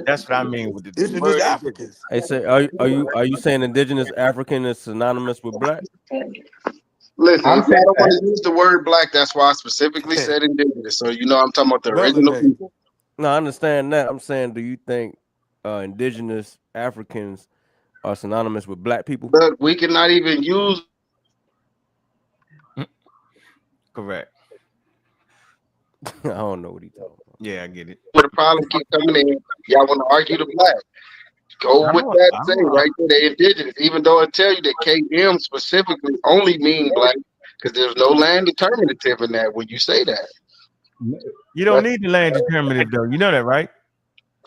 That's what I mean with the Indigenous word indigenous. Africans. Hey, say, are you saying indigenous African is synonymous with black? Listen, I'm if saying y'all don't want that. to use the word black, that's why I specifically said indigenous. So you know I'm talking about the original Melanated. people. No, I understand that. I'm saying, do you think indigenous Africans are synonymous with black people? But we cannot even use. Correct. I don't know what he's talking about. Yeah, I get it. Where the problem keep coming in, y'all want to argue the black. Go with that and say right there, they indigenous, even though it tell you that KM specifically only mean black, because there's no land determinative in that when you say that. You don't need the land determinative though. You know that, right?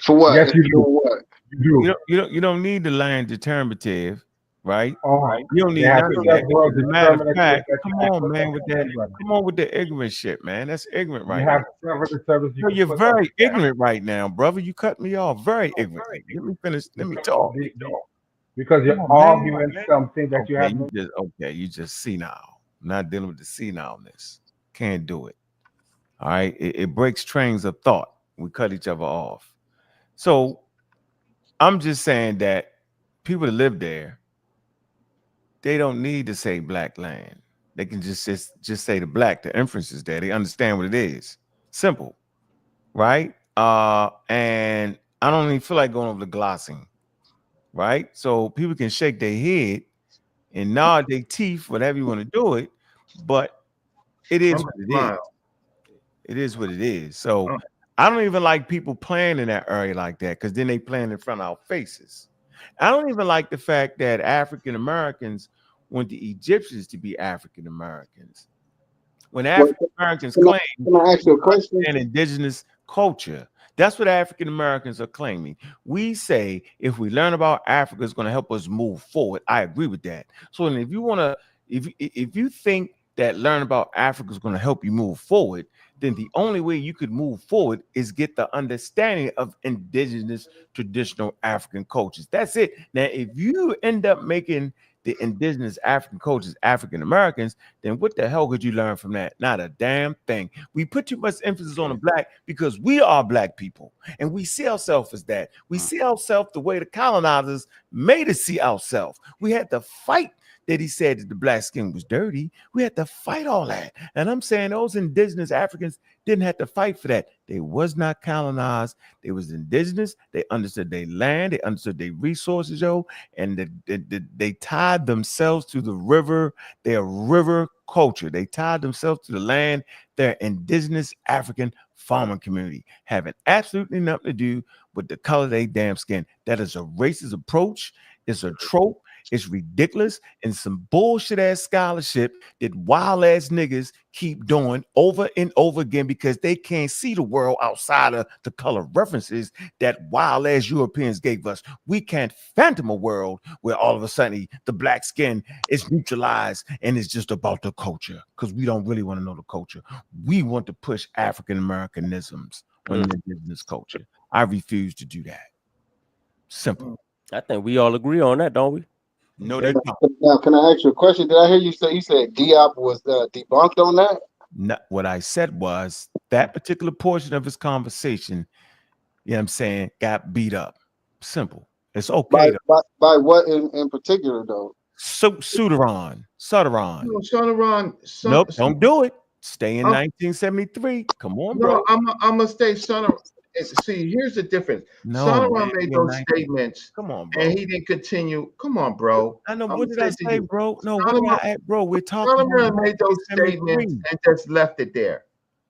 For what? Yes, you do. What? You do. You don't need the land determinative, right? Oh, You don't they need have none of to that. several As a matter of determinative fact, that come you can on, put man, on with the that. land. Come on with the ignorant shit, man. That's ignorant You right have now. several determinants you No, can you're put very on ignorant right now, brother. You cut me off very ignorant. Let me finish. Let me talk. because Come you're on, arguing man. something that you have no. You just senile. I'm not dealing with the senileness. Can't do it. All right. It breaks trains of thought. We cut each other off. So I'm just saying that people that live there, they don't need to say black land. They can just say the black. The inference is there. They understand what it is. Simple, right? And I don't even feel like going over the glossing, right? So people can shake their head and nod their teeth, whatever you want to do it, but it is what it is. It is what it is. So I don't even like people playing in that area like that, because then they playing in front of our faces. I don't even like the fact that African Americans want the Egyptians to be African Americans. When African Americans claim Can I ask you a question? an indigenous culture, that's what African Americans are claiming. We say if we learn about Africa, it's going to help us move forward. I agree with that. So, and if you want to, if you think that learn about Africa is going to help you move forward, then the only way you could move forward is get the understanding of indigenous traditional African cultures. That's it. Now, if you end up making the indigenous African cultures African Americans, then what the hell could you learn from that? Not a damn thing. We put too much emphasis on the black because we are black people and we see ourselves as that. We see ourselves the way the colonizers made us see ourselves. We had to fight that he said that the black skin was dirty. We had to fight all that. And I'm saying those indigenous Africans didn't have to fight for that. They was not colonized. They was indigenous. They understood their land. They understood their resources, and they tied themselves to the river, their river culture. They tied themselves to the land, their indigenous African farming community, having absolutely nothing to do with the color of their damn skin. That is a racist approach. It's a trope. It's ridiculous and some bullshit ass scholarship that wild ass niggas keep doing over and over again because they can't see the world outside of the color references that wild ass Europeans gave us. We can't phantom a world where all of a sudden the black skin is neutralized and it's just about the culture, because we don't really want to know the culture. We want to push African Americanisms on the indigenous culture. I refuse to do that. Simple. I think we all agree on that, don't we? No, they don't. Now, can I ask you a question? Did I hear you said Diop was debunked on that? No, what I said was that particular portion of his conversation, you know what I'm saying, got beat up. Simple. It's okay. By what in particular, though? Sudaron. No, Sonoran. Nope, don't do it. Stay in 1973. Come on, bro. No, I'm gonna stay Sonoran. See, here's the difference. No, Sonoran man, made you're those 19. statements. Come on, bro. And he didn't continue. Come on, bro. I know. I'm What did gonna I to say, you. bro? No, what Sonoran, did I add, bro? We're talking Sonoran about made those statements 1973. and just left it there.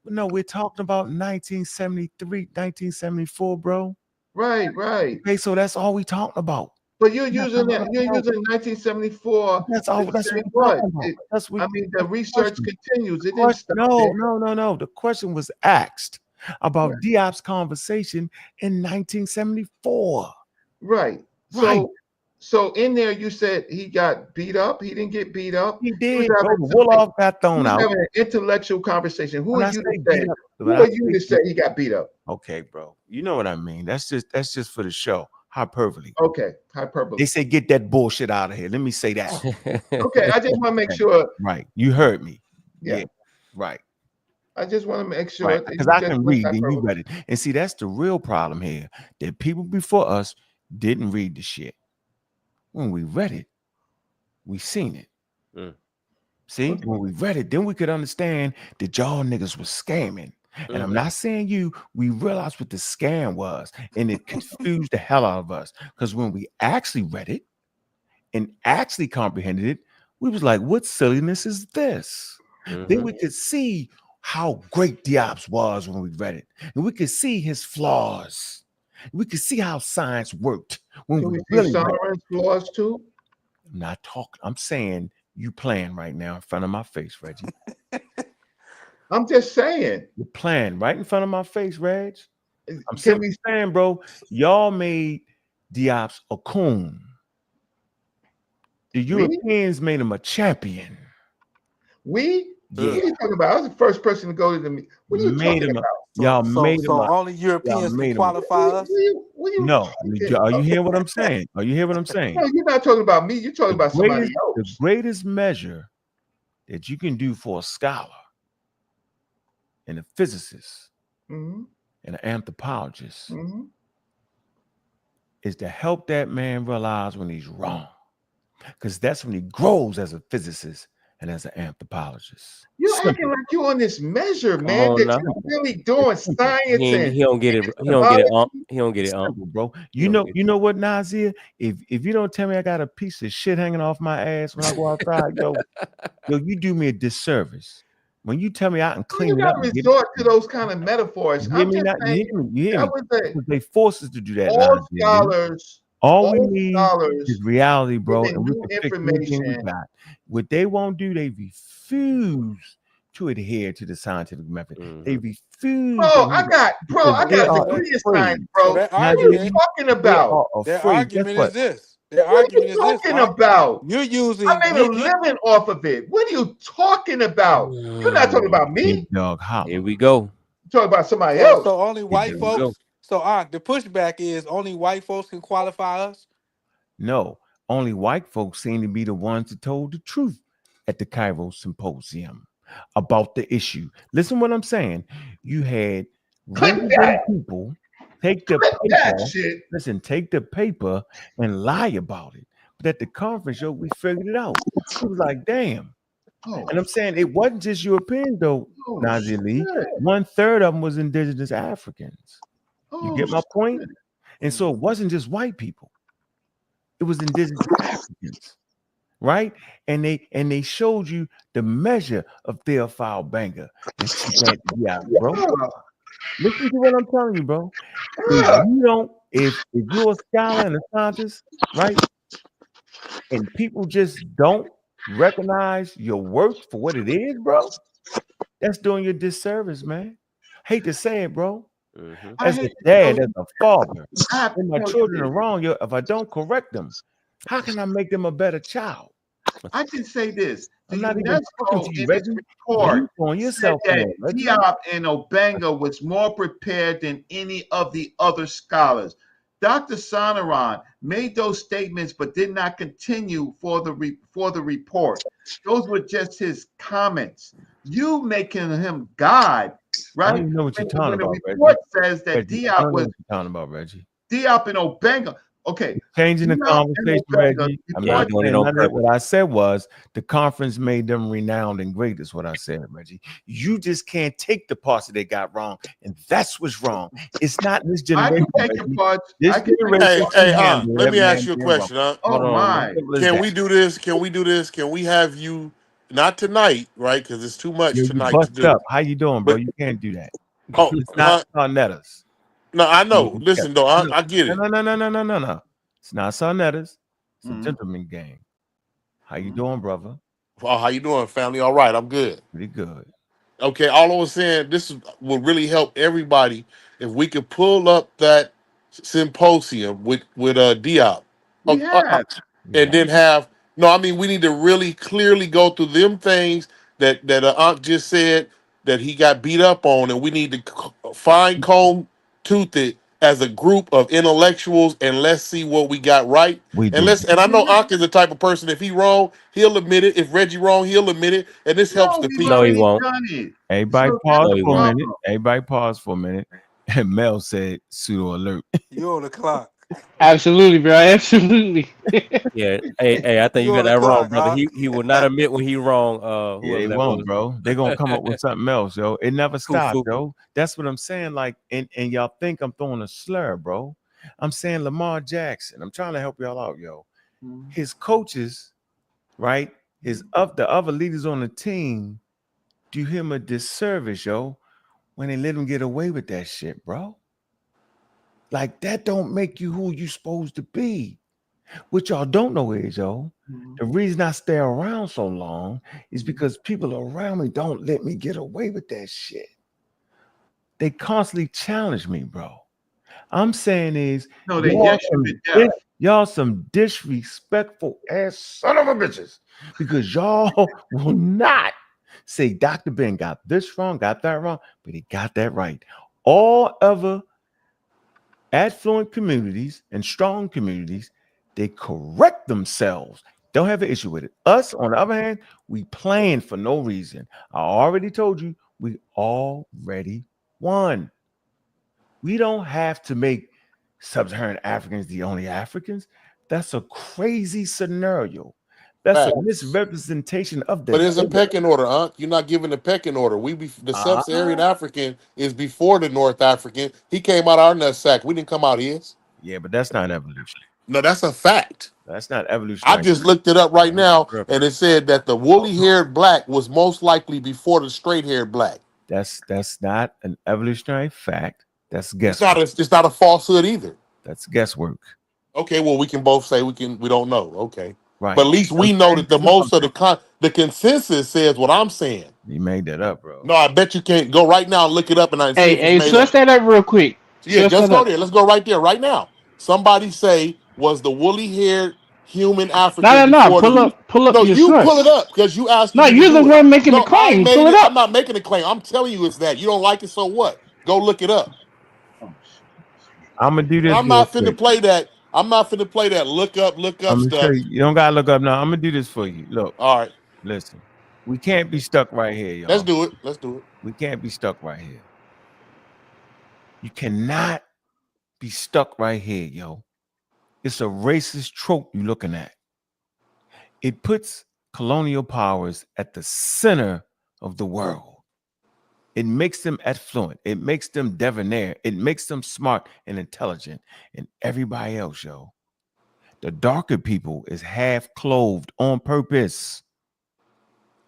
No, we're talking about 1973, 1974, bro. Right. Okay, so that's all we talking about. But you're using 1974. That's all. That's what we're talking about. That's what. I mean, the research continues. It No, didn't stop there. no. The question was asked about Diop's conversation in 1974. Right. Right. So in there, you said he got beat up. He didn't get beat up. He He was did, bro. having The Wolof got he thrown was out. having an intellectual conversation. Who When are I you say to beat say? up, Who when I are you say to say he got beat up? okay, bro. You know what I mean. That's just for the show. Hyperbole. Okay, hyperbole. They say get that bullshit out of here. Let me say that. Okay, I just want to make sure. Right. You heard me. Yeah. Yeah. Right. I just want to make sure Right. that Because you I just can was read, then you hyperbole. read it. And see, that's the real problem here. That people before us didn't read the shit. When we read it, we seen it. Mm. See, Okay. when we read it, then we could understand that y'all niggas was scamming. And I'm not saying you, we realized what the scam was, and it confused the hell out of us. Because when we actually read it and actually comprehended it, we was like, what silliness is this? Then we could see how great Diop's was when we read it. And we could see his flaws. We could see how science worked when Can we we see really read it. Solomon's flaws too? I'm not talking, I'm saying you playing right now in front of my face, Reggie. I'm just saying. You're playing right in front of my face, Reg. I'm Can simply we? saying, bro, y'all made Diop's a coon. The Europeans made him a champion. We? Yeah. What are you talking about? I was the first person to go to the. What are you Made talking him about? y'all made him So a only Europeans can made him- qualify us. What are you No. talking Are you about? hearing what I'm saying? Are you hearing what I'm saying? No, you're not talking about me. You're talking about somebody The else. greatest measure that you can do for a scholar and a physicist Mhm, and an anthropologist mhm. is to help that man realize when he's wrong. Because that's when he grows as a physicist and as an anthropologist. You're Simple. acting like you're on this measure, Come man, on that now. you're really doing science and He don't get it. He don't get it. He don't get it. Simple, bro. You don't get You know what, Nazir? If you don't tell me I got a piece of shit hanging off my ass when I go outside, yo, you do me a disservice. When you tell me I can you clean it got up to and get resort to those kind of metaphors. you hear I'm me just not? You saying hear me? You hear that me? was a Because they force us to do that, all Nazir. scholars. All we all need scholars is reality, bro, giving and we new can fix anything we information. got. What they won't do, they refuse to adhere to the scientific method. They refuse. Bro, I got they a are degree in science, afraid. bro. So that What are you argument, talking They about? are their afraid. Guess argument what? is this. Their What are you argument is this. talking about? You're I using made a living off of it. What are you talking about? You're not talking about me. Big dog holler. Here we go. You're talking about somebody else. so only white Here we go. folks. So the pushback is only white folks can qualify us. No, only white folks seem to be the ones that told the truth at the Cairo Symposium about the issue. Listen what I'm saying. You had Click random that. people take the Click that paper. shit. Listen, take the paper and lie about it. But at the conference, yo, we figured it out. It was like, damn. Oh, And I'm saying it wasn't just European though, Nazir Lee. 1/3 of them was indigenous Africans. You get my point? shit. And so it wasn't just white people. It was indigenous Africans, right? And they showed you the measure of Theophile Banger. Yeah, bro. Listen to what I'm telling you, bro. If you're a scholar and a scientist, right? And people just don't recognize your work for what it is, bro. That's doing you a disservice, man. Hate to say it, bro. As a dad, as a father, when my children are wrong, if I don't correct them, how can I make them a better child? I can say this. The I'm not even talking UNESCO to you, in Reggie. its report You on said yourself, that Reggie. Diop and Obanga was more prepared than any of the other scholars. Dr. Sonaran made those statements but did not continue for the report. Those were just his comments. You making him God, I right? don't even know what you're talking about, the report Reggie. says that Reggie, I Diop don't know was what you're talking about, Reggie. Diop and Obanga. Okay, Changing the Diop and conversation, Obanga, Reggie. I'm Yeah, not doing it saying on none of that. purpose. What I said was the conference made them renowned and great, is what I said, Reggie. You just can't take the parts that they got wrong, and that's what's wrong. It's not this I generation. can take the Reggie. parts. This I can generation Hey, can handle let every me ask man you a being wrong. question, huh? Oh Hold on. my. Simple as Can that. we do this? Can we do this? Can we have you not tonight, right? Because it's too much You tonight to bust do. up. How you doing, bro? But You can't do that. oh, It's not Sarnetta's. no, I know. Yeah. Listen, though, I get it. No. It's not Sarnetta's. It's a Mhm. gentleman game. How you doing, brother? Oh, how you doing, family? All right, I'm good. Pretty good. Okay, all I was saying, will really help everybody if we could pull up that symposium with Diop. We have. And then have no. I mean, we need to really clearly go through them things that Unc just said that he got beat up on, and we need to fine comb tooth it as a group of intellectuals, and let's see what we got right. We And do. I know Unc is the type of person, if he wrong, he'll admit it. If Reggie wrong, he'll admit it, and this helps No, the we've No, people. he already won't. done it. Everybody So that's pause No, the he for a won't. minute. problem. Everybody pause for a minute. And Mel said pseudo alert. You on the clock. Absolutely, bro. Absolutely. Yeah. Hey, I think you You got on the that wrong, clock, brother. huh? He will not admit when he wrong. Yeah, Whoever they that won't, was. bro. They're gonna come up with something else, yo. It never stops, Kufu. yo. That's what I'm saying. Like, and y'all think I'm throwing a slur, bro. I'm saying Lamar Jackson. I'm trying to help y'all out, yo. His coaches, right? The other leaders on the team do him a disservice, yo, when they let him get away with that shit, bro. Like that don't make you who you supposed to be. What y'all don't know is, yo, the reason I stay around so long is because people around me don't let me get away with that shit. They constantly challenge me, bro. I'm saying is No, they get you to death. y'all some disrespectful ass son of a bitches because y'all will not say Dr. Ben got this wrong, got that wrong, but he got that right. All other affluent communities and strong communities, they correct themselves. Don't have an issue with it. Us, on the other hand, we playing for no reason. I already told you we already won. We don't have to make sub-Saharan Africans the only Africans. That's a crazy scenario. That's a Facts. misrepresentation of the But there's a data. pecking order, Unc. You're not giving a pecking order. The Ah, sub-Saharan African is before the North African. He came out our nutsack. We didn't come out his. yeah, but that's not evolution. No, that's a fact. That's not I evolutionary. just looked it up right now, Purpose. and it said that the woolly-haired black was most likely before the straight-haired black. That's not an evolutionary fact. That's It's guesswork. not a falsehood either. That's guesswork. Okay, well, we can both say we don't know. Okay, Right. but at least we know that the most of the consensus says what I'm saying. You made that up, bro. No, I bet you can't go right now and look it up and I see if it's Hey, made search up. that up real quick. Yeah, Search let's that go up. there. Let's go right there, right now. Somebody say, was the woolly-haired human African No. before the? Pull up No, your you pull it source. up because you asked No, me to you're the do it. one making the No, I ain't claim. Pull made it it. I'm up. not making a claim. I'm telling you it's that. You don't like it, so what? Go look it up. I'm gonna do this I'm real not finna quick. play that. I'm not finna play that. Look up I'm gonna show stuff. you. You don't gotta look up now. I'm gonna do this for you. Look, All right, listen. We can't be stuck right here, y'all. let's do it. Let's do it. We can't be stuck right here. You cannot be stuck right here, yo. It's a racist trope you're looking at. It puts colonial powers at the center of the world. It makes them affluent. It makes them debonair. It makes them smart and intelligent. And everybody else, yo, the darker people is half clothed on purpose.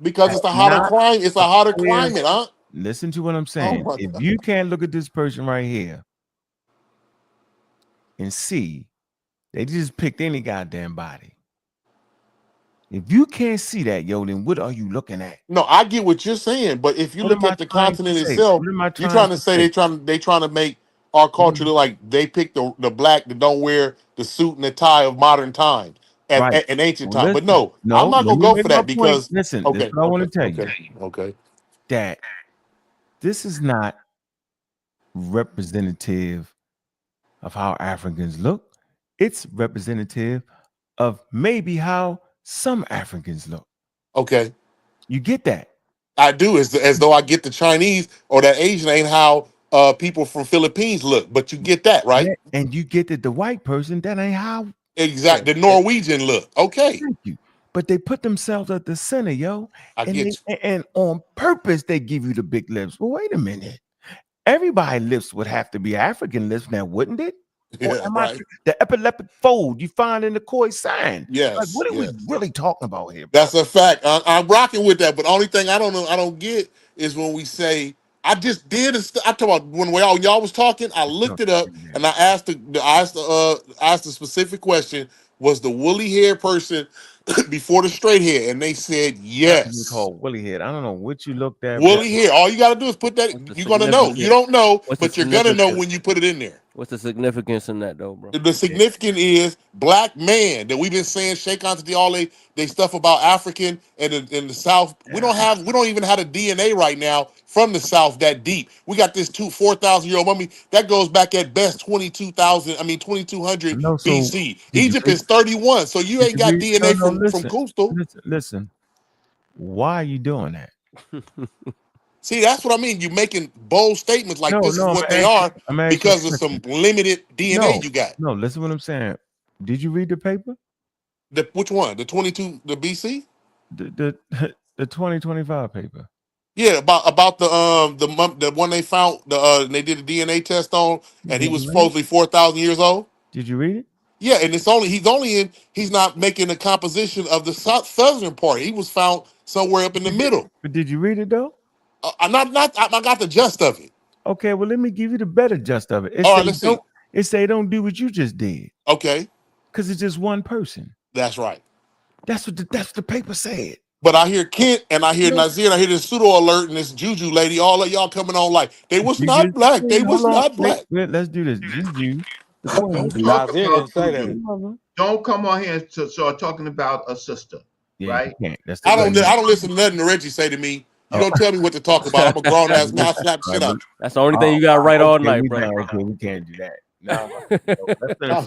Because That's it's a hotter not climate. It's a a hotter clear. climate, huh? Listen to what I'm Oh saying. my If God. you can't look at this person right here and see, they just picked any goddamn body. If you can't see that, yo, then what are you looking at? No, I get what you're saying, but if you What am look I at the trying to continent say? itself, What am I you're trying trying to to say say? they trying to make our What culture am- look like they picked the black that don't wear the suit and the tie of modern time Right. at an ancient Well, time. But listen. no, I'm No, not let gonna me go make for my that point. because Listen, this is okay, what I want okay, to tell you. okay, okay. That this is not representative of how Africans look. It's representative of maybe how some Africans look. Okay. You get that? I do as though I get the Chinese or that Asian ain't how people from Philippines look, but you get that, right? Yeah, and you get that the white person, that ain't how. Exactly. The Norwegian look. Okay. Thank you. But they put themselves at the center, yo. I And get you. and on purpose they give you the big lips. Well, wait a minute. Everybody lips would have to be African lips now, wouldn't it? Or Yeah, am I right. the epileptic fold you find in the koi sign? Like, Yes, what are we yes. really talking about here, bro? That's a fact. I'm rocking with that. But only thing I don't know, I don't get is when we say I just did. I talk about when y'all was talking. I looked it up and I asked asked the specific question: was the woolly hair person before the straight hair? And they said African yes. called woolly head. I don't know what you looked at, bro. Woolly hair. All you got to do is put that. What's the You're gonna know. You significance? don't know, What's the but you're gonna know significance? when you put it in there. What's the significance in that though, bro? The significant is black man that we've been saying shake on to they stuff about African and in the South. We don't even have the DNA right now from the South that deep. We got this 4,000-year-old mummy that goes back at best 2200 No, so BC. did you Egypt read? is 31, so you Did ain't you got read? No, DNA no. from Listen, Coastal. listen. Why are you doing that? See, that's what I mean. You making bold statements like No, this is no. what they are I'm asking you because a of some question. limited DNA No, you got. no. Listen what I'm saying. Did you read the paper? Which one? The 22, the BC? The 2025 paper. Yeah, about the one they found they did a DNA test on, and he Did was you read it? supposedly 4,000 years old. Did you read it? Yeah, and he's not making the composition of the southern part. He was found somewhere up in the middle. But did you read it though? I got the gist of it. Okay, well let me give you the better gist of it. All right, let's see. It say don't do what you just did. Okay, Because it's just one person. that's right. That's what the paper said. But I hear Kent and I hear Nazir and I hear this pseudo alert and this Juju lady, all of y'all coming on like they was You not just black. They was hold on. not black. Wait, let's do this. Juju, the Don't queen. talk Nazir about didn't say that. Juju. Don't come on here to start talking about a sister, Yeah, right? you can't. That's the I queen. don't listen to nothing Reggie say to me. You Oh. don't tell me what to talk about. I'm a grown ass man. I'll slap the shit out. That's the only thing you got right all night, bro. Okay, we can't do that. No.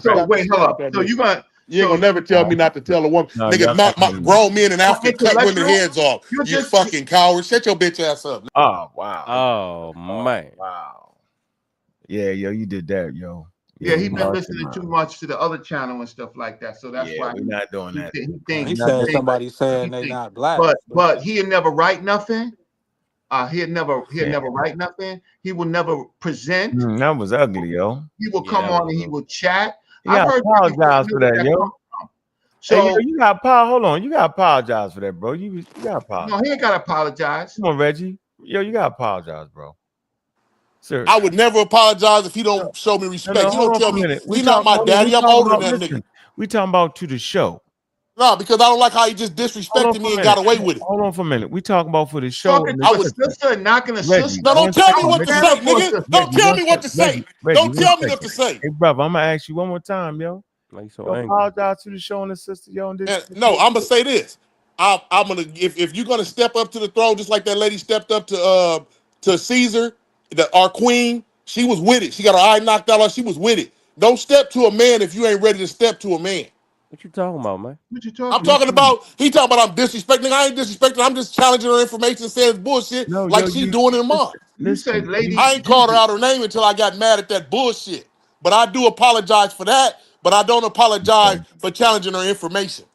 So wait, hold up. So You ain't gonna never tell me not to tell a woman. No, Nigga, my grown men in Africa cut women heads off. You fucking coward. Shut your bitch ass up. Oh wow. Oh man. Wow. Yeah, yo, you did that, yo. Yeah, he been listening too much to the other channel and stuff like that. So that's why we're not doing that. he thinks He said somebody saying they not black. But he'll never write nothing. He'll never write nothing. He will never present. That was ugly, yo. He will come on and he will chat. Yeah, I apologize for that, yo. So hey, yo, you got hold on. You gotta apologize for that, bro. You gotta apologize. No, he ain't gotta apologize. Come on, Reggie. Yo, you gotta apologize, bro. Sir. I would never apologize if he don't show me respect. He don't tell me he's not my daddy. I'm older than that nigga. We talking about to the show. No, because I don't like how he just disrespected me and got away with it. Hold on for a minute. We talking about for the show. Talking to a sister and knocking a sister. No, don't tell me what to say, nigga. Don't tell me what to say. Don't tell me what to say. Hey, brother, I'm gonna ask you one more time, yo. Like so apologize to the show and the sister, yo. No, I'm gonna say this. I'm gonna if you're gonna step up to the throne, just like that lady stepped up to Caesar, our queen. She was with it. She got her eye knocked out. She was with it. Don't step to a man if you ain't ready to step to a man. What you talking about, man? What you talking I'm talking about, he talking about I'm disrespecting. I ain't disrespecting. I'm just challenging her information and saying it's bullshit like she doing in mom. You said lady. I ain't called her out her name until I got mad at that bullshit. But I do apologize for that. But I don't apologize for challenging her information.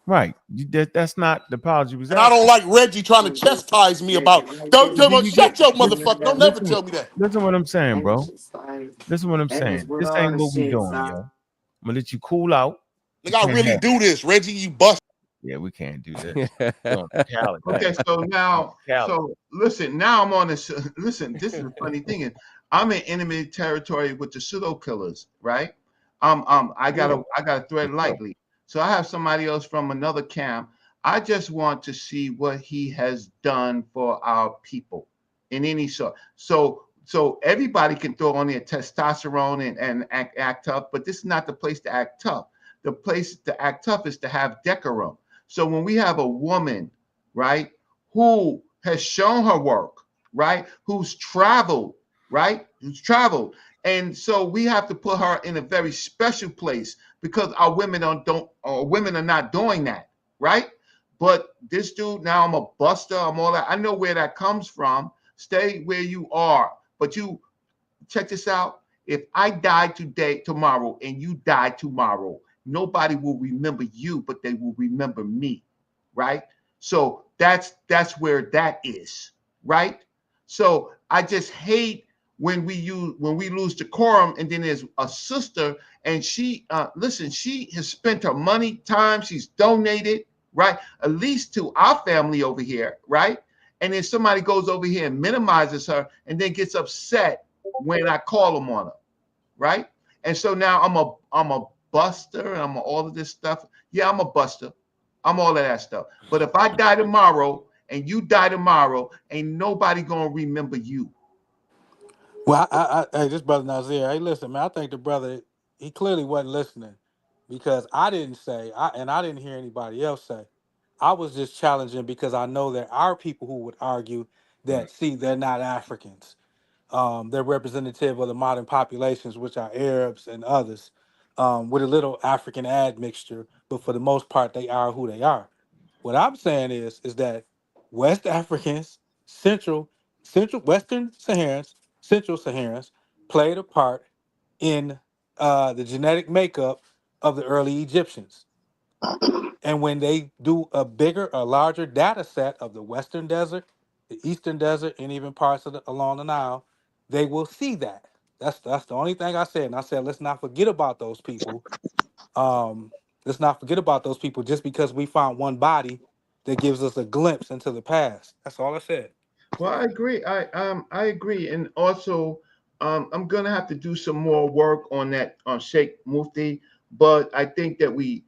Right. That's not the apology was. And I don't like Reggie trying to chastise me about. Don't tell me. Shut your motherfucker. Don't never tell me that. Listen what I'm saying, bro. Listen what I'm saying. This ain't what we doing, yo. I'm gonna let you cool out. Nigga, I really do this, Reggie. You bust. Yeah, we can't do this. Okay, so now, listen. Now I'm on this. Listen, this is the funny thing. I'm in enemy territory with the pseudo killers, right? I gotta thread lightly. So I have somebody else from another camp. I just want to see what he has done for our people in any sort. So everybody can throw on their testosterone and act tough, but this is not the place to act tough. The place to act tough is to have decorum. So when we have a woman, right, who has shown her work, right, who's traveled, right, and so we have to put her in a very special place because our women women are not doing that, right? But this dude, now I'm a buster, I'm all that. I know where that comes from. Stay where you are. But you check this out. If I die tomorrow, and you die tomorrow, nobody will remember you, but they will remember me, right? So that's where that is, right? So I just hate when we lose decorum, and then there's a sister, and she she has spent her money, time, she's donated, right? At least to our family over here, right? And then somebody goes over here and minimizes her, and then gets upset when I call them on her, right? And so now I'm a buster, and I'm all of this stuff. Yeah, I'm a buster. I'm all of that stuff. But if I die tomorrow and you die tomorrow, ain't nobody gonna remember you. Well, hey, this brother Nazir, hey, listen, man, I think the brother, he clearly wasn't listening because I didn't say, and I didn't hear anybody else say. I was just challenging because I know there are people who would argue that, see, they're not Africans. They're representative of the modern populations, which are Arabs and others, with a little African admixture, but for the most part, they are who they are. What I'm saying is that West Africans, Western Saharans, Central Saharans played a part in the genetic makeup of the early Egyptians. And when they do a larger data set of the Western Desert, the Eastern Desert, and even parts of along the Nile, they will see that. That's the only thing I said. And I said, let's not forget about those people. Um, let's not forget about those people just because we found one body that gives us a glimpse into the past. That's all I said. Well, I agree. I agree, and also I'm gonna have to do some more work on that on Sheikh Mufti. But I think that we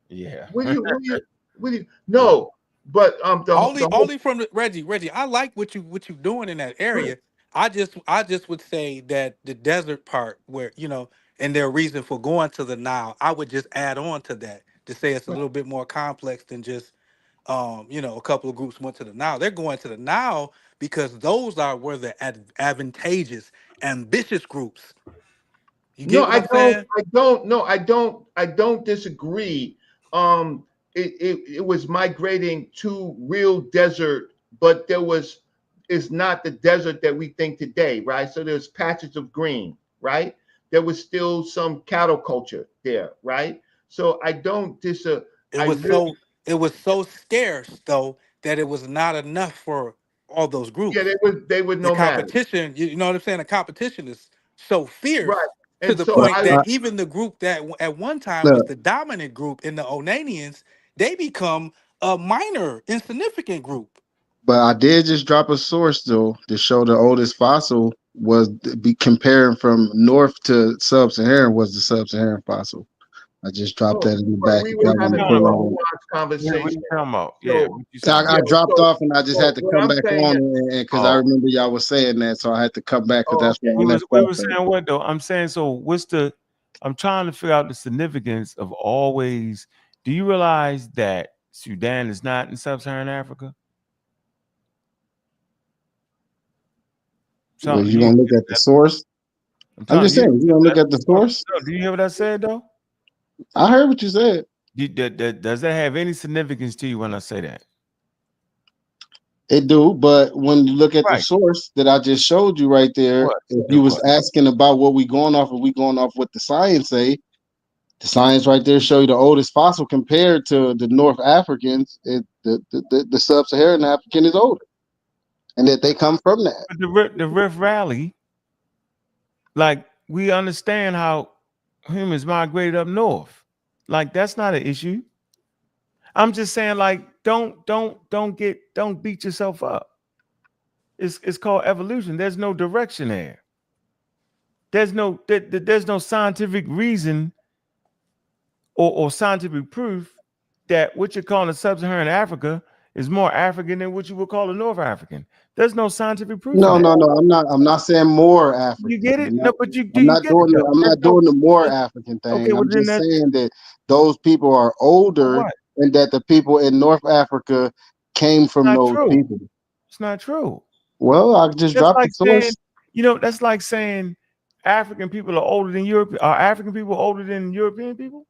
Yeah. will you no, but the whole Only from Reggie. I like what you doing in that area. I just would say that the desert part where and their reason for going to the Nile, I would just add on to that to say it's a little bit more complex than just a couple of groups went to the Nile. They're going to the Nile because those are where the advantageous, ambitious groups. You No, get what I'm saying? I don't disagree. It was migrating to real desert, but it's not the desert that we think today, right? So there's patches of green, right? There was still some cattle culture there, right? So I don't disagree. It I was really, so scarce though that it was not enough for all those yeah, groups. they were The nomadic, competition, you know what I'm saying? The competition is so right? fierce to And the so But point I that even the group that at one time was look, the dominant group in the Onanians, they become a minor, insignificant group. but I did just drop a source though to show the oldest fossil was be comparing from north to sub-Saharan was the sub-Saharan fossil. I just dropped oh, that in the but back we if were y'all want to having a pull about? on. nuanced Yeah, what conversation. you talking about? Yeah, So what you I, talking I about? dropped so off and I just had to what come I'm back saying on is, and because I Oh, remember y'all was saying that, so I had to come back because oh, that's where okay. I left we off were at. saying what though? I'm saying so. I'm trying to figure out the significance of always. Do you realize that Sudan is not in sub-Saharan Africa? Well, So you you, gonna look at the source? I'm I'm telling just you, saying, you gonna look at the source? do you hear what I said though? I heard what you said. Does that have any significance to you when I say that? It do, but when you look at the Right. source that I just showed you right there, What? if The you was what? asking about what we going off, if we going off what the science say, the science right there show you the oldest fossil compared to the North Africans. The sub-Saharan African is older, and that they come from that. But the Rift Valley, like we understand how humans migrated up north. Like that's not an issue. I'm just saying, like, don't beat yourself up. It's called evolution. There's no direction there. There's no scientific reason or scientific proof that what you're calling a sub-Saharan Africa is more African than what you would call a North African. There's no scientific proof for No, that. no, no. I'm not saying more You African. get it? No, but do I'm you not get it doing though? I'm There's not no doing the more African okay. thing. Well, I'm then just that's saying that those people are so older what? and that the people in North Africa came It's from not those true. people. It's not true. Well, I just That's dropped the like saying, source. that's like saying African people are older than Europe. Are African people older than European people?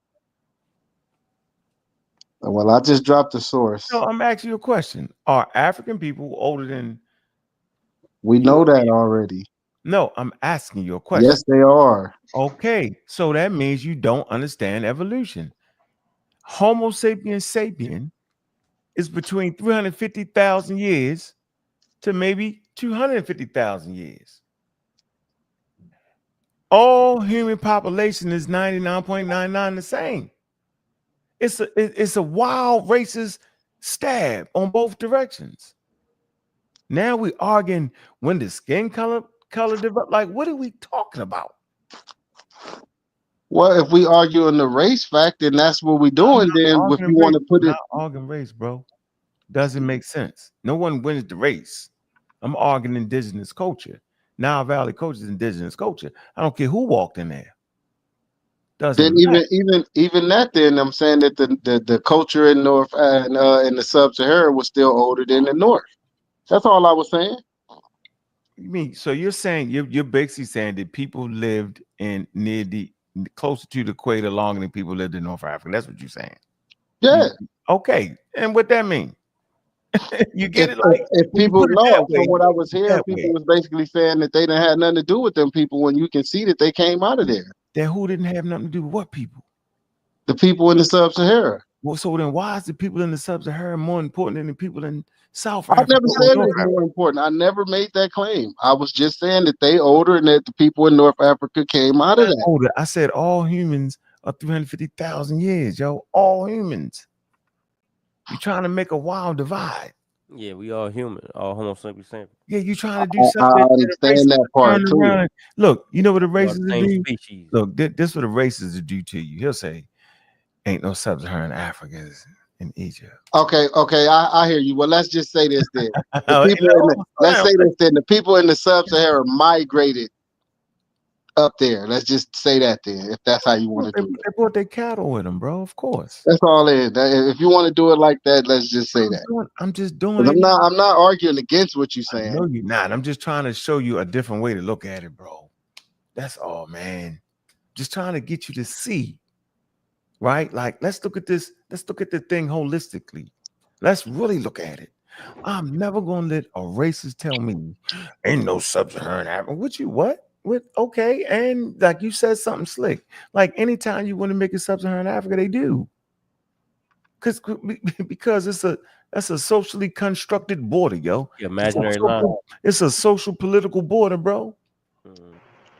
Well, I just dropped the No, source. I'm asking you a question. Are African people older than We know that European? already. No, I'm asking you a question. Yes, they are. Okay, so that means you don't understand evolution. Homo sapiens sapien is between 350,000 years to maybe 250,000 years. All human population is 99.99 the same. It's a wild racist stab on both directions. Now we arguing when the skin color develop. Like, what are we talking about? Well, if we argue in the race fact, then that's what we're I'm doing. not Then if arguing you want race. to put I'm it, not arguing race, bro. Doesn't make sense. No one wins the race. I'm arguing indigenous culture. Nile Valley culture is indigenous culture. I don't care who walked in there. Then Doesn't matter. even that, then I'm saying that the culture in North and in the Sub-Sahara was still older than the North. That's all I was saying. You mean so you're saying you're basically saying that people lived in near the closer to the equator longer than people lived in North Africa. That's what you're saying. Yeah. Okay. And what that mean? You get it? Like If when you people put it know, that way, from what I was hearing, that people way. was basically saying that they didn't have nothing to do with them people when you can see that they came out of there. That who didn't have nothing to do with what people? The people in the Sub-Sahara. Well, so then why is the people in the Sub-Saharan more important than the people in South I Africa never or said it North was Africa? more important. I never made that claim. I was just saying that they older and that the people in North Africa came out of that. Older. I said all humans are 350,000 years, yo. All humans. You're trying to make a wild divide. Yeah, we all human, all Homo sapiens. Yeah, you trying to do I something that the races understand that part turn too. around. Look, you know what the We all races the will same do? species. Look, this what the races will do to you. He'll say, ain't no Sub-Saharan Africans in Egypt. Okay, I hear you. Well, let's just say this then. Let's Say this then. The people in the Sub-Sahara migrated up there. Let's just say that then, if that's how you want to do it. They brought their cattle with them, bro. Of course. That's all it is. If you want to do it like that, let's just say that. I'm just doing it. I'm not arguing against what you're saying. No, you're not. I'm just trying to show you a different way to look at it, bro. That's all, man. Just trying to get you to see. Right? Like, let's look at this. Let's look at the thing holistically. Let's really look at it. I'm never gonna let a racist tell me ain't no Sub-Saharan Africa. What? Okay, and like you said something slick. Like anytime you want to make a Sub-Saharan Africa, they do. Because that's a socially constructed border, yo. Imaginary line. It's a social political border, bro.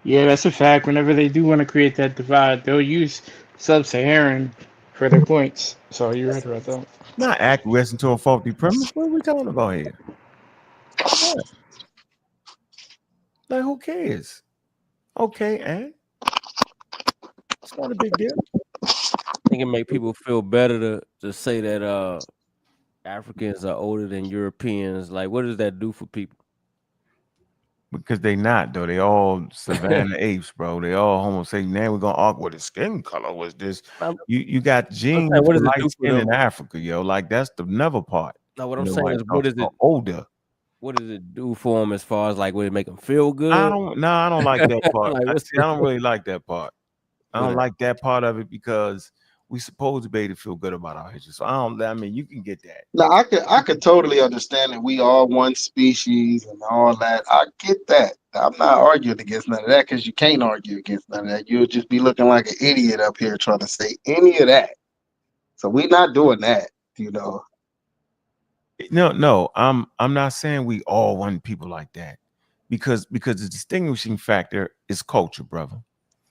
Yeah, that's a fact. Whenever they do want to create that divide, they'll use sub-Saharan for their points. So you're right about that. Not acquiescing to a faulty premise. What are we talking about here? What? Like, who cares? Okay, and it's not a big deal. I think it make people feel better to say that Africans are older than Europeans. Like, what does that do for people? Because they not though. They all savannah apes, bro. They all Homo sapiens. Now we're gonna argue what the skin color was this. You got genes what does for it light do for skin in them? Africa, yo. Like that's the never part. No, what I'm saying is, what is it older? What does it do for them as far as like would it make them feel good? I don't like that part. Like, I don't really like that part. I don't like that part of it because we supposed to be able to feel good about our history. So I mean, you can get that. No, I could totally understand that we all one species and all that. I get that. I'm not arguing against none of that because you can't argue against none of that. You'll just be looking like an idiot up here trying to say any of that. So we're not doing that, you know. No, I'm not saying we all want people like that because the distinguishing factor is culture, brother.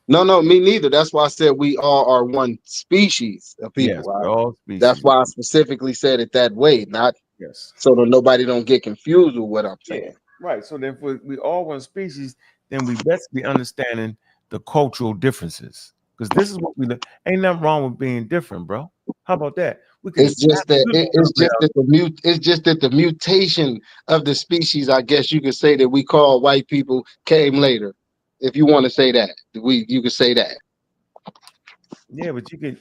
No, me neither. That's why I said we all are one species of people. Yes, we're all species. That's why I specifically said it that way, not so that nobody don't get confused with what I'm saying. Right. So then, if we all one species, then we best be understanding the cultural differences because this is what we look. Ain't nothing wrong with being different, bro. How about that? It's just that the mutation of the species, I guess you could say, that we call white people came later. If you want to say that, you could say that. Yeah, but you could.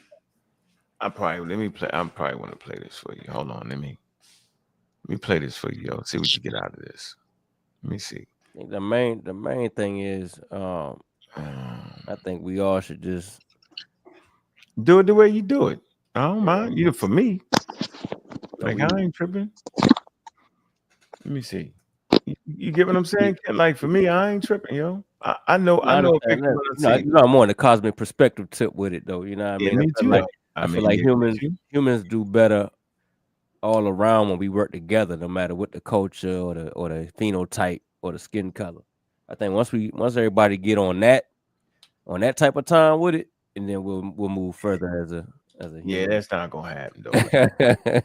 I probably want to play this for you. Hold on, let me play this for you, yo. See what you get out of this. Let me see. I think the main thing is, I think we all should just do it the way you do it. I don't mind. You for me. Like I ain't tripping. Let me see. You get what I'm saying? Like for me, I ain't tripping, yo. I know. I'm more in the cosmic perspective tip with it, though. You know what I mean? Me too. I feel like humans do better all around when we work together, no matter what the culture or the phenotype or the skin color. I think once everybody get on that type of time with it, and then we'll move further as a human. Yeah, that's not gonna happen though.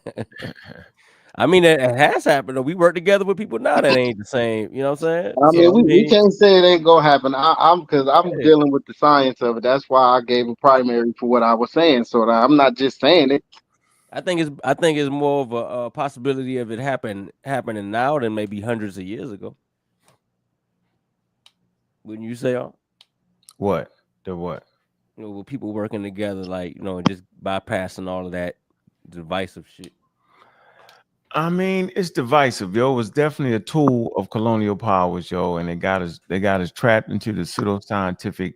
I mean, it has happened though. We work together with people now that ain't the same. You know what I'm saying? I mean, we can't say it ain't gonna happen. I'm dealing with the science of it. That's why I gave a primary for what I was saying. So I'm not just saying it. I think it's more of a possibility of it happening now than maybe hundreds of years ago. Wouldn't you say? What? The what? With people working together, like just bypassing all of that divisive shit. I mean, it's divisive, yo. It was definitely a tool of colonial powers, yo, and they got us trapped into the pseudoscientific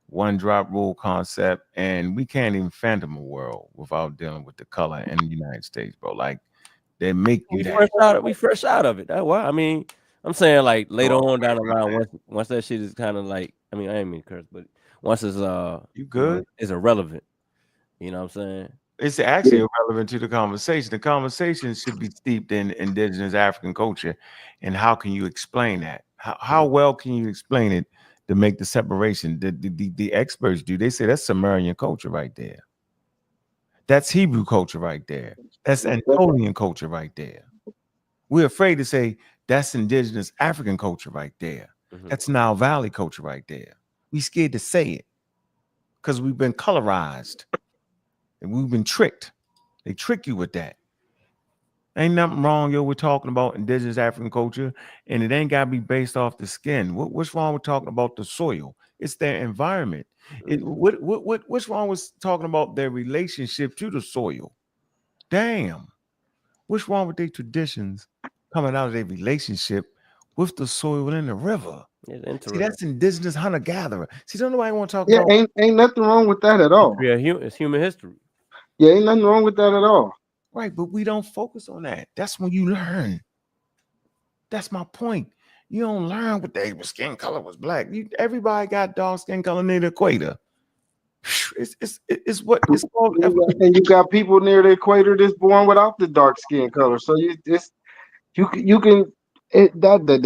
one drop rule concept, and we can't even phantom a world without dealing with the color in the United States, bro. Like they make you that. We fresh out of it. That's why. I mean, I'm saying like later on down the line, once that shit is kind of like, I mean, I ain't mean to curse, but once it's you good, it's irrelevant. You know what I'm saying? It's actually irrelevant to the conversation. The conversation should be steeped in indigenous African culture, and how can you explain that? How well can you explain it to make the separation? The experts do. They say that's Sumerian culture right there. That's Hebrew culture right there. That's Anatolian culture right there. We're afraid to say that's indigenous African culture right there. That's Nile Valley culture right there. We scared to say it because we've been colorized and we've been tricked. They trick you with that. Ain't nothing wrong, yo. We're talking about indigenous African culture, and it ain't got to be based off the skin. What's wrong with talking about the soil? It's their environment. What's wrong with talking about their relationship to the soil? Damn. What's wrong with their traditions coming out of their relationship with the soil and the river? See, that's indigenous hunter-gatherer. See, don't nobody want to talk about. Ain't nothing wrong with that at all. Yeah, it's human history. Yeah, ain't nothing wrong with that at all. Right, but we don't focus on that. That's when you learn. That's my point. You don't learn what their skin color was black. Everybody got dark skin color near the equator. It's what it's called. And you got people near the equator that's born without the dark skin color. So the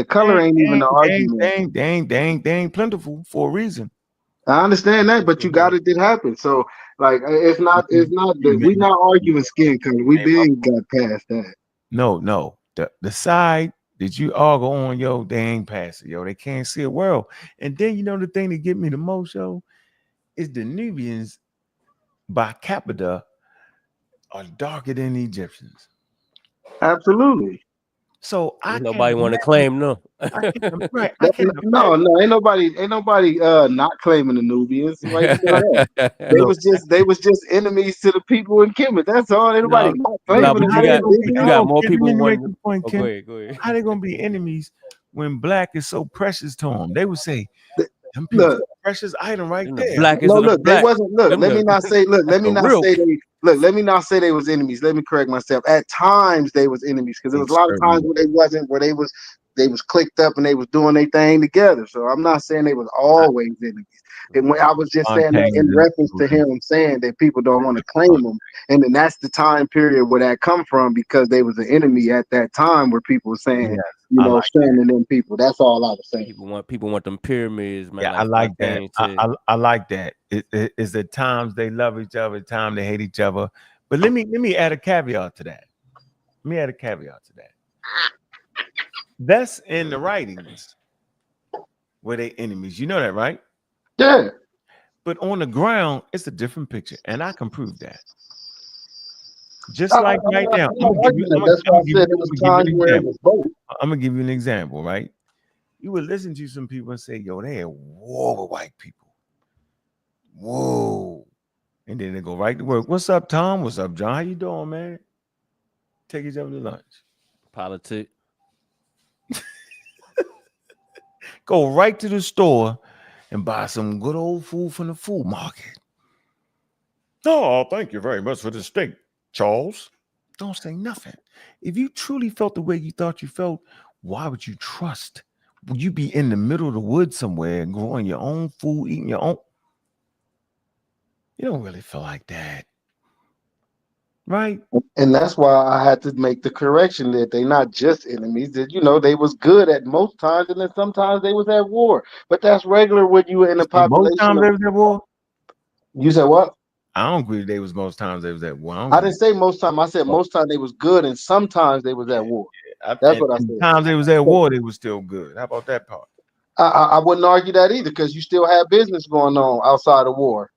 color ain't even an argument. They ain't plentiful for a reason. I understand that, but you got it. Did happen. So like it's not that we not arguing skin color. We been got past that. No. The side that you all go on, yo, they ain't past it, yo. They can't see a world. And then the thing that get me the most, yo, is the Nubians by capita are darker than the Egyptians. Absolutely. So nobody want to claim no. Right. No, ain't nobody not claiming the Nubians. Right? They was just enemies to the people in Kemet. That's all. Ain't nobody not claiming you got more people wanting. Go ahead. How they gonna be enemies when black is so precious to them? They would say, them people precious item right there. They wasn't. Look, let me not say. Look, let me not say they. Look, let me not say they was enemies. Let me correct myself. At times they was enemies because there was a lot of times where they wasn't. Where they was clicked up and they was doing their thing together. So I'm not saying they was always enemies. And when I was just saying that in reference to him saying that people don't want to claim them, and then that's the time period where that come from because they was an enemy at that time where people were saying, standing them people. That's all I was saying. People want them pyramids, man. Yeah, I like that. I like that. It's the times they love each other, the time they hate each other. But let me add a caveat to that. That's in the writings where they enemies. You know that, right? Yeah. But on the ground, it's a different picture, and I can prove that. Just like right now, I'm gonna give you an example, right? You would listen to some people and say, yo, they at war with white people. Whoa. And then they go right to work. What's up, Tom? What's up, John? How you doing, man? Take each other to lunch. Politics. Go right to the store and buy some good old food from the food market. Oh, thank you very much for the steak, Charles. Don't say nothing. If you truly felt the way you thought you felt, why would you trust? Would you be in the middle of the woods somewhere growing your own food, eating your own? You don't really feel like that. Right. And that's why I had to make the correction that they not just enemies, that they was good at most times, and then sometimes they was at war. But that's regular when you were in a population. Most times they was at war. You said what? I don't agree they was most times they was at war. I didn't say most time. I said most times they was good, and sometimes they was at war. That's what I said. Times they was at war, they was still good. How about that part? I wouldn't argue that either, because you still have business going on outside of war.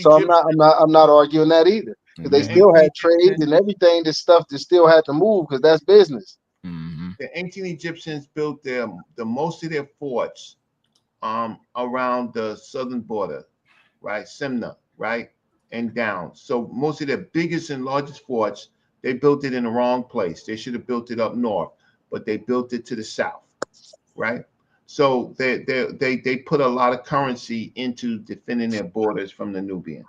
So I'm not arguing that either. because they still had trades and everything. This stuff that still had to move because that's business. The ancient Egyptians built the most of their forts around the southern border, right? Simna, right? And down. So most of their biggest and largest forts, they built it in the wrong place. They should have built it up north, but they built it to the south, right? So they put a lot of currency into defending their borders from the Nubians.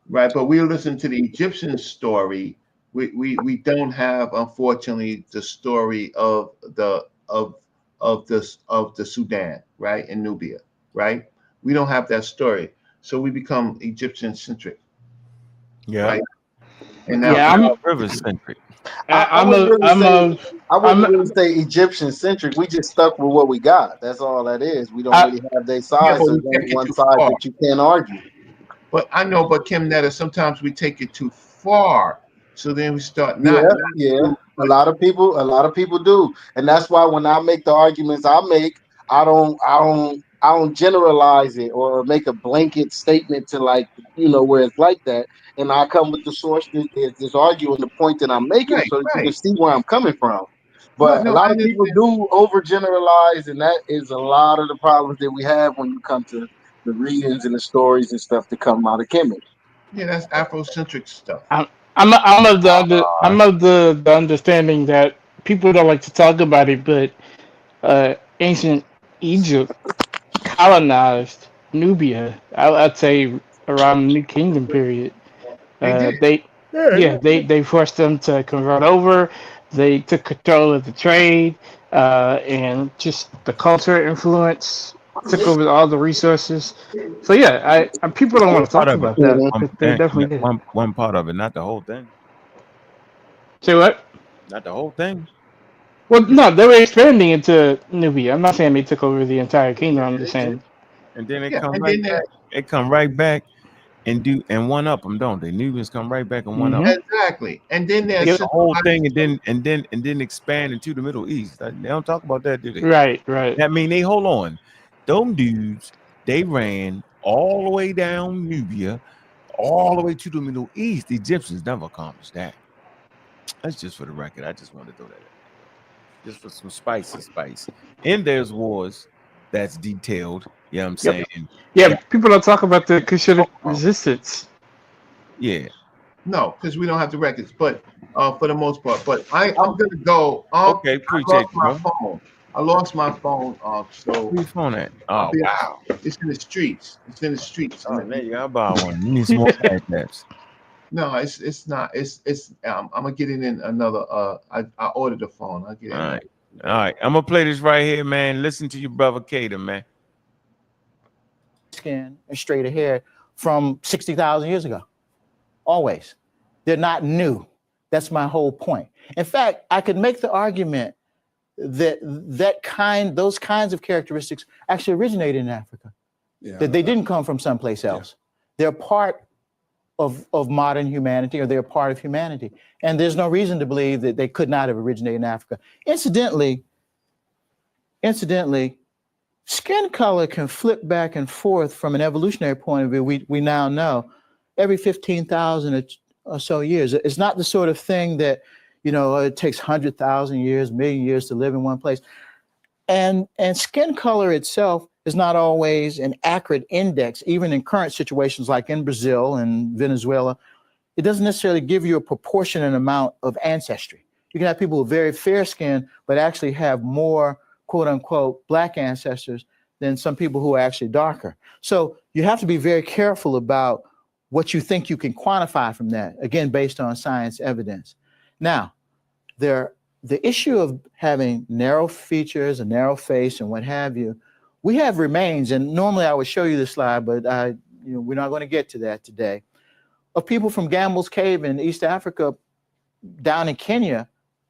Right, but we listen to the Egyptian story. We don't have, unfortunately, the story of the Sudan, right, in Nubia, right? We don't have that story, so we become Egyptian centric. Yeah, right? And now, Yeah, river centric. I wouldn't really say Egyptian centric. We just stuck with what we got. That's all that is. We don't really have their sides. but So we there's only take it one too side far. that you can't argue. But I know, but Kim Netta, sometimes we take it too far. So then we start Yeah. A lot of people do, and that's why when I make the arguments I make, I don't generalize it or make a blanket statement to where it's like that. And I come with the source that is just arguing the point that I'm making, so that you can see where I'm coming from. But a lot of people do overgeneralize, and that is a lot of the problems that we have when you come to the readings and the stories and stuff that come out of Kemet. Yeah, that's Afrocentric stuff. I'm of the understanding that people don't like to talk about it, but ancient Egypt colonized Nubia. I'd say around the New Kingdom period. They forced them to convert over. They took control of the trade, and just the culture influence took over all the resources. So yeah, people don't want to Part talk of it. about that, but they definitely did. One part of it, not the whole thing. Say what? Not the whole thing. Well, no, they were expanding into Nubia. I'm not saying they took over the entire kingdom. I'm just saying. And then it come right back. It come right back and one up them, don't they? Nubians come right back and one up. Exactly. And then there's the whole thing, and then expand into the Middle East. They don't talk about that, do they? Right. I mean, they hold on. Them dudes, they ran all the way down Nubia, all the way to the Middle East. The Egyptians never accomplished that. That's just for the record. I just wanted to throw that in. Just for some spice. And there's wars that's detailed. You know what I'm saying? Yeah, people don't talk about the Cushitic resistance. Yeah. No, because we don't have the records, but for the most part. But I'm gonna go. Okay, appreciate you, bro. I lost my phone. So where's your phone at? Oh wow, it's in the streets. Oh, there you go. I buy one. You need some more taps. No, it's not. It's I'm gonna get it in another. I ordered the phone. I'll get it. All right. I'm gonna play this right here, man. Listen to your brother Cater, man. Skin and straight hair from 60,000 years ago. Always. They're not new. That's my whole point. In fact, I could make the argument that those kinds of characteristics actually originated in Africa. That they didn't come from someplace else. They're part of modern humanity, or they're part of humanity. And there's no reason to believe that they could not have originated in Africa. Incidentally, skin color can flip back and forth from an evolutionary point of view. We now know every 15,000 or so years. It's not the sort of thing that, it takes 100,000 years, million years to live in one place. And skin color itself is not always an accurate index, even in current situations like in Brazil and Venezuela. It doesn't necessarily give you a proportionate amount of ancestry. You can have people with very fair skin, but actually have more quote unquote black ancestors than some people who are actually darker. So you have to be very careful about what you think you can quantify from that, again, based on science evidence. Now, the issue of having narrow features, a narrow face, and what have you, we have remains, and normally I would show you this slide, but we're not going to get to that today, of people from Gambel's Cave in East Africa down in Kenya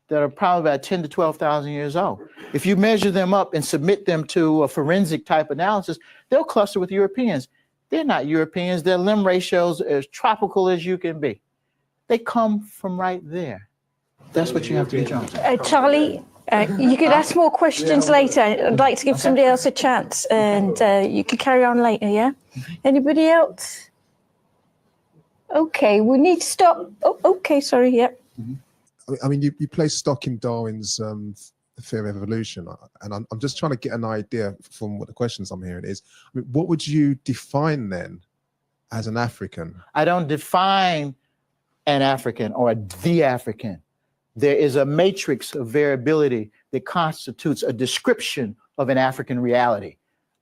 that are probably about 10 to 12,000 years old. If you measure them up and submit them to a forensic type analysis, they'll cluster with Europeans. They're not Europeans. Their limb ratios are as tropical as you can be. They come from right there. That's what you have to be drawn to. Charlie, you could ask more questions later. I'd like to give somebody else a chance, and you can carry on later, yeah? Anybody else? Okay, we need to stop. Oh, okay, sorry, yep. I mean, you place stock in Darwin's theory of evolution, and I'm just trying to get an idea from what the questions I'm hearing is, I mean, what would you define then as an African? I don't define an African or the African. There is a matrix of variability that constitutes a description of an African reality.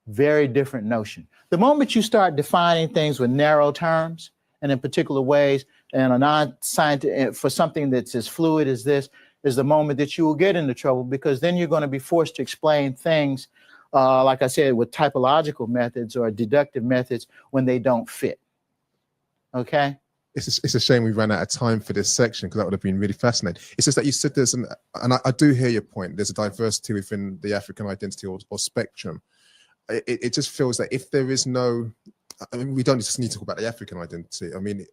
Very different notion. The moment you start defining things with narrow terms and in particular ways, and a non-scientific, for something that's as fluid as this, is the moment that you will get into trouble, because then you're going to be forced to explain things, like I said, with typological methods or deductive methods when they don't fit. Okay? It's a shame we ran out of time for this section, because that would have been really fascinating. It's just that you said there's and I do hear your point, there's a diversity within the African identity or spectrum. It just feels that if there is no, I mean, we don't just need to talk about the African identity. I mean,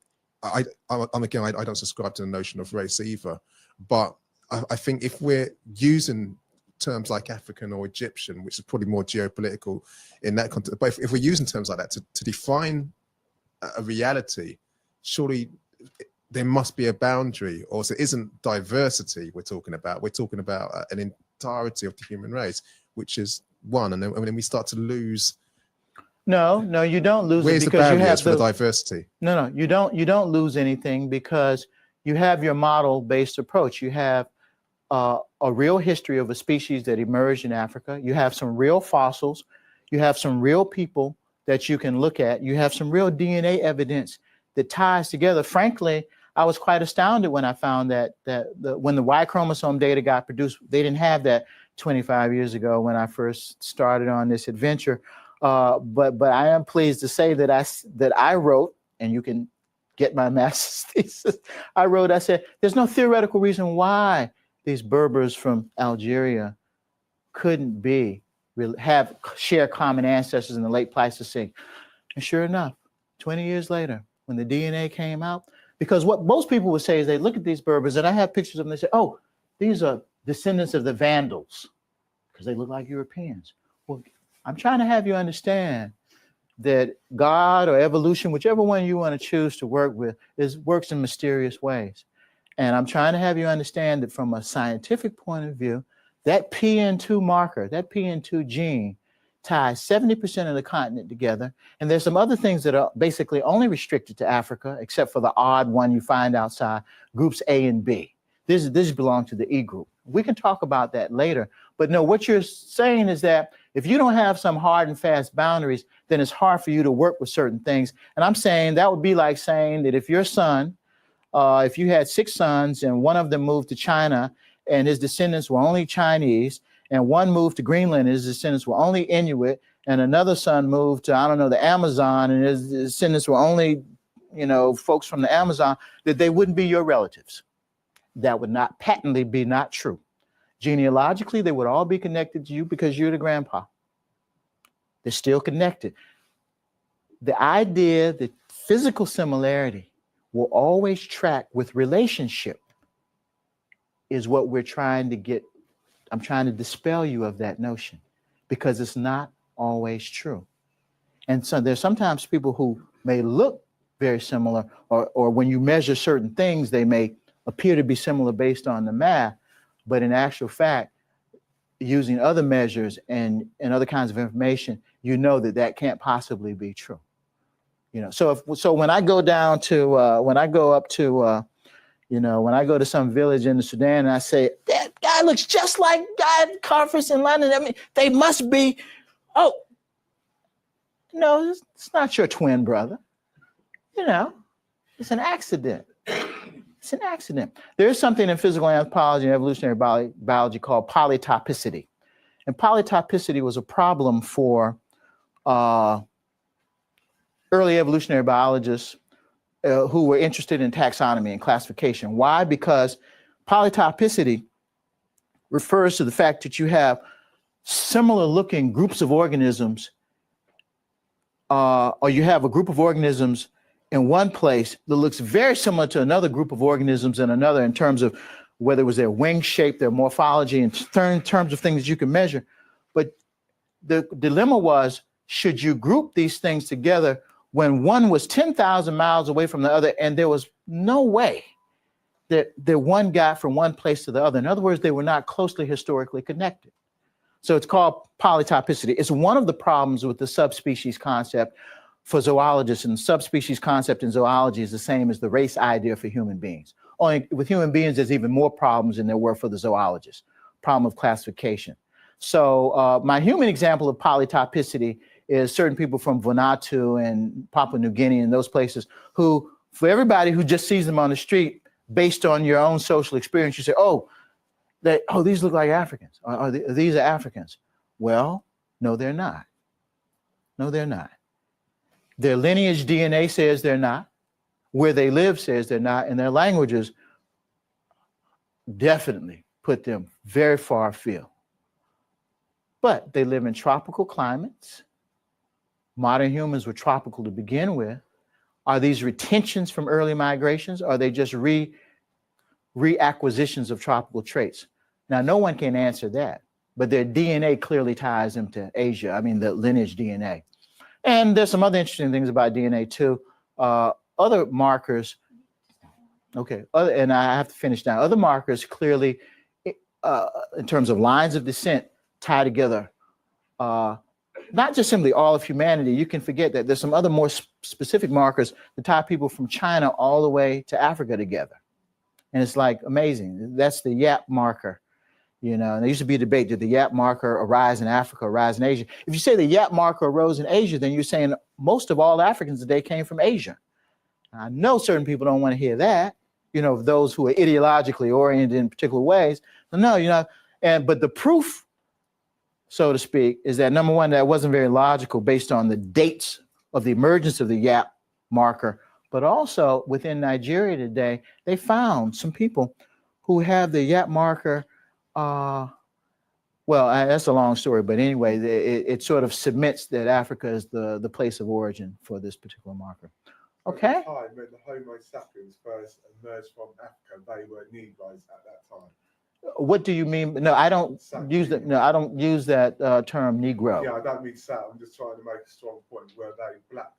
I don't subscribe to the notion of race either, but I think if we're using terms like African or Egyptian, which is probably more geopolitical in that context, but if we're using terms like that to define a reality, surely there must be a boundary, or so it isn't diversity we're talking about. We're talking about an entirety of the human race, which is one, and then we start to lose. No, you don't lose. Where's it the because you barriers have for the diversity? No, you don't lose anything, because you have your model-based approach. You have a real history of a species that emerged in Africa. You have some real fossils. You have some real people that you can look at. You have some real DNA evidence that ties together. Frankly, I was quite astounded when I found that when the Y chromosome data got produced, they didn't have that 25 years ago when I first started on this adventure. But I am pleased to say that I wrote, and you can get my master's thesis. I said, there's no theoretical reason why these Berbers from Algeria couldn't share common ancestors in the late Pleistocene. And sure enough, 20 years later, when the DNA came out, because what most people would say is they look at these Berbers, and I have pictures of them, they say, oh, these are descendants of the Vandals, because they look like Europeans. Well, I'm trying to have you understand that God or evolution, whichever one you want to choose to work with, works in mysterious ways. And I'm trying to have you understand that from a scientific point of view, that PN2 marker, that PN2 gene, ties 70% of the continent together. And there's some other things that are basically only restricted to Africa, except for the odd one you find outside, groups A and B. This belongs to the E group. We can talk about that later. But no, what you're saying is that if you don't have some hard and fast boundaries, then it's hard for you to work with certain things. And I'm saying that would be like saying that if your son, if you had 6 sons and one of them moved to China and his descendants were only Chinese, and one moved to Greenland and his descendants were only Inuit, and another son moved to, I don't know, the Amazon and his descendants were only, folks from the Amazon, that they wouldn't be your relatives. That would not patently be not true. Genealogically, they would all be connected to you because you're the grandpa. They're still connected. The idea that physical similarity will always track with relationship is what we're trying to get. I'm trying to dispel you of that notion, because it's not always true. And so there's sometimes people who may look very similar, or when you measure certain things, they may appear to be similar based on the math, but in actual fact, using other measures and other kinds of information, you know that can't possibly be true. So when I go down to when I go to some village in the Sudan and I say, that guy looks just like guy at the conference in London, I mean, they must be, oh, no, it's not your twin brother. It's an accident. It's an accident. There's something in physical anthropology and evolutionary biology called polytopicity. And polytopicity was a problem for early evolutionary biologists who were interested in taxonomy and classification. Why? Because polytopicity refers to the fact that you have similar looking groups of organisms, or you have a group of organisms in one place that looks very similar to another group of organisms in another, in terms of whether it was their wing shape, their morphology, in terms of things you can measure. But the dilemma was, should you group these things together when one was 10,000 miles away from the other, and there was no way that one got from one place to the other. In other words, they were not closely historically connected. So it's called polytopicity. It's one of the problems with the subspecies concept for zoologists, and the subspecies concept in zoology is the same as the race idea for human beings. Only with human beings, there's even more problems than there were for the zoologists, problem of classification. So my human example of polytopicity is certain people from Vanuatu and Papua New Guinea and those places who, for everybody who just sees them on the street, based on your own social experience, you say, oh, these look like Africans. These are Africans. Well, no, they're not. No, they're not. Their lineage DNA says they're not. Where they live says they're not. And their languages definitely put them very far afield. But they live in tropical climates. Modern humans were tropical to begin with. Are these retentions from early migrations? Or are they just reacquisitions of tropical traits? Now, no one can answer that, but their DNA clearly ties them to Asia. I mean, the lineage DNA. And there's some other interesting things about DNA too. Other markers, and I have to finish now. Other markers clearly, in terms of lines of descent, tie together not just simply all of humanity. You can forget that there's some other more specific markers that tie people from China all the way to Africa together. And it's like amazing. That's the YAP marker. You know, and there used to be a debate, did the YAP marker arise in Africa, arise in Asia? If you say the YAP marker arose in Asia, then you're saying most of all Africans today came from Asia. I know certain people don't want to hear that, you know, those who are ideologically oriented in particular ways. But no, you know, but the proof, so to speak, is that number one, that wasn't very logical based on the dates of the emergence of the YAP marker, but also within Nigeria today, they found some people who have the YAP marker. That's a long story, but anyway, it sort of submits that Africa is the place of origin for this particular marker. Okay. At the time when the Homo sapiens first emerged from Africa, they were Negroes at that time. What do you mean? No, I don't use that. No, I don't use that term Negro. Yeah, I don't mean Sat. I'm just trying to make a strong point. Were they black?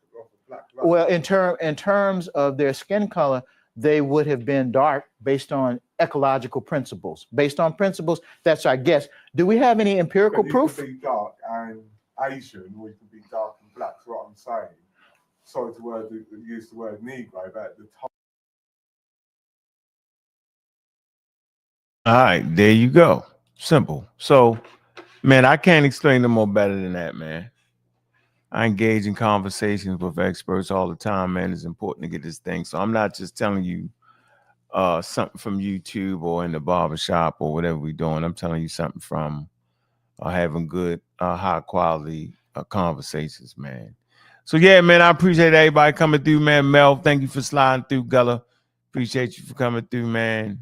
Well, in terms of their skin color, they would have been dark based on ecological principles. Based on principles, that's our guess. Do we have any empirical proof? You can be dark and Asian, or you can be dark and black. That's what I'm saying. Sorry to use the word Negro, but at the time. All right, there you go. Simple. So, man, I can't explain them more better than that, man. I engage in conversations with experts all the time, man. It's important to get this thing. So I'm not just telling you something from YouTube or in the barbershop or whatever we're doing. I'm telling you something from having good, high quality conversations, man. So yeah, man, I appreciate everybody coming through, man. Mel, thank you for sliding through, Gullah. Appreciate you for coming through, man.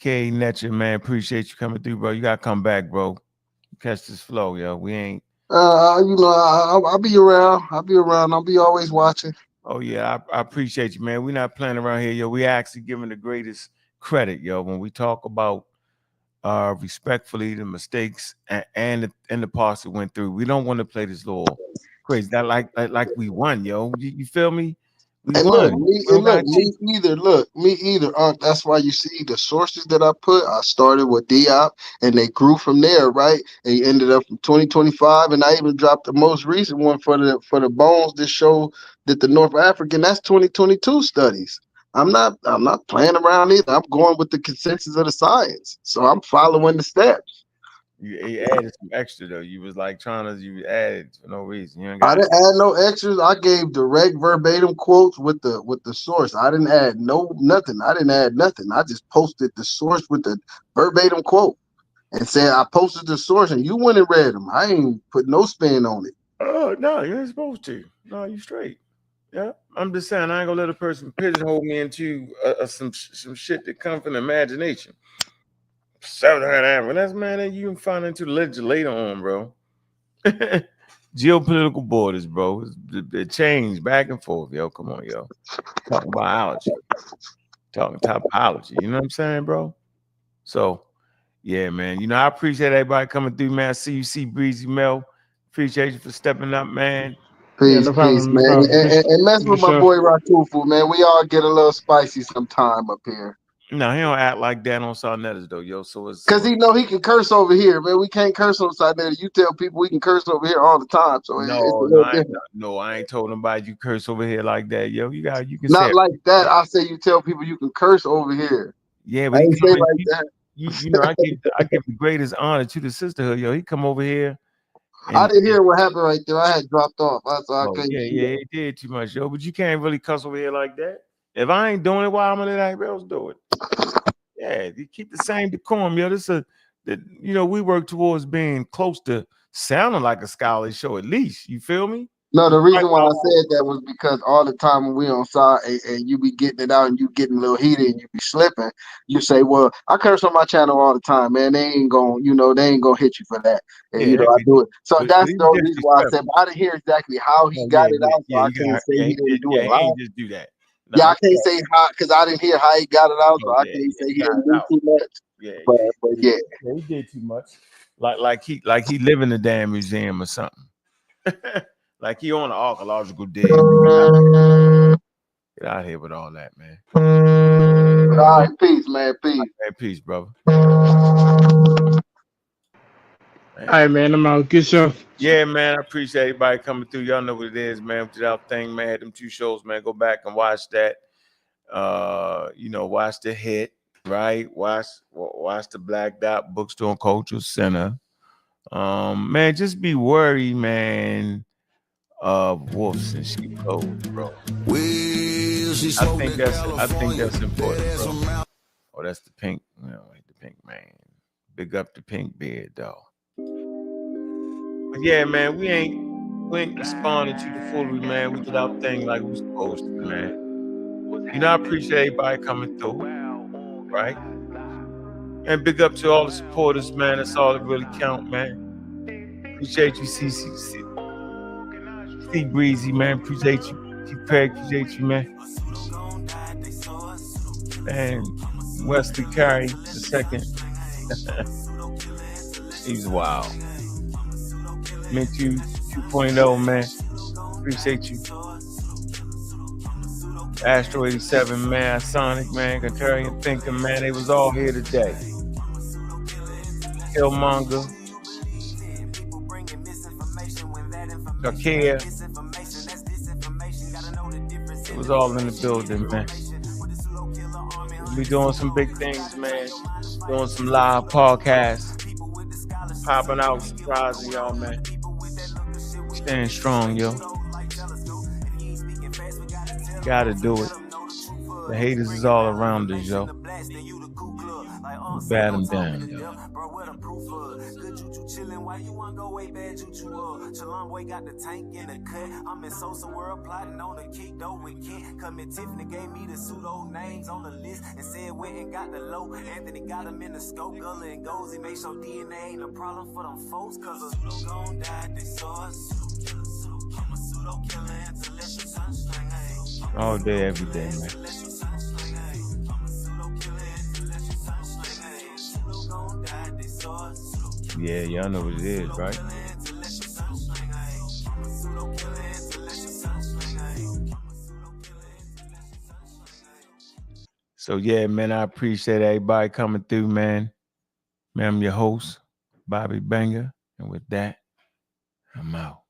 K Netcher, man, appreciate you coming through, bro. You gotta come back, bro. Catch this flow, yo. We ain't. I'll be around. I'll be always watching. Oh yeah, I appreciate you, man. We're not playing around here, yo. We actually giving the greatest credit, yo. When we talk about respectfully the mistakes and the parts that went through, we don't want to play this little crazy. That like we won, yo. You feel me? Me either. That's why you see the sources that I put. I started with Diop, and they grew from there, right? And you ended up from 2025, and I even dropped the most recent one for the bones that show that the North African. That's 2022 studies. I'm not playing around either. I'm going with the consensus of the science, so I'm following the steps. You added some extra though. You was like you added for no reason. I didn't add no extras. I gave direct verbatim quotes with the source. I didn't add nothing. I didn't add nothing. I just posted the source with the verbatim quote and said I posted the source and you went and read them. I ain't put no spin on it. Oh no, you ain't supposed to. No, you straight. Yeah, I'm just saying I ain't gonna let a person pigeonhole me into some shit that comes from the imagination. 700 African. That's man that you can find into the ledger later on, bro. Geopolitical borders, bro. It changed back and forth, yo. Come on, yo. Talking biology, talking topology. You know what I'm saying, bro? So, yeah, man. You know, I appreciate everybody coming through, man. I see you, Breezy Mel. Appreciate you for stepping up, man. Yeah, Peace, no peace, problem, no man. problem. Peace, And mess peace with my yourself. boy Rakufu, man. We all get a little spicy sometime up here. No, he don't act like that on Sarnetters though, yo. So it's Cause he know he can curse over here, man. We can't curse on side there. You tell people we can curse over here all the time, so it's a little different. I ain't told nobody you curse over here like that, yo. You can say Not it. like that. I say you tell people you can curse over here. Yeah, I but he ain't say coming. like that. You know, I give the greatest honor to the sisterhood, yo. He come over here. I didn't hear what happened right there. I had dropped off. I couldn't yeah, see that. he did too much, yo. But you can't really cuss over here like that. If I ain't doing it, why I'm gonna let everybody else do it? Yeah, you keep the same decorum, yo. We work towards being close to sounding like a scholarly show, at least. You feel me? No, the reason why I said that was because all the time when we on side and you be getting it out and you getting a little heated and you be slipping, you say, well, I curse on my channel all the time, man. They ain't gonna hit you for that. And I do it. So that's the reason why I said, but I didn't hear exactly how he got it out, so I can't say he didn't do it he live. ain't just do that. No, I can't say how because I didn't hear how he got it out, so I can't say he didn't do too much. But yeah, he did too much. Like he live in the damn museum or something. Like he on the archaeological dig. Get out of here with all that, man. All right, peace, man. Peace. Hey, peace, brother. All right, man. I'm out. Good show. Yeah, man. I appreciate everybody coming through. Y'all know what it is, man. Did our thing, man. Had them 2 shows, man. Go back and watch that. Watch the hit, right? Watch the Black Dot Bookstore and Cultural Center. Man, just be worried, man, of wolves and sheep clothes, bro. I think that's important, bro. Oh, that's the pink. The pink man. Big up the pink beard, though. But yeah, man, we ain't responding to the foolery, man. We did our thing like we supposed to, man. I appreciate everybody coming through, right? And big up to all the supporters, man. That's all that really count, man. Appreciate you, C Breezy, man. Appreciate you. Craig, appreciate you, man. And Wesley Carey the second. He's wild. Meant you 2.0, man. Appreciate you. Astro 87, man. Sonic, man. Contrarian Thinker, man. They was all here today. Killmonger. Archaeological. It was all in the building, man. We doing some big things, man. Doing some live podcasts. Popping out, surprising y'all, man. Staying strong, yo. Gotta do it. The haters is all around us, yo. Bat them down, yo. Boy got the tank in the cut. I'm in Sosa World plotting on the kick though with Kent. Come in Tiffany gave me the pseudo names on the list and said went and got the low. Anthony got him in the scope. Gullah and Gozy make sure DNA ain't a problem for them folks. Cause a pseudo gon' die, they saw us. I'm a pseudo killer until let the sunshine. All day, every day, man. Yeah, y'all know what it is, right? So yeah, man, I appreciate everybody coming through, man. Man, I'm your host, Bobby Banger, and with that, I'm out.